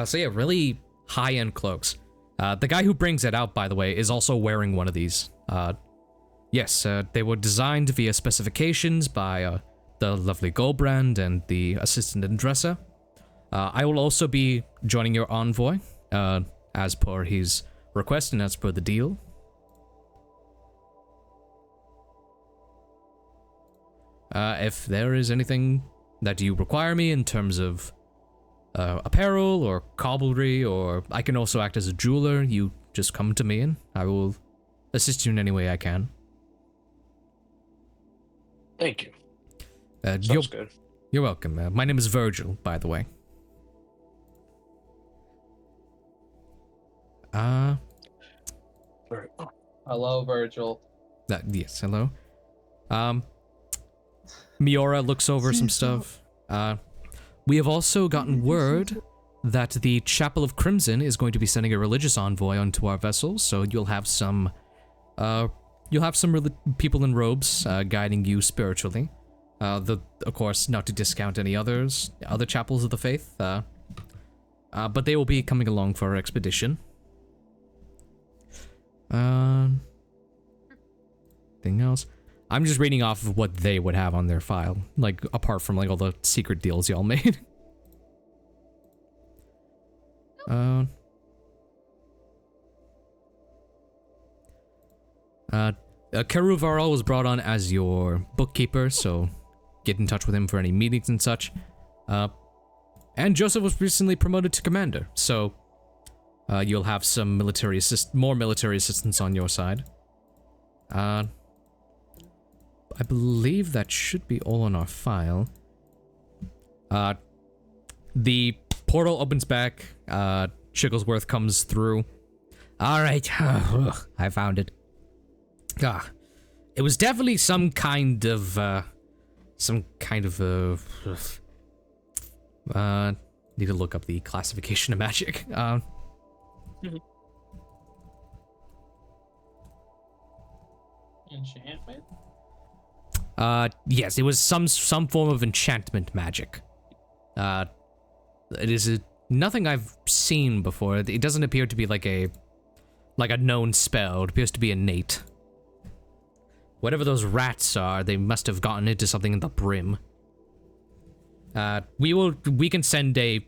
So yeah, really high-end cloaks. The guy who brings it out, by the way, is also wearing one of these. Yes, they were designed via specifications by the lovely Gulbrand and the assistant and dresser. I will also be joining your envoy, as per his request and as per the deal. If there is anything that you require me in terms of apparel or cobblery, or I can also act as a jeweler, you just come to me and I will assist you in any way I can. Thank you. Sounds good. You're welcome. My name is Virgil, by the way. Hello, Virgil. Yes, hello. Miora looks over some stuff. We have also gotten word that the Chapel of Crimson is going to be sending a religious envoy onto our vessel, so you'll have some people in robes guiding you spiritually. Of course, not to discount any other chapels of the faith, but they will be coming along for our expedition. Anything else? I'm just reading off of what they would have on their file, like apart from like all the secret deals y'all made. Keruvarol was brought on as your bookkeeper, so get in touch with him for any meetings and such. And Joseph was recently promoted to commander, so you'll have some more military assistance on your side. I believe that should be all on our file. The portal opens back. Shigglesworth comes through. All right, I found it. It was definitely some kind of need to look up the classification of magic. Enchantment? Yes, it was some form of enchantment magic. It is nothing I've seen before. It doesn't appear to be like a known spell. It appears to be innate. Whatever those rats are, they must have gotten into something in the brim. We can send a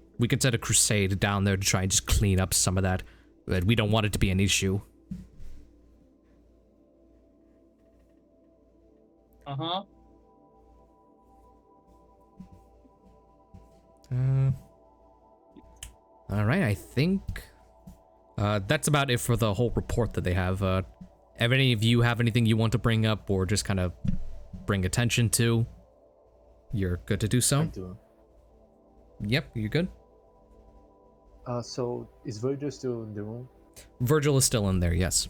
crusade down there to try and just clean up some of that. But we don't want it to be an issue. Uh-huh. All right, I think that's about it for the whole report that they have. If any of you have anything you want to bring up or just kind of bring attention to, you're good to do so. I do. Yep, you're good. So is Virgil still in the room? Virgil is still in there, yes.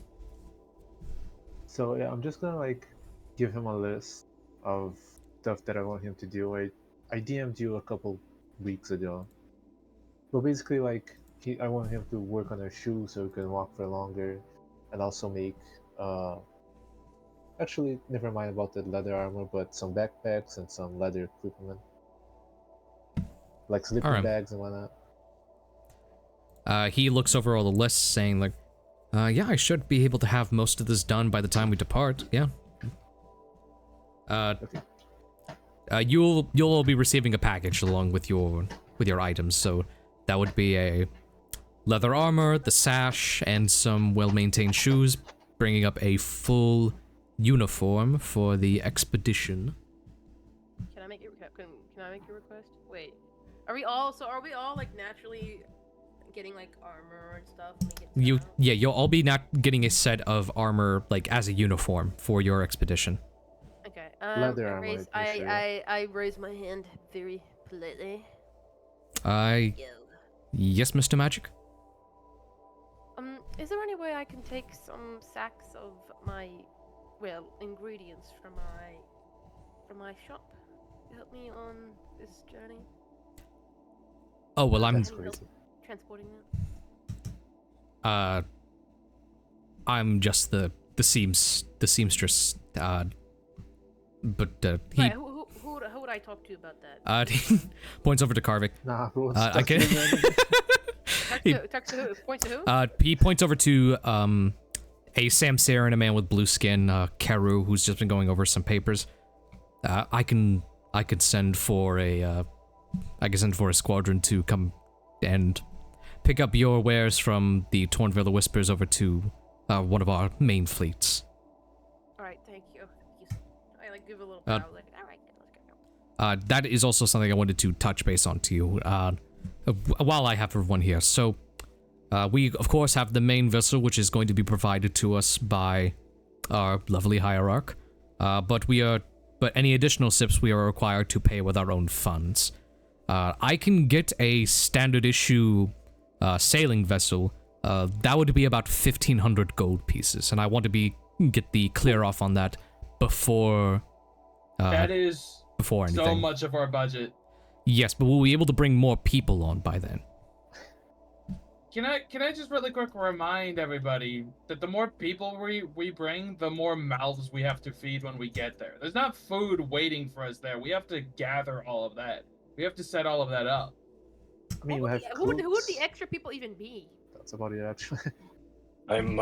So yeah, I'm just gonna like give him a list of stuff that I want him to do. I DM'd you a couple weeks ago. But basically, like, I want him to work on our shoes so he can walk for longer, and also make, actually, never mind about the leather armor, but some backpacks and some leather equipment. Like sleeping bags and whatnot. He looks over all the lists saying, like, yeah, I should be able to have most of this done by the time we depart, yeah. Okay. You'll all be receiving a package along with your items, so that would be a leather armor, the sash, and some well-maintained shoes, bringing up a full uniform for the expedition. Can I make a request? Wait, are we all like naturally getting like armor and stuff? You'll all be not getting a set of armor like as a uniform for your expedition. Okay. Leather armor. I raise my hand very politely. Yes, Mr. Magik? Is there any way I can take some sacks of my, well, ingredients from my shop to help me on this journey? Oh well, That's Any help crazy. transporting them? I'm just the seamstress. But he Right, who would I talk to about that? he points over to Karvik. Nah, who wants I to can. Talk to who? Point to who? He points over to a Samsarian, a man with blue skin, Karu, who's just been going over some papers. I could send for a squadron to come and pick up your wares from the Tornville Whispers over to one of our main fleets. All right, thank you. I like give a little bow, like, all right, let's go. That is also something I wanted to touch base on to you while I have everyone here. So, we of course have the main vessel, which is going to be provided to us by our lovely hierarch. But any additional ships we are required to pay with our own funds. I can get a standard issue sailing vessel. That would be about 1,500 gold pieces, and I want to get the clear off on that before. That is before anything. so much of our budget. Yes, but we'll be able to bring more people on by then. Can I just really quick remind everybody that the more people we bring, the more mouths we have to feed when we get there. There's not food waiting for us there. We have to gather all of that. We have to set all of that up. I mean, we have Who would cooks. the extra people even be? That's about it, actually. I'm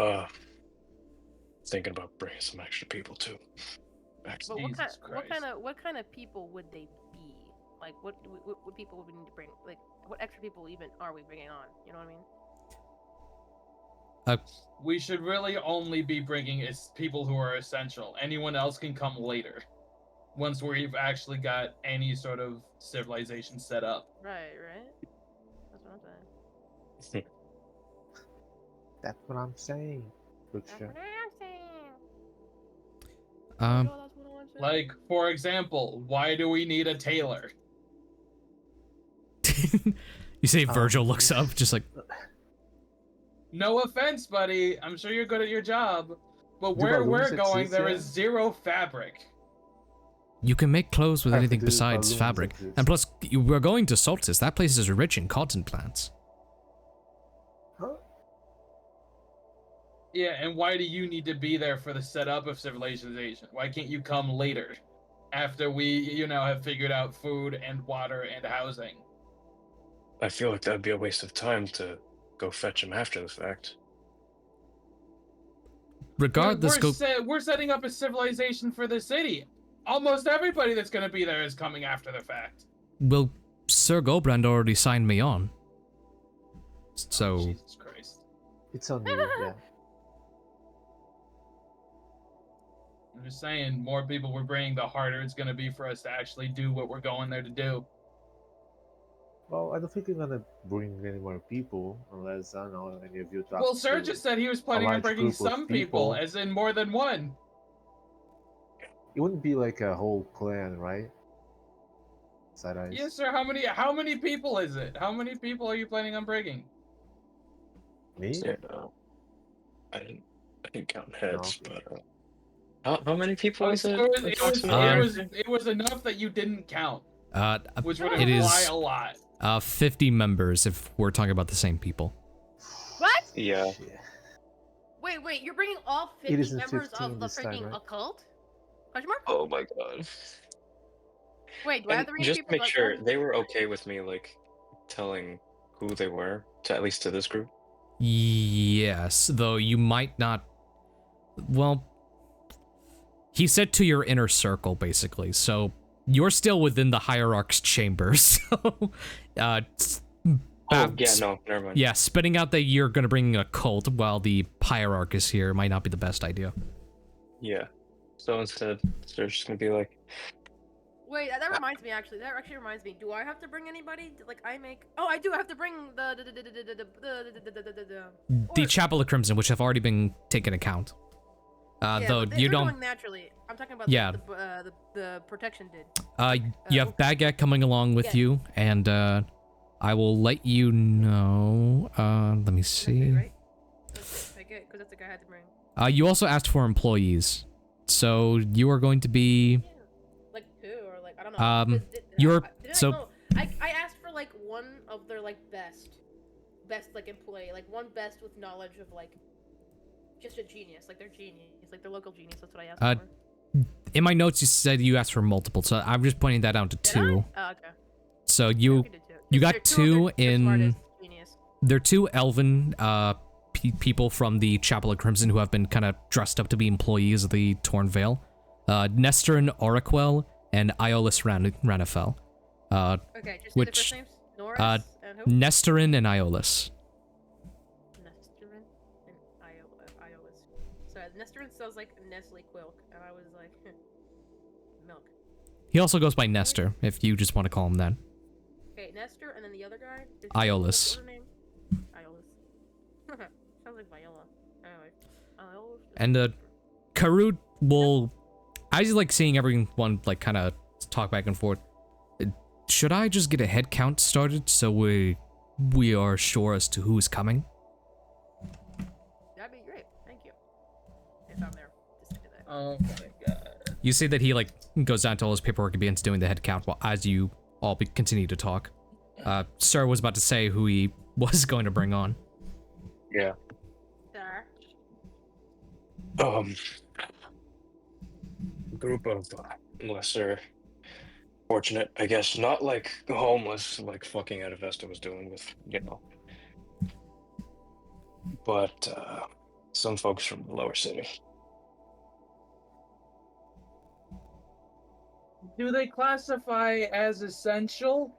thinking about bringing some extra people too. But Jesus Christ. what kind of people would they be? Like what people would we need to bring? Like what extra people even are we bringing on? You know what I mean? We should really only be bringing people who are essential. Anyone else can come later, once we've actually got any sort of civilization set up. Right. That's what I'm saying. That's what I'm saying. Good That's shit. what I'm saying. Um, No, that's what I'm saying. Like, for example, why do we need a tailor? you say Virgil looks up, just like, No offense, buddy. I'm sure you're good at your job. But Do where balloons we're going, exist there yet? is zero fabric. you can make clothes with Have to anything do besides balloons fabric. exist. And plus, we're going to Solstice. That place is rich in cotton plants. Huh? Yeah, and why do you need to be there for the setup of civilization? Why can't you come later? After we, have figured out food and water and housing. I feel like that'd be a waste of time to go fetch him after the fact. Regardless, We're setting up a civilization for the city. Almost everybody that's going to be there is coming after the fact. well, Sir Gulbrand already signed me on. So, Jesus Christ. It's on you, yeah. I'm just saying, more people we're bringing, the harder it's going to be for us to actually do what we're going there to do. Well, I don't think you're gonna bring any more people unless, I don't know, any of you talk Well, Sir to just said he was planning on large bringing group of some people, people. as in more than one. It wouldn't be like a whole plan, right? Side eyes. Yes, sir. How many people is it? How many people are you planning on bringing? Me? Yeah, no. I didn't count heads, but how many people is it? It was enough that you didn't count, which would it imply is a lot. 50 members if we're talking about the same people. What? Yeah. Shit. Wait, you're bringing all It 50 isn't members 15 of the this time, freaking right? occult? Question mark? Oh my god. Wait, do I have And to bring just people to make like sure that? they were okay with me like telling who they were, to at least to this group. Yes, though you might not. Well, he said to your inner circle, basically. So you're still within the hierarch's chamber. So, Oh yeah, no, never mind. yeah, spitting out that you're gonna bring a cult while the hierarch is here might not be the best idea. Yeah. So instead, they're just gonna be like, Wait, that reminds me actually. That actually reminds me. Do I have to bring anybody? Like I make. Oh, I do. I have to bring the. The Chapel of Crimson, which have already been taken account. Though you they're don't. going naturally. I'm talking about Yeah. the protection did. You have Baguette coming along with you, and I will let you know. Let me see. Right? it? Because that's the guy I had to bring. You also asked for employees, so you are going to be. Like 2 or like I don't know. You're I asked for like one of their like best like employee, like one best with knowledge of like just a genius, like their genius, like their local genius. That's what I asked for. In my notes, you said you asked for multiple, so I'm just pointing that out to Did 2. I? Oh, okay. So Yeah, you we did too. you got They're 2 of their in. smartest genius. They're 2 elven people from the Chapel of Crimson who have been kind of dressed up to be employees of the Torn Veil. Nestor and Oraquel and Iolus Ranafel. Okay, just say the first names. Norris and who? Nestorin and Iolus. Nestorin and Iolus. So Nestorin sounds like Nestle Quilk, and I was like, milk. He also goes by Nestor, if you just want to call him that. Okay, Nestor, and then the other guy? Iolus. What's her name? Iolus. Sounds like Viola. Anyway. Iolus. And Karut will. I just like seeing everyone like kind of talk back and forth. Should I just get a head count started so we are sure as to who's coming? That'd be great. Thank you. If I'm there, just do that. Oh my god. You see that he like goes down to all his paperwork and begins doing the head count while as you all continue to talk. Sir was about to say who he was going to bring on. Yeah. Sir. Group of lesser fortunate, I guess, not like homeless like fucking Adavesta was doing with, but some folks from the lower city. Do they classify as essential?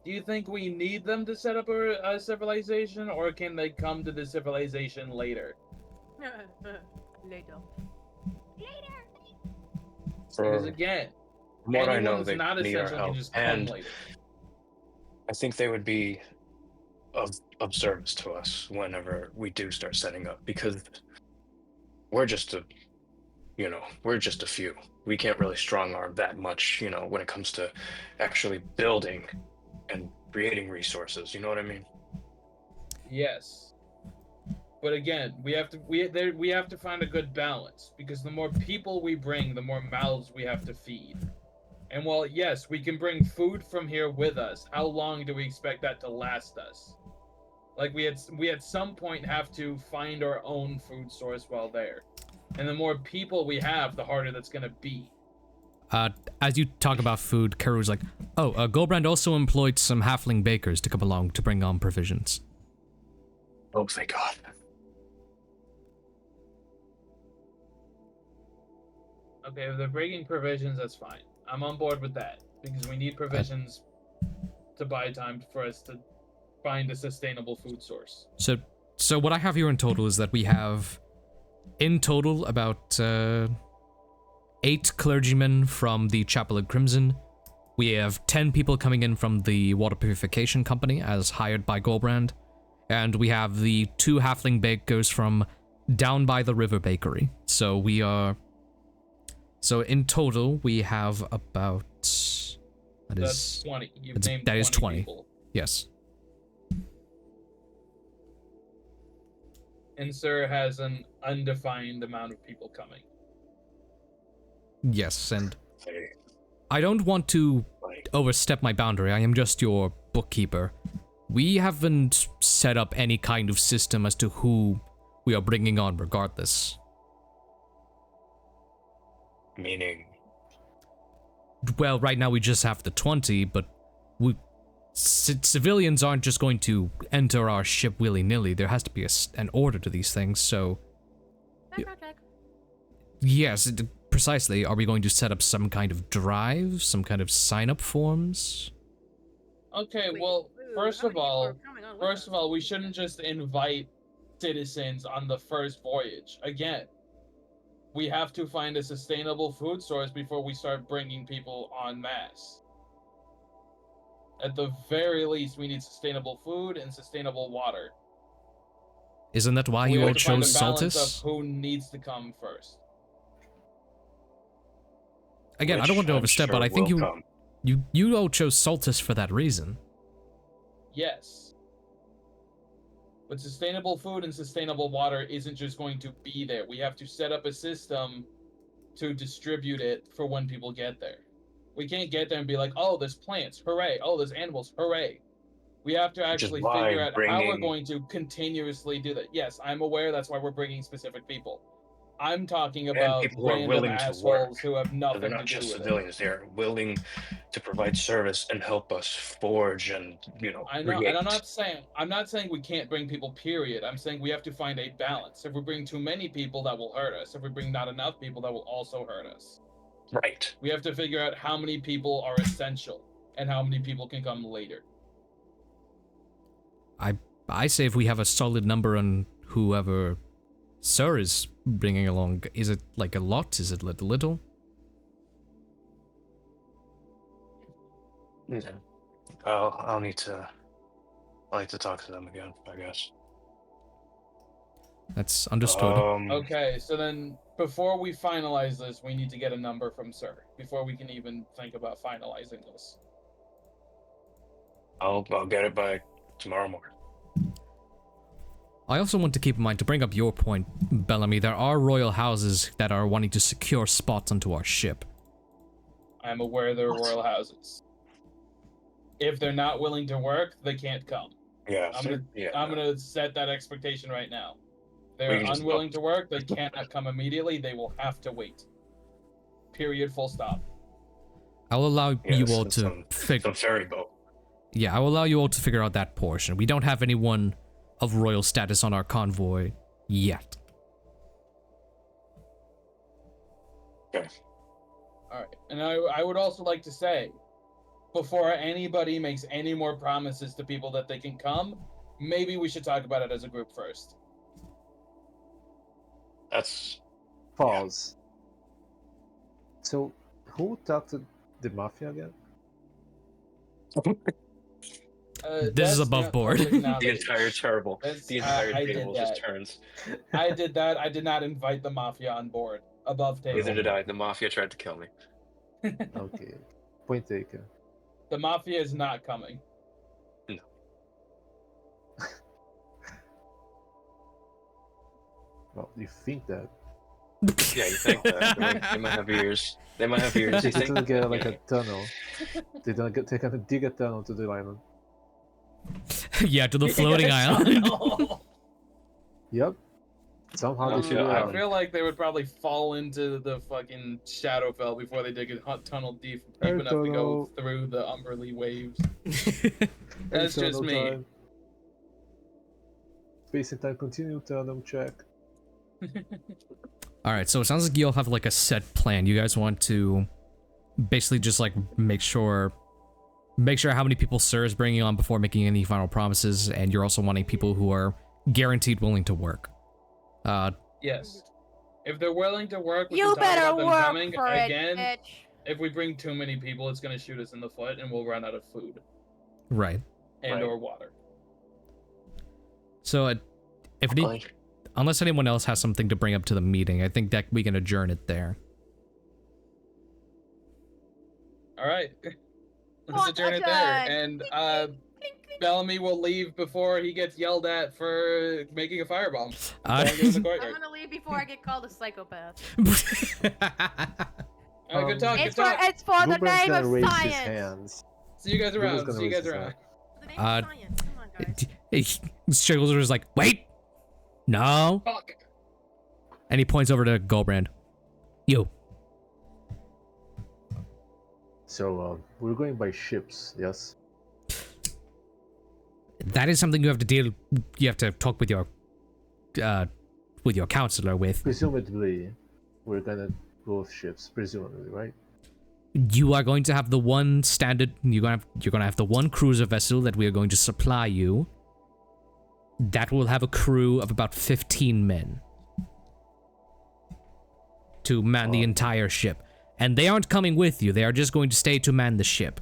Do you think we need them to set up a civilization, or can they come to the civilization later? Later. Because again, From what I anyone know, that's they not need our essential help, can just come and later. I think they would be of service to us whenever we do start setting up, because we're just a few. We can't really strong arm that much, when it comes to actually building and creating resources. You know what I mean? Yes. But again, we have to find a good balance, because the more people we bring, the more mouths we have to feed. And while yes, we can bring food from here with us, how long do we expect that to last us? Like we at some point have to find our own food source while there. And the more people we have, the harder that's gonna be. As you talk about food, Karu's like, Gulbrand also employed some halfling bakers to come along to bring on provisions. Oh, thank God. Okay, if they're bringing provisions, that's fine. I'm on board with that, because we need provisions to buy time for us to find a sustainable food source. So what I have here in total is that we have, in total, about 8 clergymen from the Chapel of Crimson. We have 10 people coming in from the water purification company as hired by Gulbrand. And we have the 2 halfling bakers from down by the river bakery. So in total, we have about... That's 20. You've named that is 20. People. Yes. And Sir has an undefined amount of people coming. Yes, and I don't want to overstep my boundary. I am just your bookkeeper. We haven't set up any kind of system as to who we are bringing on regardless. Meaning? Well, right now we just have the 20, but civilians aren't just going to enter our ship willy-nilly. There has to be an order to these things, so... Yes, precisely. Are we going to set up some kind of drive? Some kind of sign-up forms? Okay, well, first of all, we shouldn't just invite citizens on the first voyage. Again, we have to find a sustainable food source before we start bringing people en masse. At the very least, we need sustainable food and sustainable water. Isn't that why you all chose Saltus? Of who needs to come first. Again, I don't want to overstep, but I think you all chose Saltus for that reason. Yes. But sustainable food and sustainable water isn't just going to be there. We have to set up a system to distribute it for when people get there. We can't get there and be like, oh, there's plants, hooray. Oh, there's animals, hooray. We have to Which is actually why figure out how we're bringing- going to continuously do that. Yes, I'm aware that's why we're bringing specific people. I'm talking about people who are random willing to assholes work. who have So nothing they're to not do just with civilians; they're willing to provide service and help us forge and I know, create. and I'm not saying we can't bring people, period. I'm saying we have to find a balance. If we bring too many people, that will hurt us. If we bring not enough people, that will also hurt us. Right. We have to figure out how many people are essential and how many people can come later. I say if we have a solid number on whoever Sir is bringing along, is it like a lot? Is it little? Yeah. I'll need to talk to them again, I guess. That's understood. Okay, so then before we finalize this, we need to get a number from Sir before we can even think about finalizing this. I'll get it by tomorrow morning. I also want to keep in mind, to bring up your point, Bellamy, there are royal houses that are wanting to secure spots onto our ship. I'm aware there are royal houses. If they're not willing to work, they can't come. Yeah. I'm gonna set that expectation right now. They're We can just unwilling to work, they cannot come immediately, they will have to wait. Period, full stop. I'll allow you all to some ferry boat. Yeah, I will allow you all to figure out that portion. We don't have anyone of royal status on our convoy yet. Okay. Alright, and I would also like to say, before anybody makes any more promises to people that they can come, maybe we should talk about it as a group first. That's Pause. So, who talked to the mafia again? This is That's above not board. public the knowledge. entire table. That's- The entire I did table that. just turns. I did that. I did not invite the mafia on board. Above table. Neither did I. The mafia tried to kill me. Okay. Point taken. The mafia is not coming. Well, you think that. Yeah, you think that. They might have ears. They might have ears. They You think? didn't get like a tunnel. They don't get. They can dig a tunnel to the island. Yeah, to the floating island. Yep. Somehow they figure it I out. feel like they would probably fall into the fucking Shadowfell before they dig a tunnel deep enough to go tunnel. through the Umberly waves. Any That's just tunnel me. time. Space and time continue tunnel check. Alright, so it sounds like you all have like a set plan. You guys want to basically just like make sure how many people Sir is bringing on before making any final promises, and you're also wanting people who are guaranteed willing to work. Yes. If they're willing to work, we You can talk better about them work coming. for Again, it, bitch. if we bring too many people, it's going to shoot us in the foot and we'll run out of food Right. and Right. or water. So unless anyone else has something to bring up to the meeting, I think that we can adjourn it there. All right. Let's What adjourn it there. And Bellamy will leave before he gets yelled at for making a firebomb. Uh, Don't get in the I'm courtyard. gonna leave before I get called a psychopath. Good talk. Good It's for talk. the Gulbrand's name gonna of raise his science. hands. See you guys Gulbrand's around. gonna See you raise guys his around. hand. The name of science. Come on, guys. Struggles is like, wait! No! Fuck. And he points over to Gulbrand. You. So, we're going by ships, yes? That is something you have to talk with your counselor with. Presumably, we're gonna go with ships, presumably, right? You are going to have the one standard, you're gonna have the one cruiser vessel that we are going to supply you. That will have a crew of about 15 men. To man the entire ship. And they aren't coming with you, they are just going to stay to man the ship.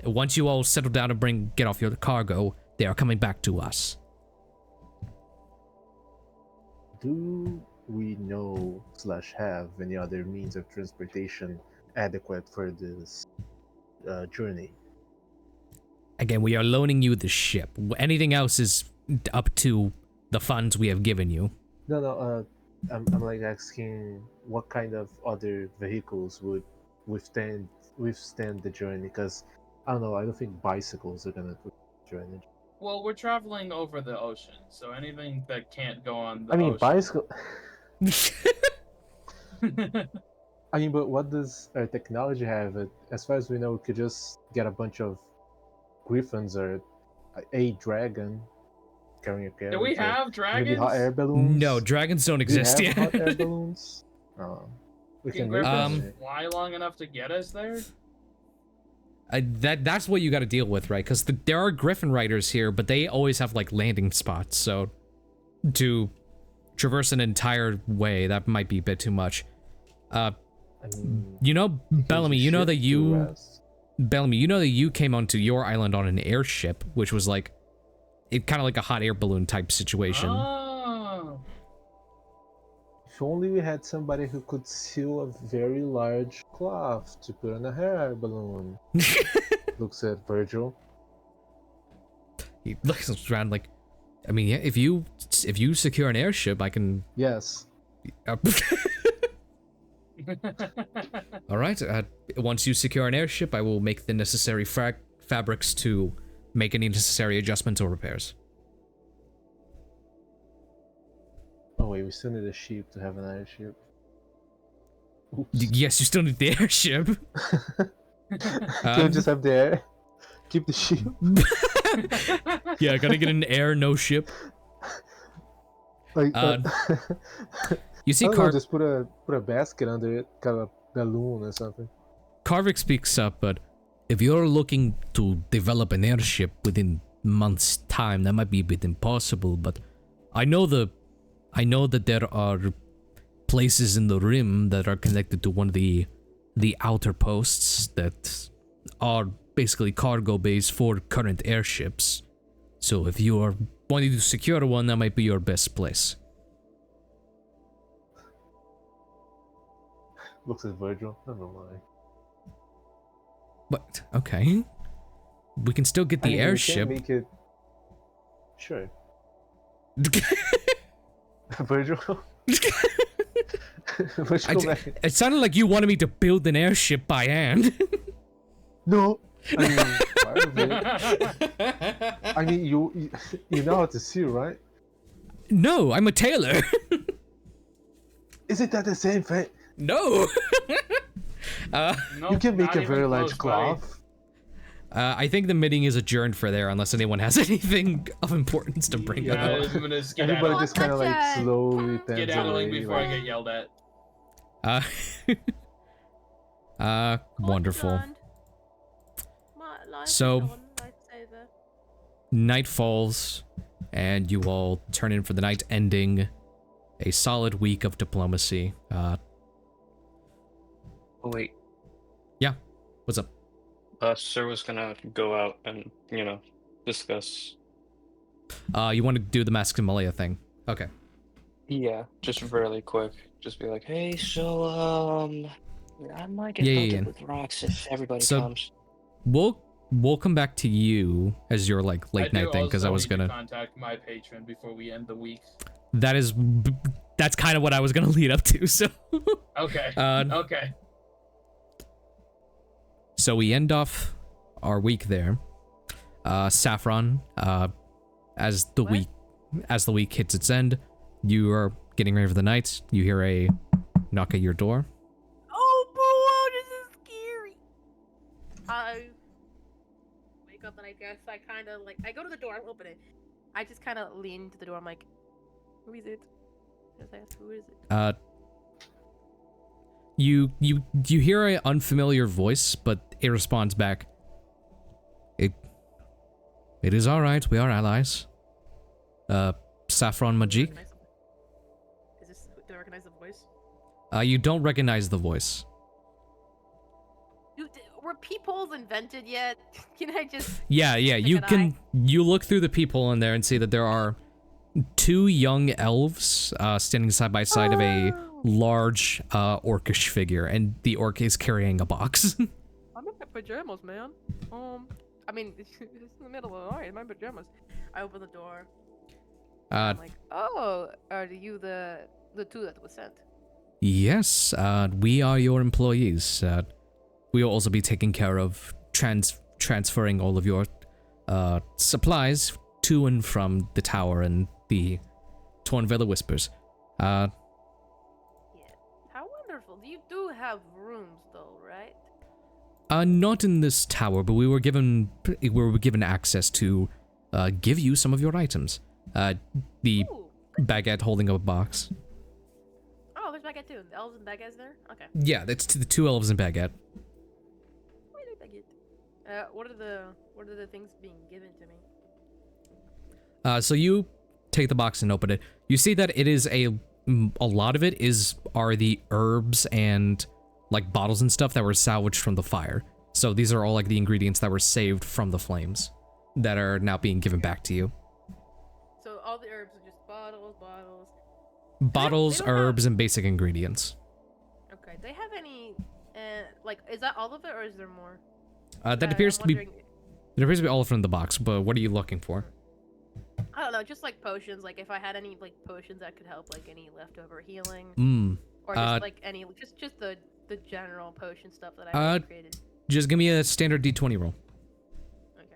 Once you all settle down and get off your cargo, they are coming back to us. Do we know / have any other means of transportation adequate for this journey? Again, we are loaning you the ship. Anything else is up to the funds we have given you. No. I'm like asking what kind of other vehicles would withstand the journey, because I don't know. I don't think bicycles are gonna journey. Well, we're traveling over the ocean, so anything that can't go on the I mean, ocean. bicycle. I mean, but what does our technology have? As far as we know, we could just get a bunch of griffins or a dragon carrying a carriage. Do we have Maybe dragons? hot air balloons? No, dragons don't exist Do we yet. have hot air balloons? We Can can make griffins them. fly long enough to get us there? That's what you got to deal with, right? Because there are griffin riders here, but they always have like landing spots. So to traverse an entire way, that might be a bit too much. I mean, You know, Bellamy, you know that Bellamy, you know that you came onto your island on an airship, which was like, it kind of like a hot air balloon type situation. Oh. if only we had somebody who could sew a very large cloth to put on a hot air balloon. Looks at Virgil. He looks around like, I mean, yeah, if you secure an airship, I can. Yes. All right. Once you secure an airship, I will make the necessary fabrics to make any necessary adjustments or repairs. Oh wait, we still need a sheep to have an airship. Oops. Yes, you still need the airship. Can we just have the air? Keep the sheep. Yeah, gotta get an air, no ship. Like, You see, I don't know, just put a basket under it, kind of a balloon or something. Carvick speaks up, but if you're looking to develop an airship within months' time, that might be a bit impossible. But I know that there are places in the rim that are connected to one of the outer posts that are basically cargo bays for current airships. So if you are wanting to secure one, that might be your best place. Looks at Virgil. I don't know why. But okay, we can still get the I mean, we can airship. make it... Sure. Virgil. Virgil. It sounded like you wanted me to build an airship by hand. No. I mean, part of it. I mean, you know how to sew, right? No, I'm a tailor. Isn't that the same thing? No. Nope, You can make not a very even large close, buddy. cloth. I think the meeting is adjourned for there, unless anyone has anything of importance to bring Yeah, up. I'm gonna skedaddle. Everybody just kind of like Attention. slowly bends Skedaddling away. before I Like, get yelled at. Wonderful. My life So- is on, life's over. Night falls, and you all turn in for the night, ending a solid week of diplomacy. Oh, wait. What's up? Sir was gonna go out and, discuss. You want to do the Mask and Malaya thing? Okay. Yeah, just really quick. Just be like, hey, so, I might get Yeah, pelted yeah. with rocks if everybody So- comes. We'll come back to you as your like late night thing, because I was gonna. Contact my patron before we end the week. That's kind of what I was gonna lead up to. So. Okay. Okay. So we end off our week there. Saffron, as the week hits its end, you are getting ready for the night. You hear a knock at your door. Oh boy, this is scary. I wake up and I guess I kind of like I go to the door, I open it. I just kind of lean to the door. I'm like, who is it? Just ask, who is it? You hear an unfamiliar voice, but it responds back. It is all right. We are allies. Saffron Magik. Do I recognize the voice? You don't recognize the voice. Were peepholes invented yet? Can I just? Yeah. You can. You look through the people in there and see that there are two young elves standing side by side of a large orcish figure, and the orc is carrying a box. I'm in my pajamas, man. I mean, it's in the middle of the night in my pajamas. I open the door. Uh, I'm like, oh, are you the two that was sent? yes, we are your employees. We will also be taking care of transferring all of your supplies to and from the tower and the Tornvilla Whispers. Yeah. How wonderful. You do have rooms though, right? Not in this tower, but we were given access to give you some of your items. The Ooh. baguette holding up a box. Oh, there's Baguette too. The elves and Baguette's there? Okay. Yeah, that's the two elves and baguette. Why do Baguette? What are the things being given to me? So you take the box and open it. You see that it is a lot of it are the herbs and like bottles and stuff that were salvaged from the fire. So these are all like the ingredients that were saved from the flames that are now being given back to you. So all the herbs are just bottles. Bottles, they don't herbs, and basic ingredients. Okay. They have any? Like, is that all of it, or is there more? That appears I'm to be wondering- it appears to be all from the box. But what are you looking for? I don't know, just like potions. Like, if I had any like potions that could help, like any leftover healing, or just like any, just the general potion stuff that I created. Just give me a standard D20 roll. Okay.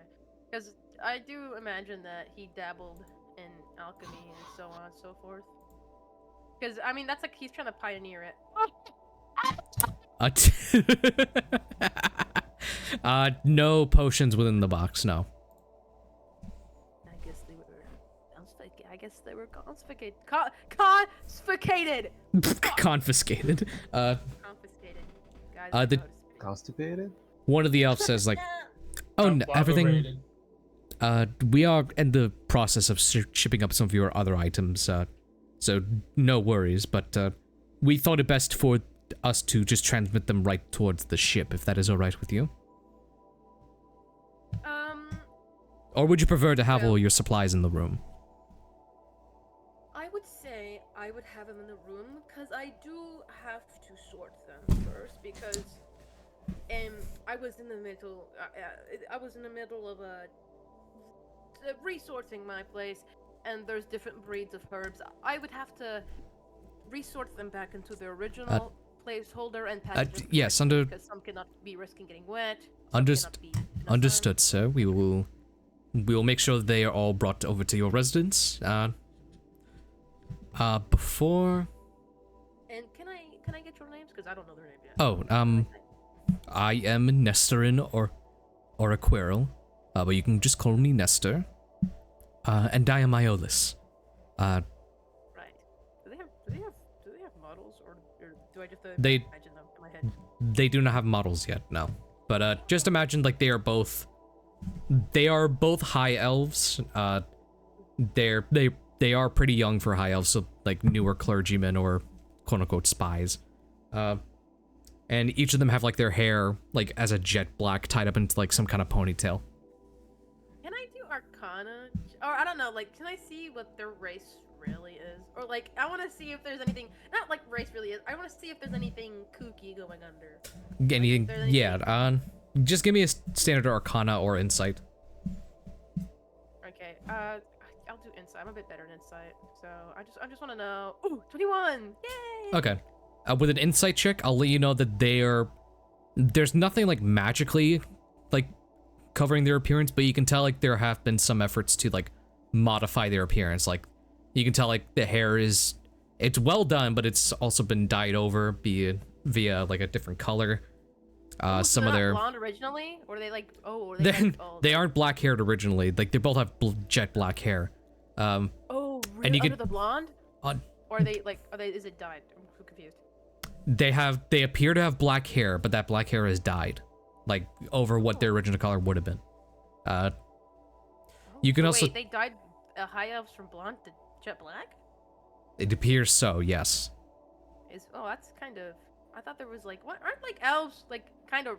Because I do imagine that he dabbled in alchemy and so on and so forth. Because, I mean, that's like he's trying to pioneer it. No potions within the box, no. I guess they were confiscated. Confiscated! Confiscated. Confiscated. Guys, I know how to speak. Constipated? One of the elves says like, oh, no, everything. We are in the process of shipping up some of your other items, so no worries, but we thought it best for us to just transmit them right towards the ship, if that is alright with you. Or would you prefer to have all your supplies in the room? I would say I would have them in the room, because I do have to sort them first, because I was in the middle of resorting my place, and there's different breeds of herbs. I would have to resort them back into their original placeholder and package them yes, correctly, because some cannot be risking getting wet. Some cannot be in the sun. Understood, sir. We will make sure they are all brought over to your residence. Before. And can I get your names? Because I don't know their name yet. Oh, I am Nestorin or Aquirl, but you can just call me Nestor. And I am Iolus. Right. Do they have models, or do I just They- imagine them in my head? They do not have models yet, no. But just imagine like they are both high elves. They are pretty young for high elves, so like newer clergymen or quote unquote spies. And each of them have like their hair like as a jet black tied up into like some kind of ponytail. Can I do Arcana? Or I don't know, like, can I see what their race really is? Or like, I want to see if there's anything, not like race really is, I want to see if there's anything kooky going under. Anything? there's anything- Yeah. Just give me a standard Arcana or Insight. Okay, I'll do Insight. I'm a bit better in Insight, so I just want to know. Ooh, 21! Yay! Okay. With an Insight check, I'll let you know that there's nothing like magically like covering their appearance, but you can tell like there have been some efforts to like modify their appearance. Like you can tell like the hair it's well done, but it's also been dyed over via like a different color. Some of they're their not blonde originally, or are they like they aren't black haired originally. Like they both have jet black hair. Oh, really? and you Under can- the blonde? On Or are they like? Is it dyed? I'm so confused. they appear to have black hair, but that black hair is dyed, like over what their original color would have been. You can also. Wait, they dyed high elves from blonde to jet black? It appears so, yes. That's kind of. I thought there was like, what aren't like elves like kind of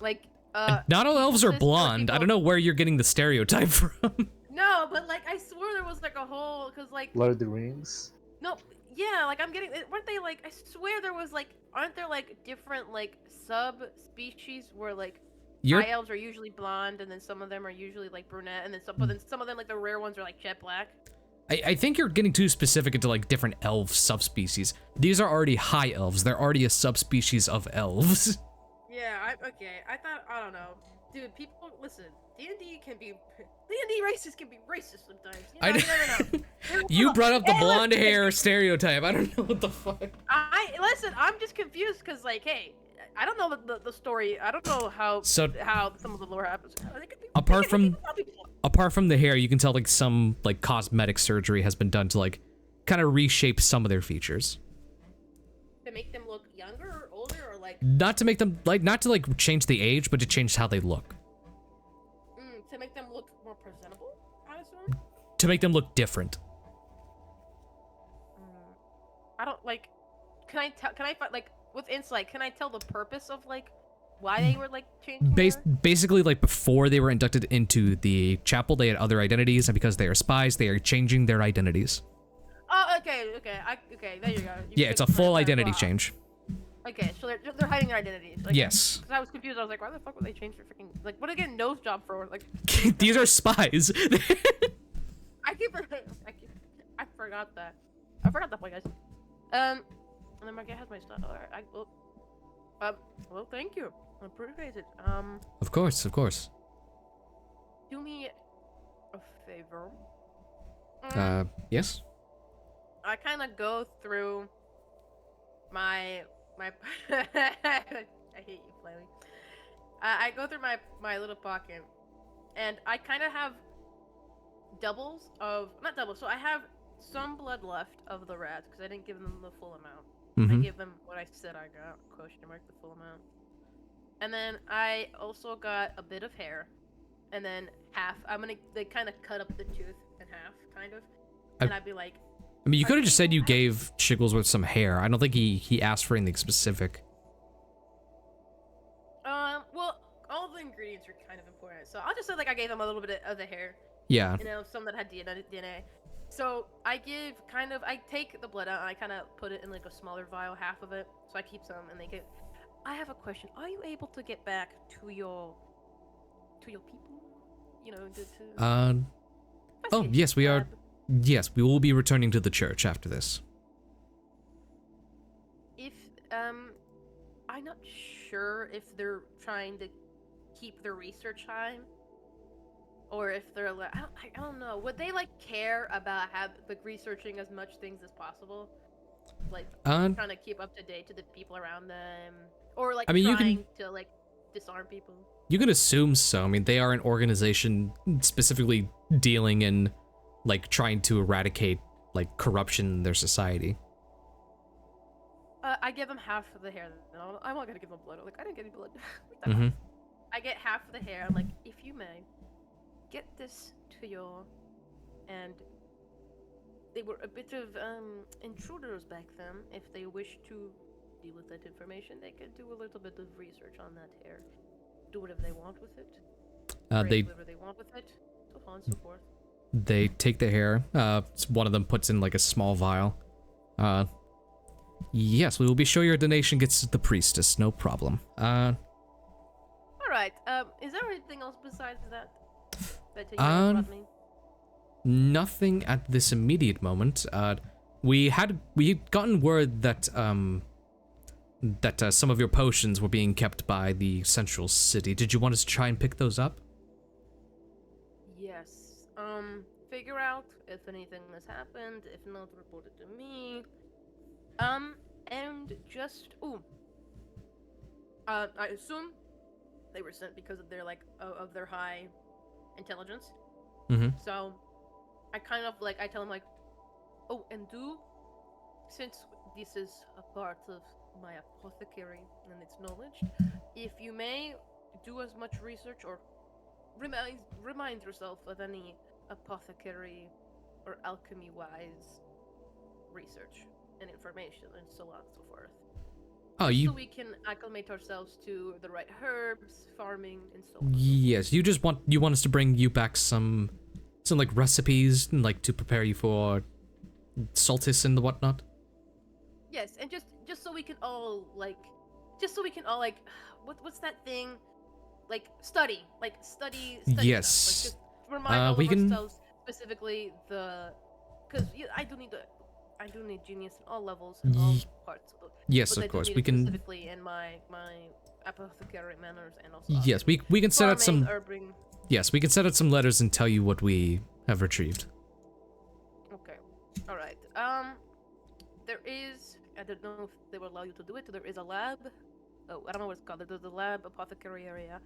like Not all elves are people- blonde. I don't know where you're getting the stereotype from. No, but like I swore there was like a whole because like Lord of the Rings? no, yeah, like I'm getting weren't they like I swear there was like aren't there like different like sub-species where like high elves are usually blonde and then some of them are usually like brunette and then some of them like the rare ones are like jet black. I think you're getting too specific into like different elf subspecies. These are already high elves. They're already a subspecies of elves. Yeah, okay. I don't know. Dude, people, listen, D&D races can be racist sometimes. You know, you never know. You brought up the Hey, blonde listen, hair stereotype. I don't know what the fuck. Listen, I'm just confused because, like, hey, I don't know the story. I don't know how some of the lore happens. Apart from the hair, you can tell like some like cosmetic surgery has been done to like kind of reshape some of their features. To make them look younger or older, or like Not to make them not to change the age, but to change how they look. to make them look more presentable, I assume. To make them look different. I don't like. Can I like with insight? Can I tell the purpose of like why they were like changing? Basically, like before they were inducted into the chapel, they had other identities, and because they are spies, they are changing their identities. Oh, okay. There you go. Yeah, it's a full identity change. Okay, so they're hiding their identities. Like, Yes. Because I was confused. I was like, why the fuck would they change their freaking like? What again? Nose job for like? These are spies. I forgot that. I forgot that point, guys. And then Magik has my stuff. Alright, well, thank you. I appreciate it. Of course. Do me a favor. Yes. I kind of go through my I hate you, Bellamy. I go through my little pocket, and I kind of have not doubles. So I have some blood left of the rats because I didn't give them the full amount. I give them what I said I got, question mark, the full amount. And then I also got a bit of hair, and then half. I'm gonna kind of cut up the tooth in half, kind of, and I'd be like. I mean, you could have just said you gave Shigglesworth some hair. I don't think he asked for anything specific. Well, all the ingredients are kind of important, so I'll just say like I gave him a little bit of the hair. Yeah. You know, some that had DNA. So I take the blood out and I kind of put it in like a smaller vial, half of it. So I keep some and they get. I have a question. Are you able to get back to your people? You know, Oh yes, we are. Yes, we will be returning to the church after this. If I'm not sure if they're trying to keep their research high, or if they're like, I don't know. Would they like care about researching as much things as possible, like trying to keep up to date to the people around them, or like trying to like disarm people? You can assume so. I mean, they are an organization specifically dealing in like trying to eradicate like corruption in their society. I give them half of the hair. No, I'm not gonna give them blood. Like I didn't get any blood. I get half of the hair. I'm like, if you may, get this to your. And they were a bit of intruders back then. If they wish to deal with that information, they could do a little bit of research on that hair. Do whatever they want with it. Whatever they want with it. So on and so forth. They take the hair. One of them puts in like a small vial. Yes, we will be sure your donation gets to the priestess. No problem. All right. Is there anything else besides that you brought me? Nothing at this immediate moment. We had gotten word that some of your potions were being kept by the central city. Did you want us to try and pick those up? Yes. Figure out if anything has happened. If not, report it to me. And just I assume they were sent because of their of their high intelligence. So I kind of I tell them like, since this is a part of my apothecary and its knowledge, if you may do as much research or remind yourself of any apothecary or alchemy-wise research and information and so on and so forth. So we can acclimate ourselves to the right herbs, farming, and so on. Yes, you want us to bring you back some like recipes and like to prepare you for Solstice and the whatnot. Yes, and just so we can all what's that thing? Study yes. stuff. Just remind all of ourselves, specifically the because I do need genius in all levels and all parts. Yes, but of I do course. need We it can. specifically in my apothecary manners and also. Yes, we can set out some. Farming, Yes, we can set out some letters and tell you what we have retrieved. Okay. All right. There is. I don't know if they will allow you to do it. There is a lab. Oh, I don't know what it's called. There's a lab apothecary area.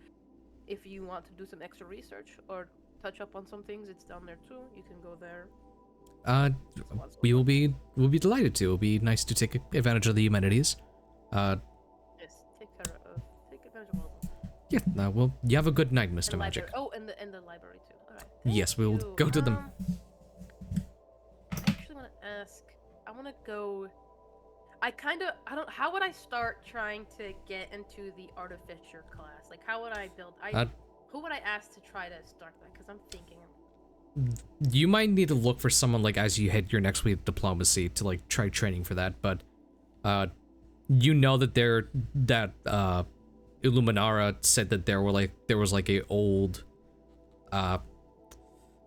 If you want to do some extra research or touch up on some things, it's down there too. You can go there. We'll be delighted to. It'll be nice to take advantage of the amenities. Yes, take advantage of all of them. Yeah. Well, you have a good night, Mr. And Magik. Oh, and the library too. All right. Yes, we'll you. go to them. I actually want to ask. I want to go. How would I start trying to get into the artificer class? Like, how would I build? Who would I ask to try to start that? Because I'm thinking. You might need to look for someone like as you hit your next week of diplomacy to like try training for that, but you know that Illuminara said that there was a old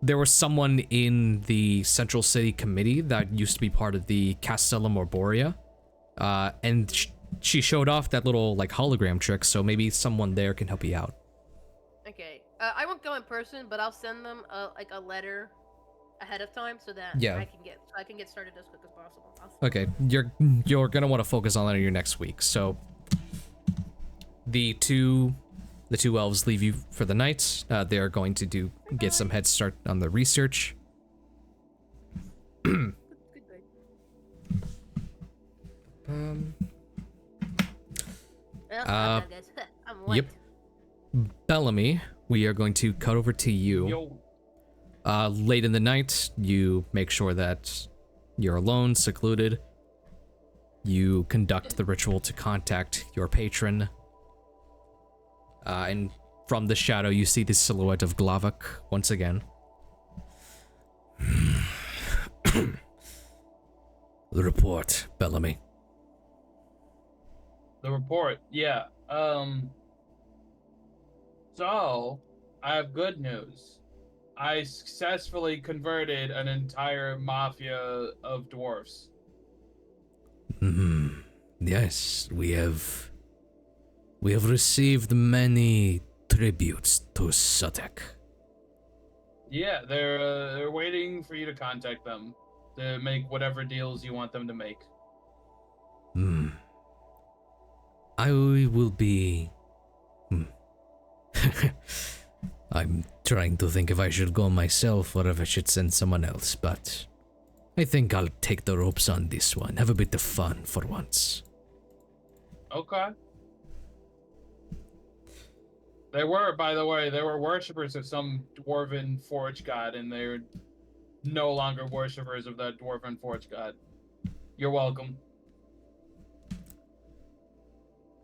there was someone in the Central City Committee that used to be part of the Castellum Arborea, and she showed off that little like hologram trick, so maybe someone there can help you out. Okay. I won't go in person, but I'll send them a letter ahead of time so that I can get started as quick as possible. Okay, you're gonna want to focus on that in your next week. So the two elves leave you for the night. They are going to get some head start on the research. Good night. I'm late. Yep. Bellamy, we are going to cut over to you. Yo. Late in the night, you make sure that you're alone, secluded. You conduct the ritual to contact your patron. And from the shadow, you see the silhouette of Glavak once again. The report, Bellamy. The report, yeah. So, I have good news. I successfully converted an entire mafia of dwarfs. Yes, we have received many tributes to Sutek. Yeah, they're waiting for you to contact them to make whatever deals you want them to make. I will be... I'm trying to think if I should go myself or if I should send someone else, but I think I'll take the ropes on this one. Have a bit of fun for once. Okay. They were, by the way, worshippers of some dwarven forge god, and they're no longer worshippers of that dwarven forge god. You're welcome.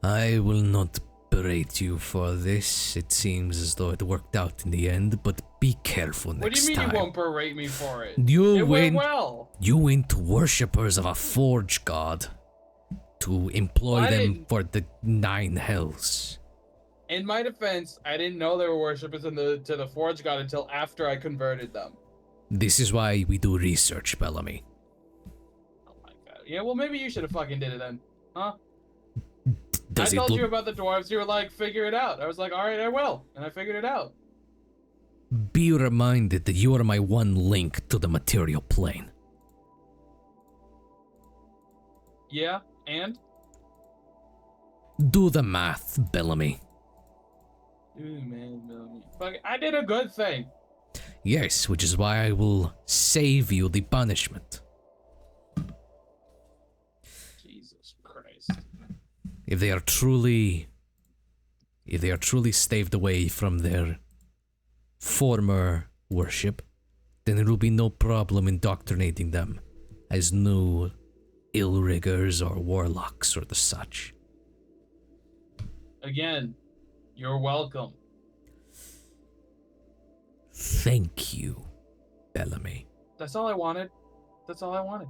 I will not berate you for this. It seems as though it worked out in the end, but be careful next time. What do you mean you won't berate me for it? You went well. You went to worshippers of a forge god to employ them for the 9 hells. In my defense, I didn't know they were worshippers to the forge god until after I converted them. This is why we do research, Bellamy. Oh my god. Yeah, well maybe you should have fucking did it then. Huh? I told you about the dwarves, you were like, figure it out. I was like, alright, I will. And I figured it out. Be reminded that you are my one link to the material plane. Yeah, and? Do the math, Bellamy. Ooh, man, Bellamy. I did a good thing. Yes, which is why I will save you the punishment. Jesus Christ. If they are truly staved away from their former worship, then there will be no problem indoctrinating them as new ill-riggers or warlocks or the such. Again, you're welcome. Thank you, Bellamy. That's all I wanted. That's all I wanted.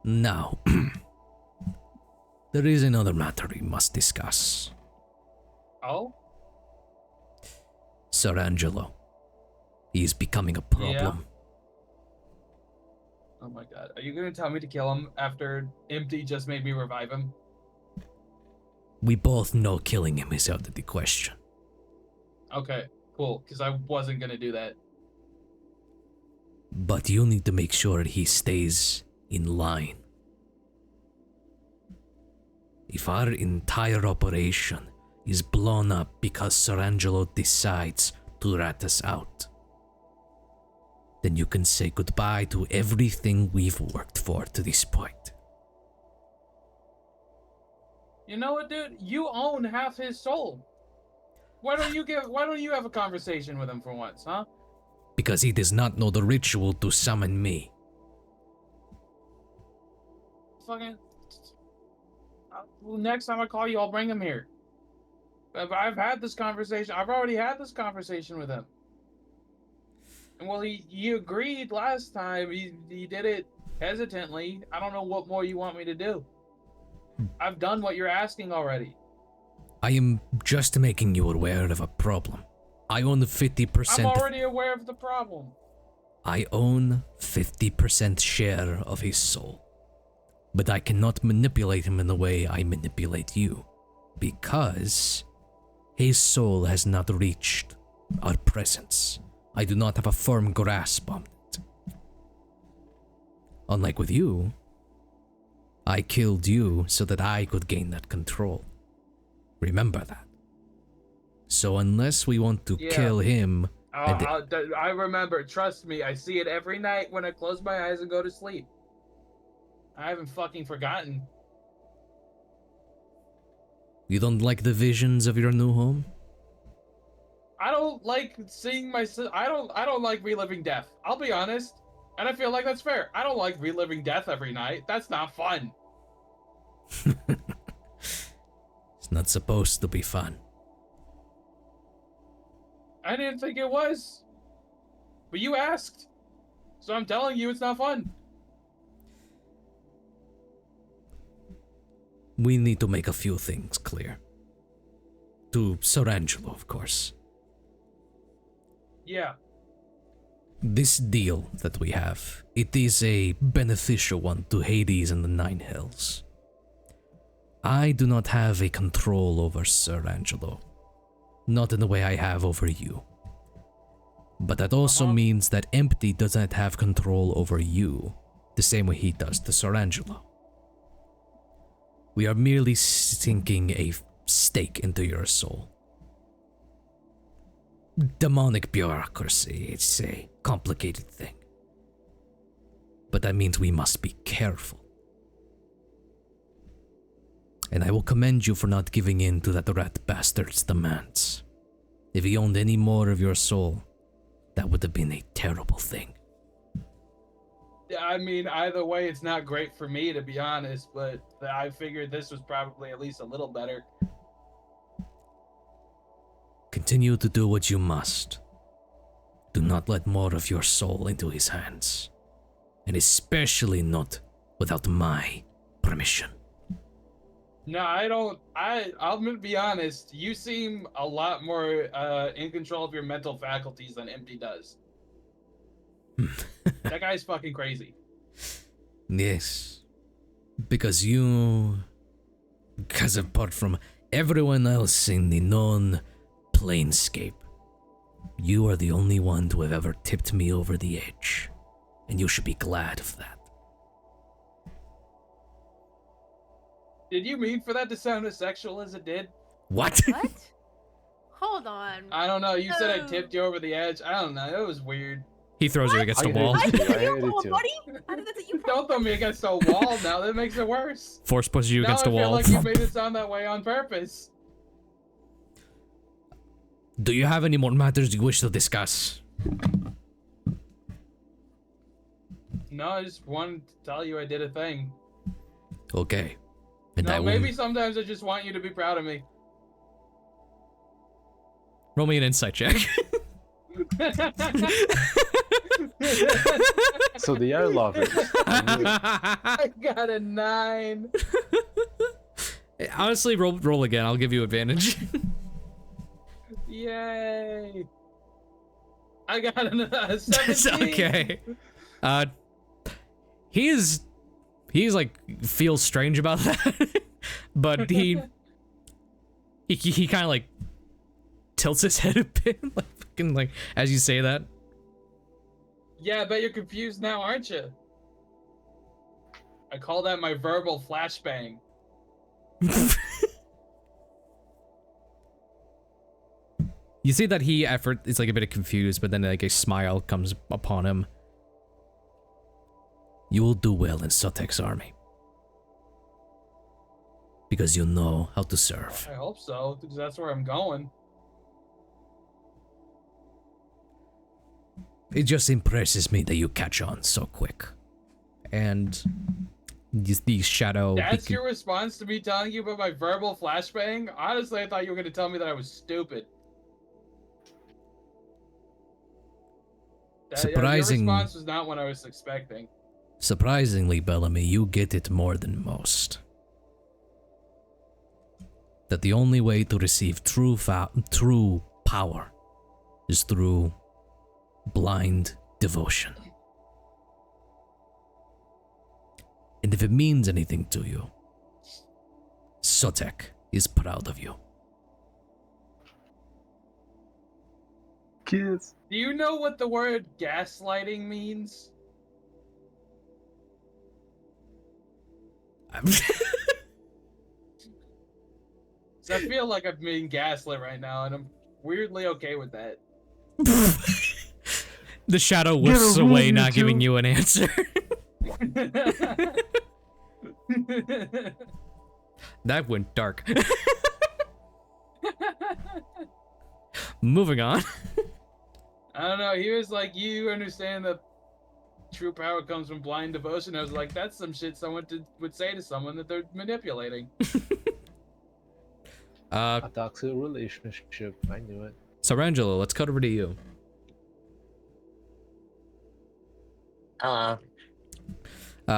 Now, there is another matter we must discuss. Oh? Serangelo. He is becoming a problem. Oh my god. Are you gonna tell me to kill him after Empty just made me revive him? We both know killing him is out of the question. Okay, cool, because I wasn't gonna do that. But you need to make sure he stays in line. If our entire operation is blown up because Serangelo decides to rat us out, then you can say goodbye to everything we've worked for to this point. You know what, dude? You own half his soul. Why don't you have a conversation with him for once, huh? Because he does not know the ritual to summon me. Fucking. Well, next time I call you, I'll bring him here. I've had this conversation. I've already had this conversation with him. And well, he agreed last time. He did it hesitantly. I don't know what more you want me to do. I've done what you're asking already. I am just making you aware of a problem. I own 50%. I'm already aware of the problem. I own 50% share of his soul. But I cannot manipulate him in the way I manipulate you. Because his soul has not reached our presence. I do not have a firm grasp on it. Unlike with you, I killed you so that I could gain that control. Remember that. So unless we want to kill him... I remember, trust me, I see it every night when I close my eyes and go to sleep. I haven't fucking forgotten. You don't like the visions of your new home? I don't like seeing my... I don't like reliving death. I'll be honest. And I feel like that's fair. I don't like reliving death every night. That's not fun. It's not supposed to be fun. I didn't think it was. But you asked. So I'm telling you it's not fun. We need to make a few things clear. To Serangelo, of course. Yeah. This deal that we have, it is a beneficial one to Hades and the Nine Hells. I do not have a control over Serangelo. Not in the way I have over you. But that also means that Empty does not have control over you, the same way he does to Serangelo. We are merely sinking a stake into your soul. Demonic bureaucracy, it's a complicated thing. But that means we must be careful. And I will commend you for not giving in to that rat bastard's demands. If he owned any more of your soul, that would have been a terrible thing. I mean, either way, it's not great for me, to be honest, but I figured this was probably at least a little better. Continue to do what you must. Do not let more of your soul into his hands. And especially not without my permission. No, I don't. I'm gonna be honest. You seem a lot more in control of your mental faculties than Empty does. That guy's fucking crazy. Yes. Because apart from everyone else in the known planescape, you are the only one to have ever tipped me over the edge. And you should be glad of that. Did you mean for that to sound as sexual as it did? What? What? Hold on. I don't know. You said I tipped you over the edge. I don't know. It was weird. He throws you against the wall. I hate hit you, you, too. buddy. I think that's you. Don't throw me against a wall now. That makes it worse. Force pushes you against the Now I feel wall. like you made it sound that way on purpose. Do you have any more matters you wish to discuss? No, I just wanted to tell you I did a thing. Okay. And No, I will maybe sometimes I just want you to be proud of me. roll me an insight check. So they are lovers. I got a 9. Honestly, roll again. I'll give you advantage. Yay. I got a 17. Okay. he's like feels strange about that, but he kind of like tilts his head a bit, like fucking like as you say that. Yeah, I bet you're confused now, aren't you? I call that my verbal flashbang. You see that he is like a bit confused, but then like a smile comes upon him. You will do well in Sotek's army. Because you know how to serve. I hope so, because that's where I'm going. It just impresses me that you catch on so quick. And the shadow... That's your response to me telling you about my verbal flashbang? Honestly, I thought you were going to tell me that I was stupid. Surprising... Your response was not what I was expecting. Surprisingly, Bellamy, you get it more than most. That the only way to receive true power is through blind devotion. And if it means anything to you, Sotek is proud of you. Kids. Do you know what the word gaslighting means? So I feel like I'm being gaslit right now, and I'm weirdly okay with that. The shadow whisks away, not giving you an answer. That went dark. Moving on. I don't know, he was like, you understand that true power comes from blind devotion. I was like, that's some shit someone would say to someone that they're manipulating. A toxic relationship. I knew it. Serangelo, let's cut over to you.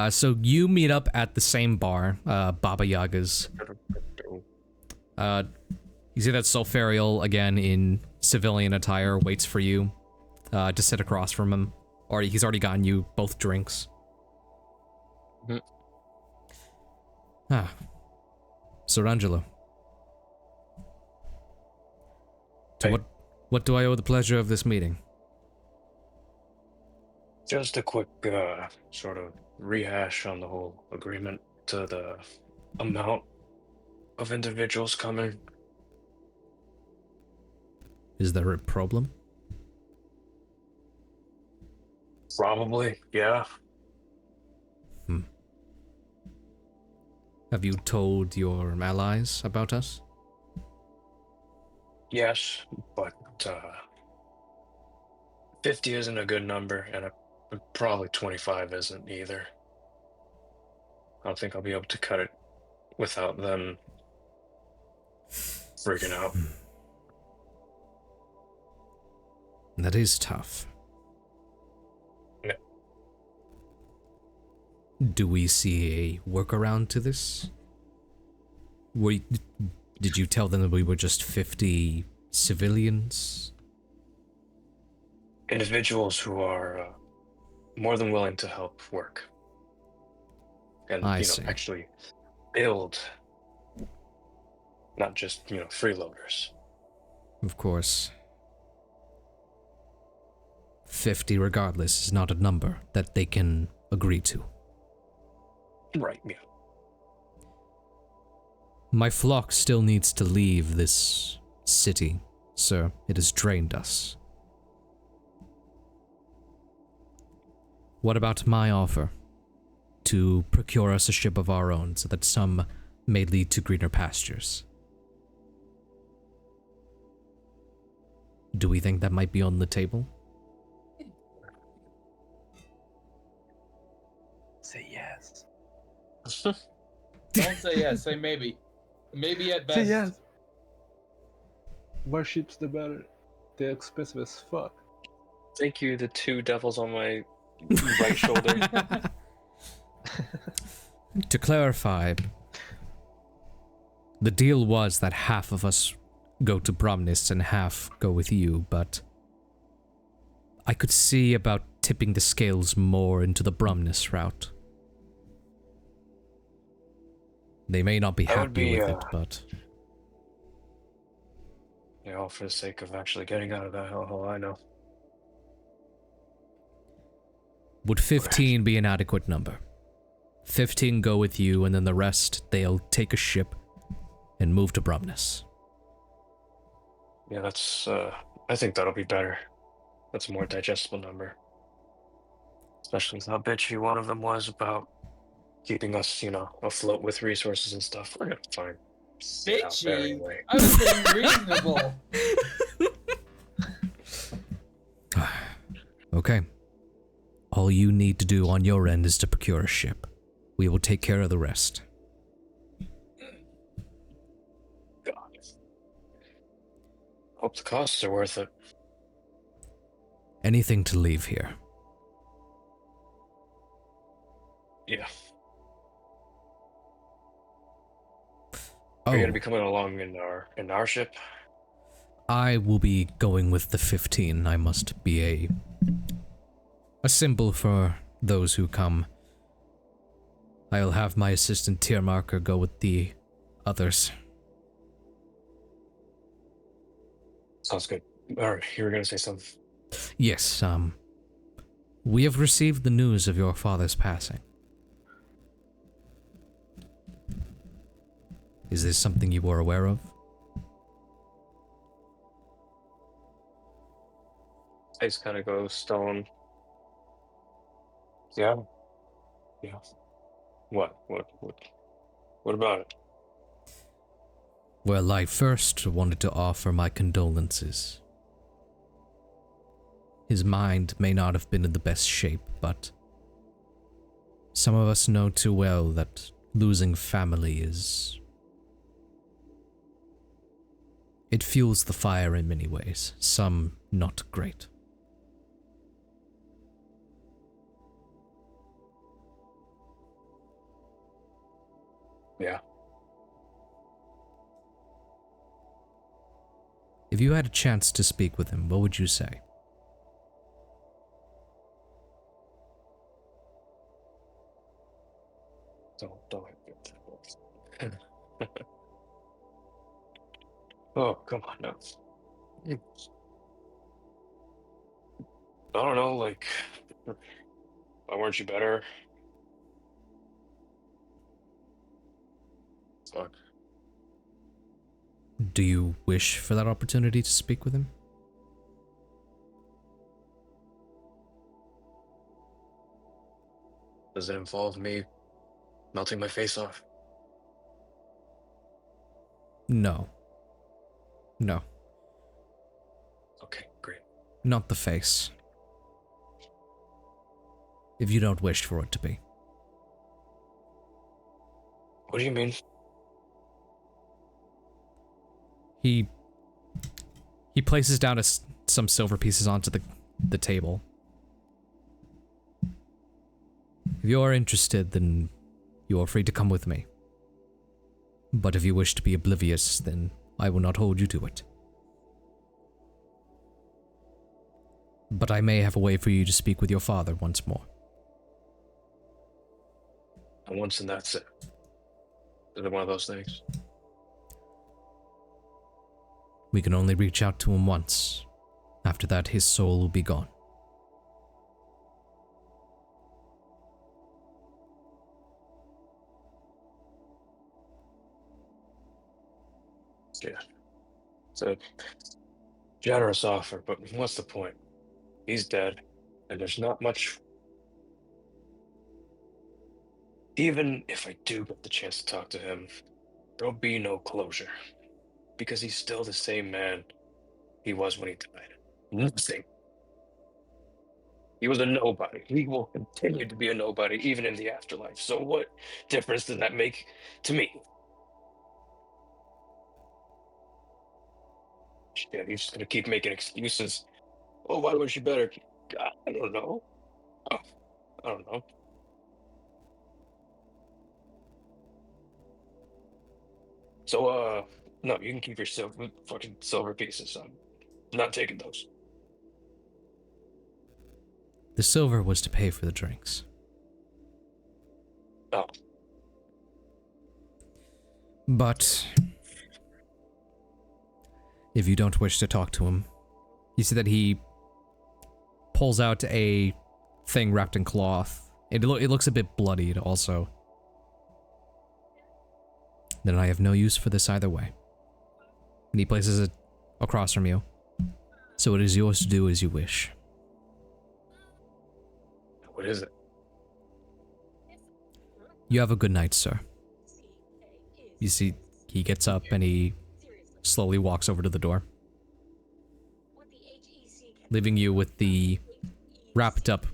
So you meet up at the same bar, Baba Yaga's. You see that Sulfurial, again in civilian attire, waits for you to sit across from him. Or he's already gotten you both drinks. Serangelo. Hey. What do I owe the pleasure of this meeting? Just a quick sort of rehash on the whole agreement to the amount of individuals coming. Is there a problem? Probably, yeah. Have you told your allies about us? Yes, but 50 isn't a good number, and probably 25 isn't either. I don't think I'll be able to cut it without them freaking out. That is tough. Yeah. Do we see a workaround to this? Did you tell them that we were just 50 civilians? Individuals who are more than willing to help work. And, actually build. Not just, freeloaders. Of course. 50 regardless is not a number that they can agree to. Right, yeah. My flock still needs to leave this city, sir. It has drained us. What about my offer? To procure us a ship of our own so that some may lead to greener pastures. Do we think that might be on the table? Say yes. Don't say yes, say maybe. Maybe at best. Say yes. More ships the better. They're expensive as fuck. Thank you, the two devils on my right shoulder. To clarify, the deal was that half of us go to Bromnis and half go with you, but I could see about tipping the scales more into the Bromnis route. They may not be That would happy be, with it, but you know, for the sake of actually getting out of that hellhole, I know. would 15 be an adequate number? 15 go with you, and then the rest, they'll take a ship and move to Brumness. Yeah, that's, I think that'll be better. That's a more digestible number. Especially with how bitchy one of them was about keeping us, you know, afloat with resources and stuff. We're gonna find it out there Bitchy. anyway. I was being reasonable. Okay. All you need to do on your end is to procure a ship. We will take care of the rest. God. Hope the costs are worth it. Anything to leave here. Yeah. Oh, Are you gonna be coming along in our ship? I will be going with the 15. I must be a symbol for those who come. I'll have my assistant tier marker go with the others. Sounds good. Alright, you were gonna say something. Yes, we have received the news of your father's passing. Is this something you were aware of? Face kind of goes stone. Yeah. Yeah. What about it? Well, I first wanted to offer my condolences. His mind may not have been in the best shape, but some of us know too well that losing family is... It fuels the fire in many ways, some not great. Yeah. If you had a chance to speak with him, what would you say? Don't Oh, come on now. I don't know, like, why weren't you better? Fuck. Do you wish for that opportunity to speak with him? Does it involve me melting my face off? No. No, Okay, great. not the face. If you don't wish for it to be. What do you mean? He places down some silver pieces onto the table. If you are interested, then you are free to come with me. But if you wish to be oblivious, then I will not hold you to it. But I may have a way for you to speak with your father once more. And once and that's it. Is it one of those things? We can only reach out to him once. After that, his soul will be gone. Yeah. It's a generous offer, but what's the point? He's dead, and there's not much. Even if I do get the chance to talk to him, there'll be no closure. Because he's still the same man he was when he died. Nothing. He was a nobody. He will continue to be a nobody, even in the afterlife. So what difference does that make to me? Shit, he's just gonna keep making excuses. Oh, why was she better? God, I don't know. Oh, I don't know. So, no, you can keep your fucking silver pieces. I'm not taking those. The silver was to pay for the drinks. Oh, But if you don't wish to talk to him, you see that he pulls out a thing wrapped in cloth. It looks a bit bloodied also. Then I have no use for this either way. And he places it across from you. So it is yours to do as you wish. What is it? You have a good night, sir. You see, he gets up and he slowly walks over to the door, leaving you with the wrapped up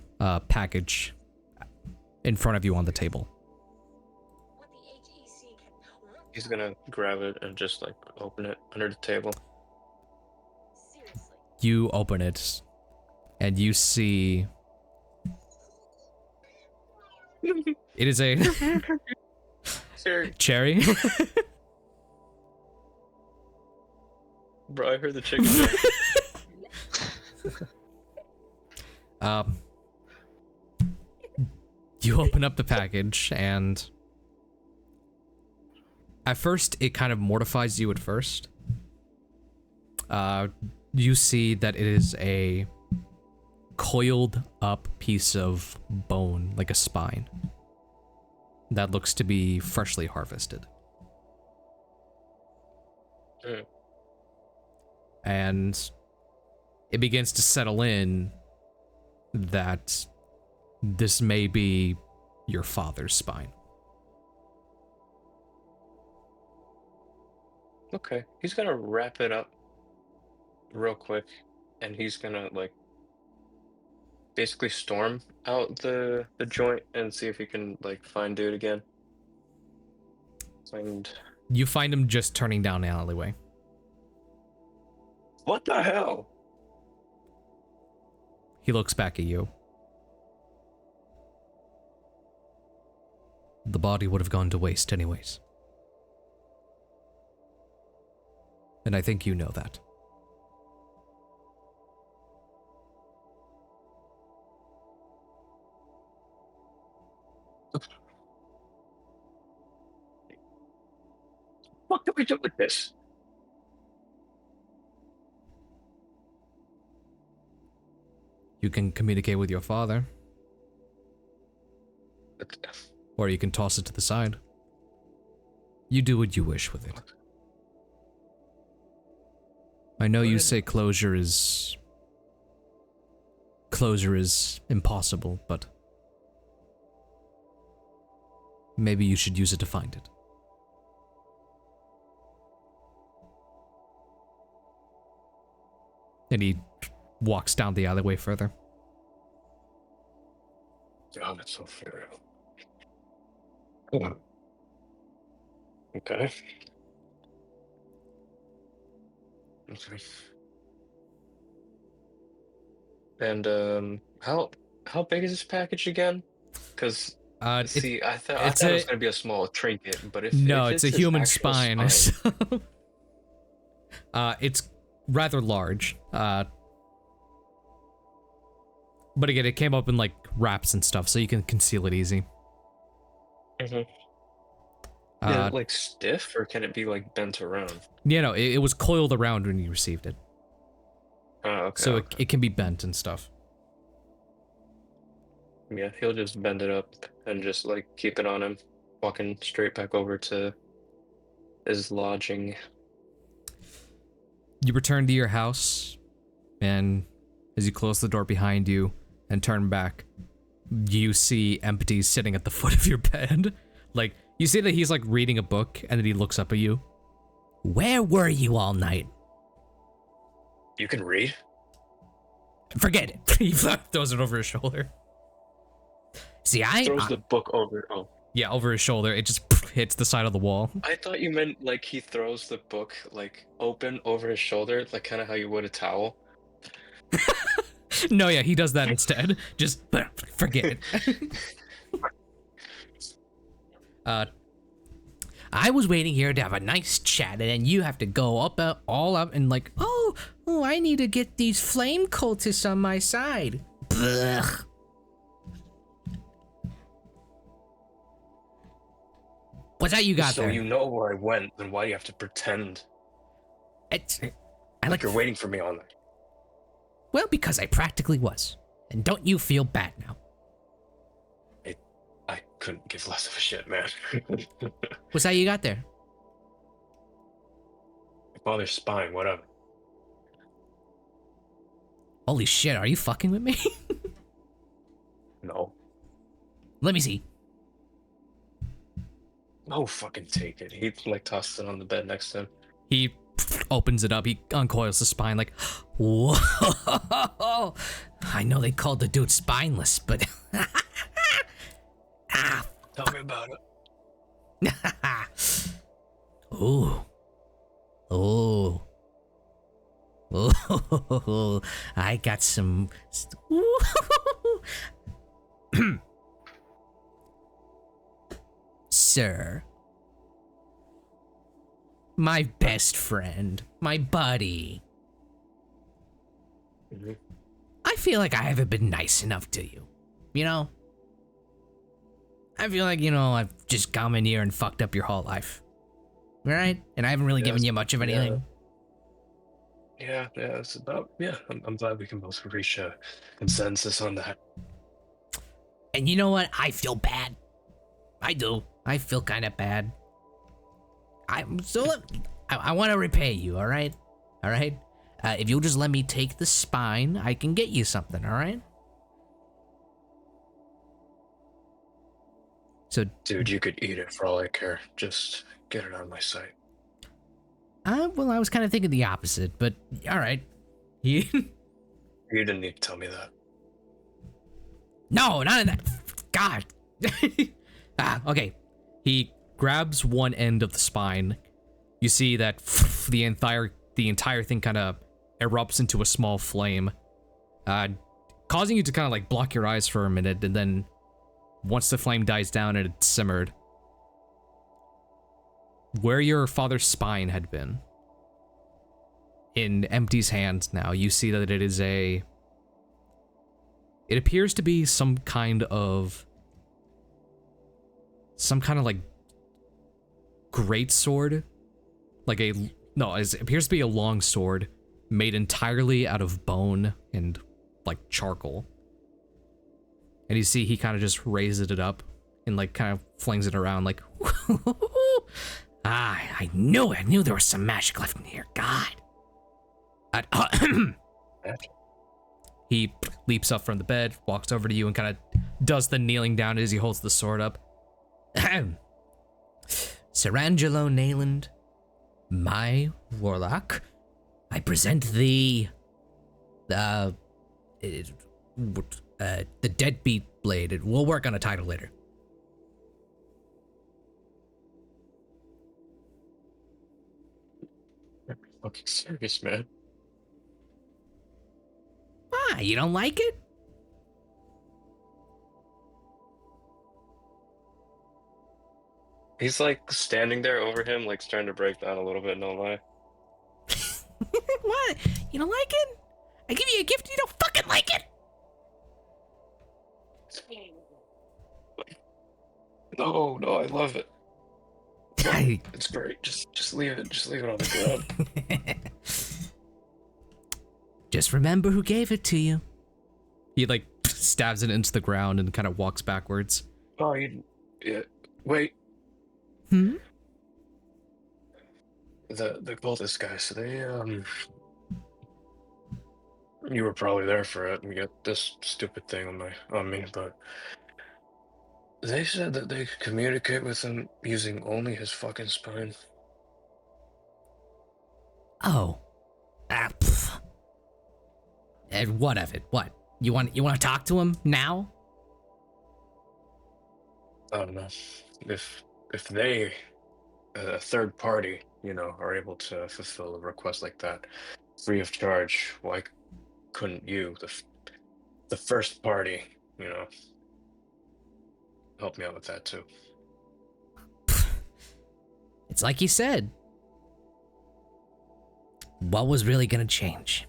package in front of you on the table. He's gonna grab it and just like open it under the table. You open it, and you see it is a cherry. Bro, I heard the chicken joke. You open up the package, and at first it kind of mortifies you at first. You see that it is a coiled up piece of bone, like a spine, that looks to be freshly harvested. And it begins to settle in that this may be your father's spine. Okay, he's gonna wrap it up real quick, and he's gonna like basically storm out the joint and see if he can like find dude again. And You find him just turning down the alleyway. what the hell? He looks back at you. The body would have gone to waste anyways. And I think you know that. What do we do with this? You can communicate with your father, or you can toss it to the side. You do what you wish with it. I know you say closure is impossible, but maybe you should use it to find it. And he walks down the alleyway further. Oh, that's so fair. Okay. Okay. And how big is this package again? Because see, I thought it was gonna be a small trinket, but if it's a his human actual spine. So, it's rather large. But again, it came up in like wraps and stuff, so you can conceal it easy. Is it like stiff, or can it be like bent around? Yeah, no, it was coiled around when you received it. Oh, okay. So it can be bent and stuff. Yeah, he'll just bend it up and just like keep it on him, walking straight back over to his lodging. You return to your house, and as you close the door behind you and turn back, you see Empty sitting at the foot of your bed. Like, you see that he's like reading a book, and then he looks up at you. Where were you all night? You can read? Forget it. He throws it over his shoulder. See, Throws the book over. Oh. Yeah, over his shoulder. It just hits the side of the wall. I thought you meant like he throws the book like open over his shoulder, like kind of how you would a towel. No, yeah, he does that instead. Just forget it. I was waiting here to have a nice chat, and then you have to go all up and like, oh, I need to get these flame cultists on my side. What's that you got so there? you know where I went, then why do you have to pretend like you're waiting for me all night? Well, because I practically was. And don't you feel bad now? I couldn't give less of a shit, man. What's that you got there? My father's spine, whatever. Holy shit, are you fucking with me? No. Let me see. No, fucking take it. He like tosses it on the bed next to him. He opens it up. He uncoils the spine like, Whoa! I know they called the dude spineless, but Tell me about it. Ooh. Ooh. Ooh. I got some. Sir. My best friend. My buddy. Mhm. I feel like I haven't been nice enough to you. You know? I feel like, I've just come in here and fucked up your whole life. Right? And I haven't really given you much of anything. Yeah, it's about, I'm glad we can both reach a consensus on that. And you know what? I feel bad. I do. I feel kind of bad. I want to repay you, all right? All right? If you'll just let me take the spine, I can get you something, all right? So, Dude, you could eat it for all I care. Just get it out of my sight. well, I was kind of thinking the opposite, but all right. You didn't need to tell me that. No, none of that. God. okay. He grabs one end of the spine. You see that the entire thing kind of erupts into a small flame, causing you to kind of like block your eyes for a minute, and then once the flame dies down and it's simmered, where your father's spine had been, in Empty's hands now, you see that it appears to be some kind of like great sword, it appears to be a long sword made entirely out of bone and like charcoal. And you see he kind of just raises it up and like kind of flings it around like, I knew there was some magic left in here. God. He leaps up from the bed, walks over to you, and kind of does the kneeling down as he holds the sword up. Serangelo Neyland, my warlock, I present thee the deadbeat blade. We'll work on a title later. I'm fucking serious, man. You don't like it? He's like standing there over him, like starting to break down a little bit, no lie. What? You don't like it? I give you a gift, you don't fucking like it? No, I love it. I- It's great. Just leave it. Just leave it on the ground. Just remember who gave it to you. He like stabs it into the ground and kind of walks backwards. Oh, wait. Hmm? The cultist guys, so they you were probably there for it and get this stupid thing on me, but they said that they could communicate with him using only his fucking spine. Oh. Pff. And what of it? What? You want to talk to him now? I don't know. If they, a third party, are able to fulfill a request like that free of charge, why couldn't you, the first party, help me out with that too? It's like you said. What was really gonna change?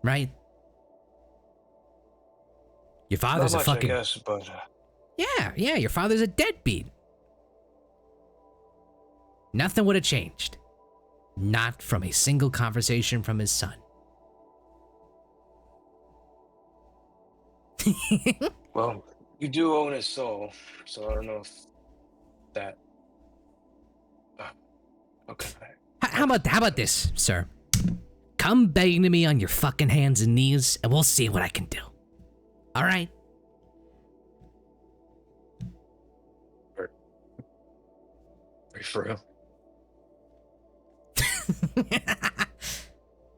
Right? Your father's Not a much, fucking... I guess, but Yeah, your father's a deadbeat. Nothing would have changed. Not from a single conversation from his son. Well, you do own his soul, so I don't know if that. Okay. How about this, sir? Come begging to me on your fucking hands and knees, and we'll see what I can do. All right? Are you for real?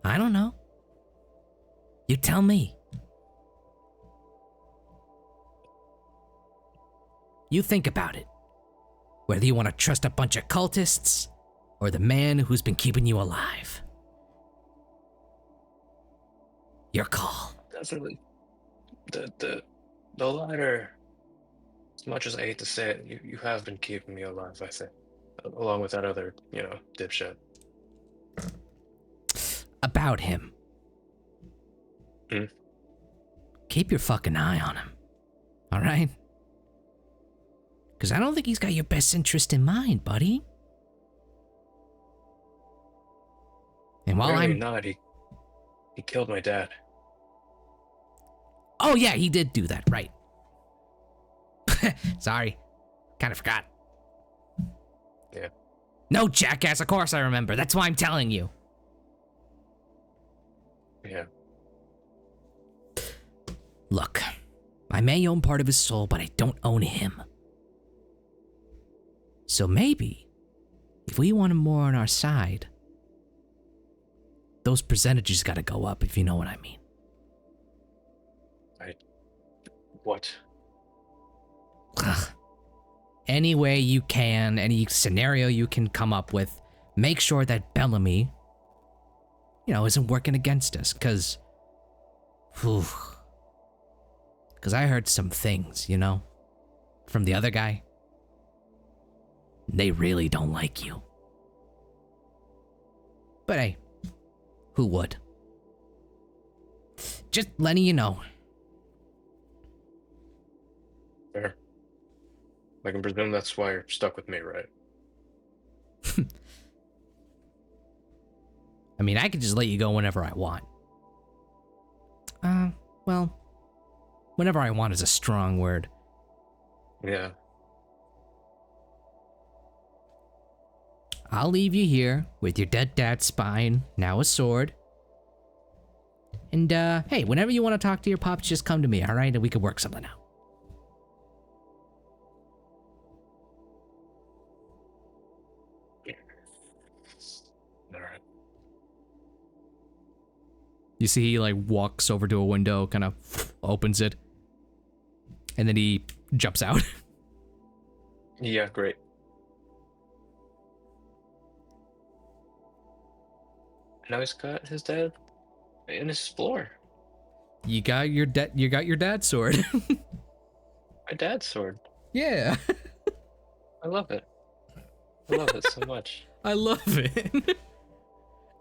I don't know. You tell me. You think about it. Whether you want to trust a bunch of cultists or the man who's been keeping you alive. Your call. Definitely. The latter. As much as I hate to say it, you have been keeping me alive, I think. Along with that other, dipshit. About him. Hmm? Keep your fucking eye on him. All right? Because I don't think he's got your best interest in mind, buddy. And while Really I'm not. He killed my dad. Oh yeah, he did do that, right. Sorry. Kind of forgot. Yeah. No, jackass, of course I remember. That's why I'm telling you. Yeah. Look, I may own part of his soul, but I don't own him. So maybe, if we want him more on our side, those percentages gotta go up, if you know what I mean. What? Ugh. Any way you can, any scenario you can come up with, make sure that Bellamy, isn't working against us, because I heard some things, from the other guy. They really don't like you. But hey, who would? Just letting you know. Fair. I can presume that's why you're stuck with me, right? I mean, I could just let you go whenever I want. Well, whenever I want is a strong word. Yeah. I'll leave you here with your dead dad's spine, now a sword. And, hey, whenever you want to talk to your pops, just come to me, alright? And we can work something out. Alright. You see he like walks over to a window, kind of opens it, and then he jumps out. Yeah, great. Now he's got his dad in his floor. You got your dad's sword. My dad's sword. Yeah. I love it. I love it so much. I love it.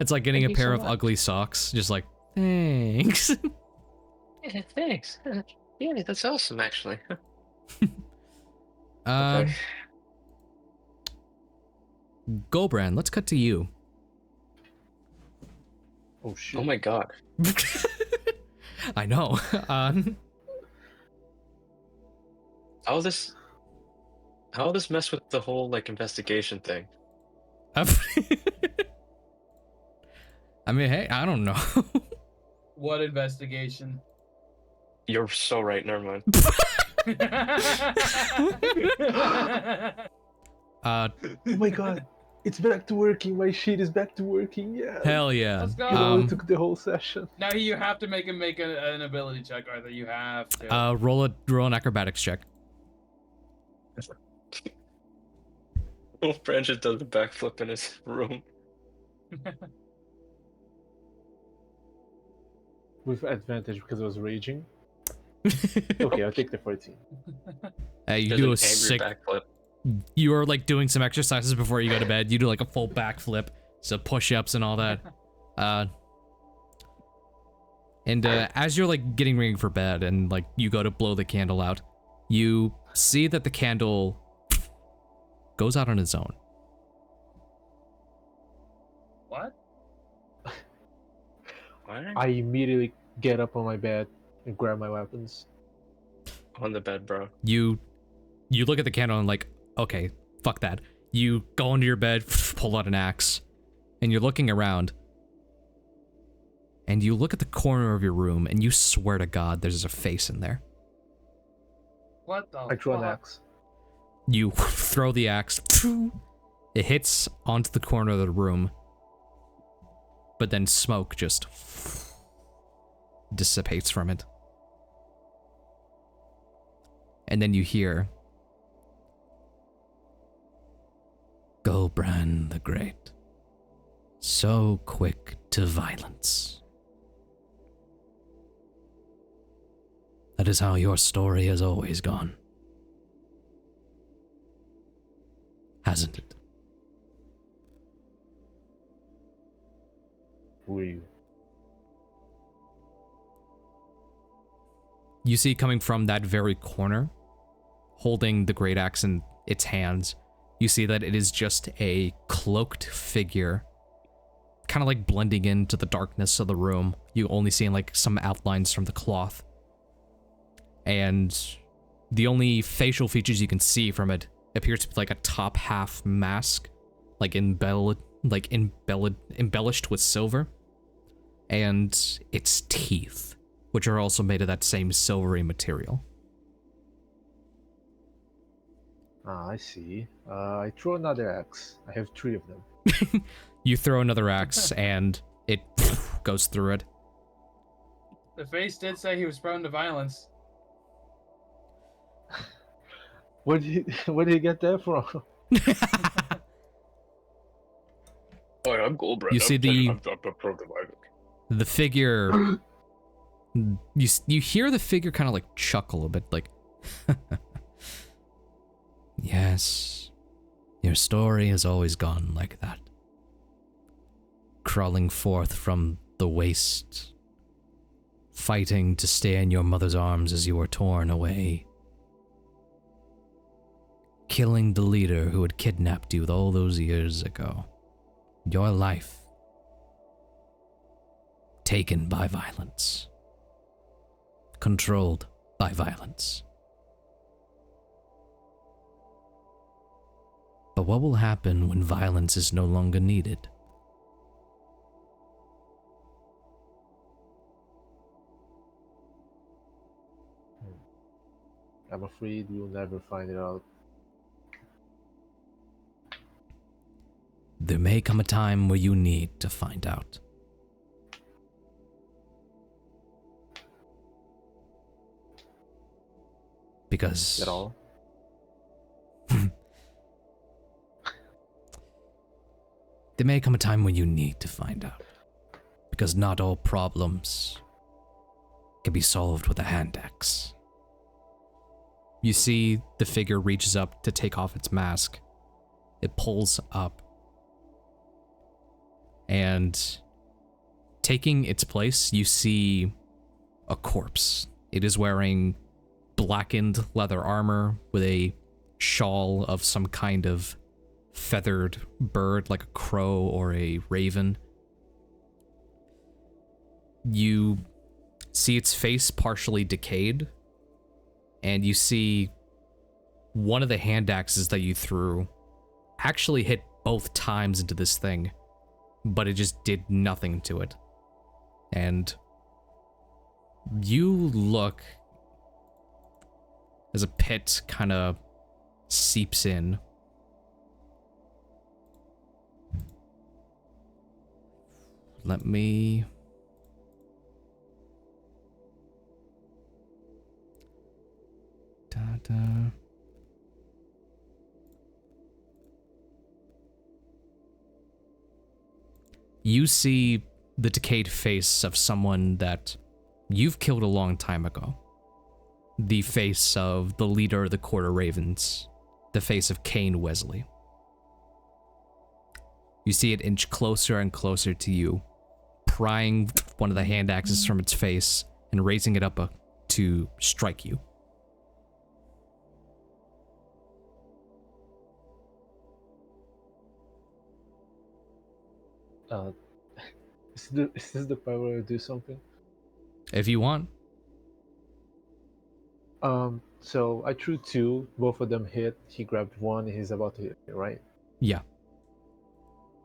It's like getting Thank a you pair so of much. ugly socks. Just like, thanks. Yeah, thanks. Yeah, that's awesome, actually. Okay. Gulbrand, let's cut to you. Oh shit. Oh my god. I know. How this mess with the whole investigation thing? I mean, hey, I don't know. What investigation? You're so right, never mind. Uh, Oh my god. It's back to working. My sheet is back to working. Yeah. hell yeah. Let's go. It only took the whole session. Now you have to make an ability check, Arthur. You have to. Roll an acrobatics check. Little Brand just does a backflip in his room. With advantage because I was raging. Okay, I'll take the 14. You Does do an a angry sick. backflip. You are like doing some exercises before you go to bed. You do like a full backflip, so push-ups and all that. And as you're like getting ready for bed and like you go to blow the candle out, you see that the candle goes out on its own. What? I immediately get up on my bed and grab my weapons. On the bed, bro. You look at the candle and like, okay, fuck that. You go into your bed, pull out an axe, and you're looking around. And you look at the corner of your room, and you swear to God there's a face in there. What the I draw an fuck? axe. You throw the axe. It hits onto the corner of the room. But then smoke just dissipates from it. And then you hear Gulbrand the Great, so quick to violence. That is how your story has always gone. Hasn't it? Who are you? You see coming from that very corner, holding the great axe in its hands, you see that it is just a cloaked figure, kind of like blending into the darkness of the room. You only see like some outlines from the cloth. And the only facial features you can see from it appears to be like a top half mask, like embellished with silver, and its teeth, which are also made of that same silvery material. Ah, I see. I throw another axe. I have 3 of them. You throw another axe and it goes through it. The face did say he was prone to violence. Where did you get that from? Oh, I'm Gulbrand. You see I'm pro to Magik. the figure. You hear the figure kind of like chuckle a bit, like, yes, your story has always gone like that. Crawling forth from the waste, fighting to stay in your mother's arms as you were torn away, killing the leader who had kidnapped you all those years ago. Your life taken by violence, controlled by violence. But what will happen when violence is no longer needed? I'm afraid we'll never find it out. There may come a time where you need to find out. Because... At all? There may come a time when you need to find out. Because not all problems can be solved with a hand axe. You see the figure reaches up to take off its mask. It pulls up. And taking its place, you see a corpse. It is wearing blackened leather armor with a shawl of some kind of feathered bird, like a crow or a raven. You see its face partially decayed, and you see one of the hand axes that you threw actually hit both times into this thing, but it just did nothing to it. And you look as a pit kind of seeps in. Let me... Da-da. You see the decayed face of someone that you've killed a long time ago. The face of the leader of the Quarter Ravens. The face of Cain Wesley. You see it inch closer and closer to you, prying one of the hand axes from its face and raising it up to strike you. Is this the part where I do something? If you want. So I threw two, both of them hit. He grabbed one, and he's about to hit me, right? Yeah.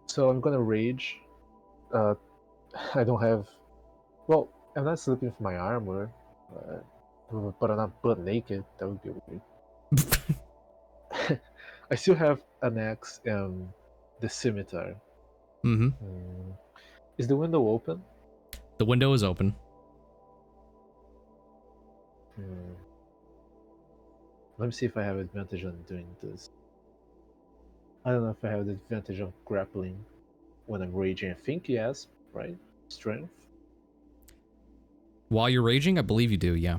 So I'm gonna rage. I don't have. Well, I'm not slipping from my armor, but I'm not butt naked. That would be weird. I still have an axe and the scimitar. Mm-hmm. Is the window open? The window is open. Let me see if I have advantage on doing this. I don't know if I have the advantage of grappling when I'm raging. I think yes, right? Strength. While you're raging, I believe you do, yeah.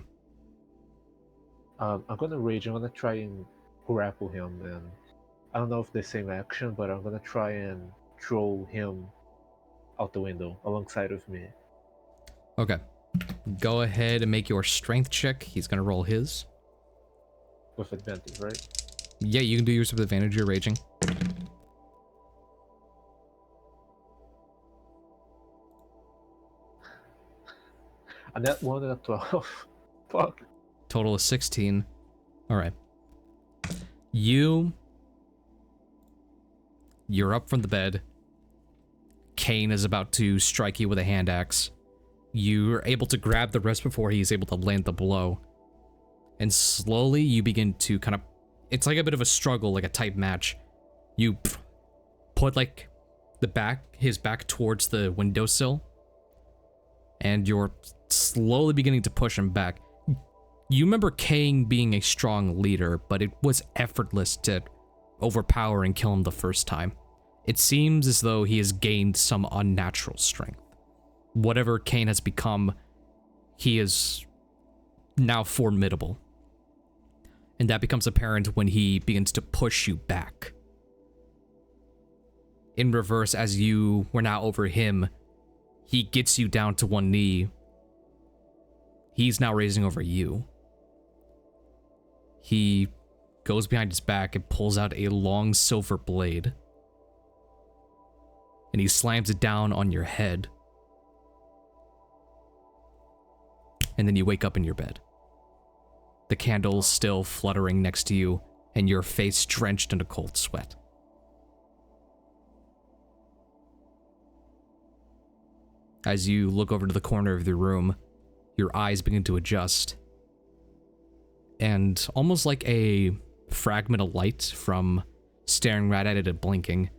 I'm gonna rage. I'm gonna try and grapple him, and I don't know if the same action, but I'm gonna try and throw him out the window alongside of me. Okay. Go ahead and make your strength check. He's gonna roll his. With advantage, right? Yeah, you can do yours with advantage. You're raging. And that one and a 12. Fuck. Total is 16. Alright. You're up from the bed. Kane is about to strike you with a hand axe. You're able to grab the wrist before he's able to land the blow. And slowly you begin to kind of... It's like a bit of a struggle, like a tight match. You put like his back towards the windowsill. And you're slowly beginning to push him back. You remember Kane being a strong leader, but it was effortless to overpower and kill him the first time. It seems as though he has gained some unnatural strength. Whatever Kane has become, he is now formidable. And that becomes apparent when he begins to push you back. In reverse, as you were now over him, he gets you down to one knee. He's now raising over you. He goes behind his back and pulls out a long silver blade. And he slams it down on your head. And then you wake up in your bed. The candle's still fluttering next to you, and your face drenched in a cold sweat. As you look over to the corner of the room, your eyes begin to adjust. And almost like a fragment of light from staring right at it and blinking,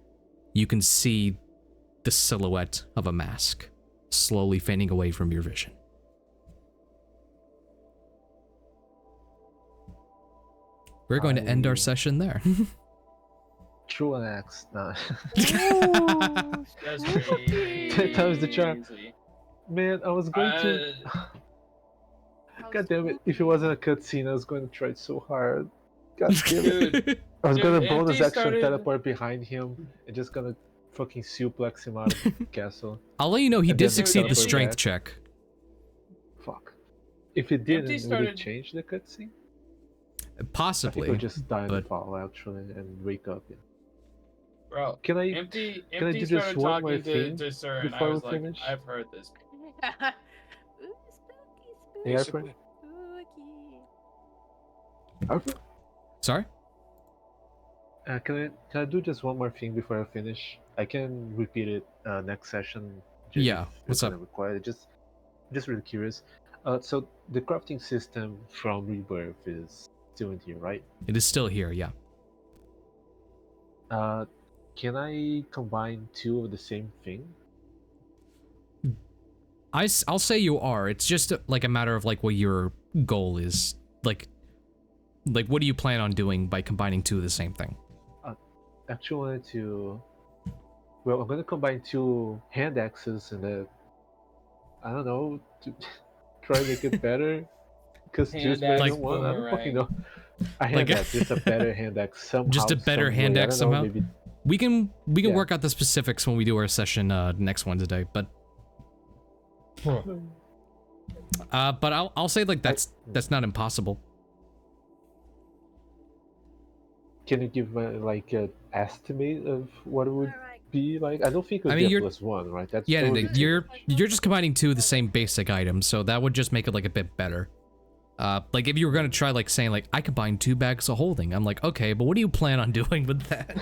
you can see the silhouette of a mask slowly fading away from your vision. We're going to end our session there. True an axe. Nah. That's crazy. That was the charm. Man, I was going to. God damn it! If it wasn't a cutscene, I was going to try it so hard. God damn it! Dude, I was gonna Dude, bonus Empty action started- teleport behind him and just gonna fucking suplex him out of the castle. I'll let you know he And did then succeed the teleport strength back. check. Fuck. If it didn't, would started- it change the cutscene? I think Possibly. I'll just die in the but- fall actually and wake up. Yeah. Bro, Can I? Empty can I do started just one more talking to thing Sir, and I before was we like, finish? I've heard this. Ooh, spooky, Hey, spooky, Arthur? spooky. Arthur? Sorry? Can I do just one more thing before I finish? I can repeat it next session. Just Yeah, if what's it's up? gonna require it. Just really curious. So the crafting system from Rebirth is still in here, right? It is still here, yeah. Can I combine two of the same thing? I'll say you are. It's just like a matter of like what your goal is. Like what do you plan on doing by combining two of the same thing? Actually, I wanted to. Well, I'm gonna combine two hand axes and I don't know, to try to make it better. Because Hand just made axe one. I don't fucking boomerang. know. A hand Like- axe, just a better hand axe somehow. Just a better some hand way. I axe don't know, somehow? Maybe We can Yeah. work out the specifics when we do our session next Wednesday, but I'll say like that's not impossible. Can you give like an estimate of what it would be like? I don't think it would I mean, be a you're- +1, right? That's Yeah, totally you're just combining two of the same basic items, so that would just make it like a bit better. Like if you were gonna try like saying like I combine 2 bags of holding, I'm like, okay, but what do you plan on doing with that?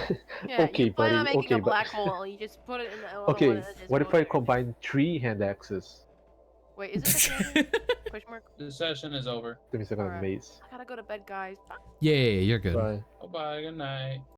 Yeah, Okay, you plan on buddy, making okay, a but- black hole. You just put it in the other one Okay, and it just what if goes I there. combine 3 hand axes? Wait, is this a session? Question mark. The session is over. That means I'm gonna Alright. maze. I gotta go to bed, guys. Bye. Yeah, you're good. Bye. Bye bye. Good night.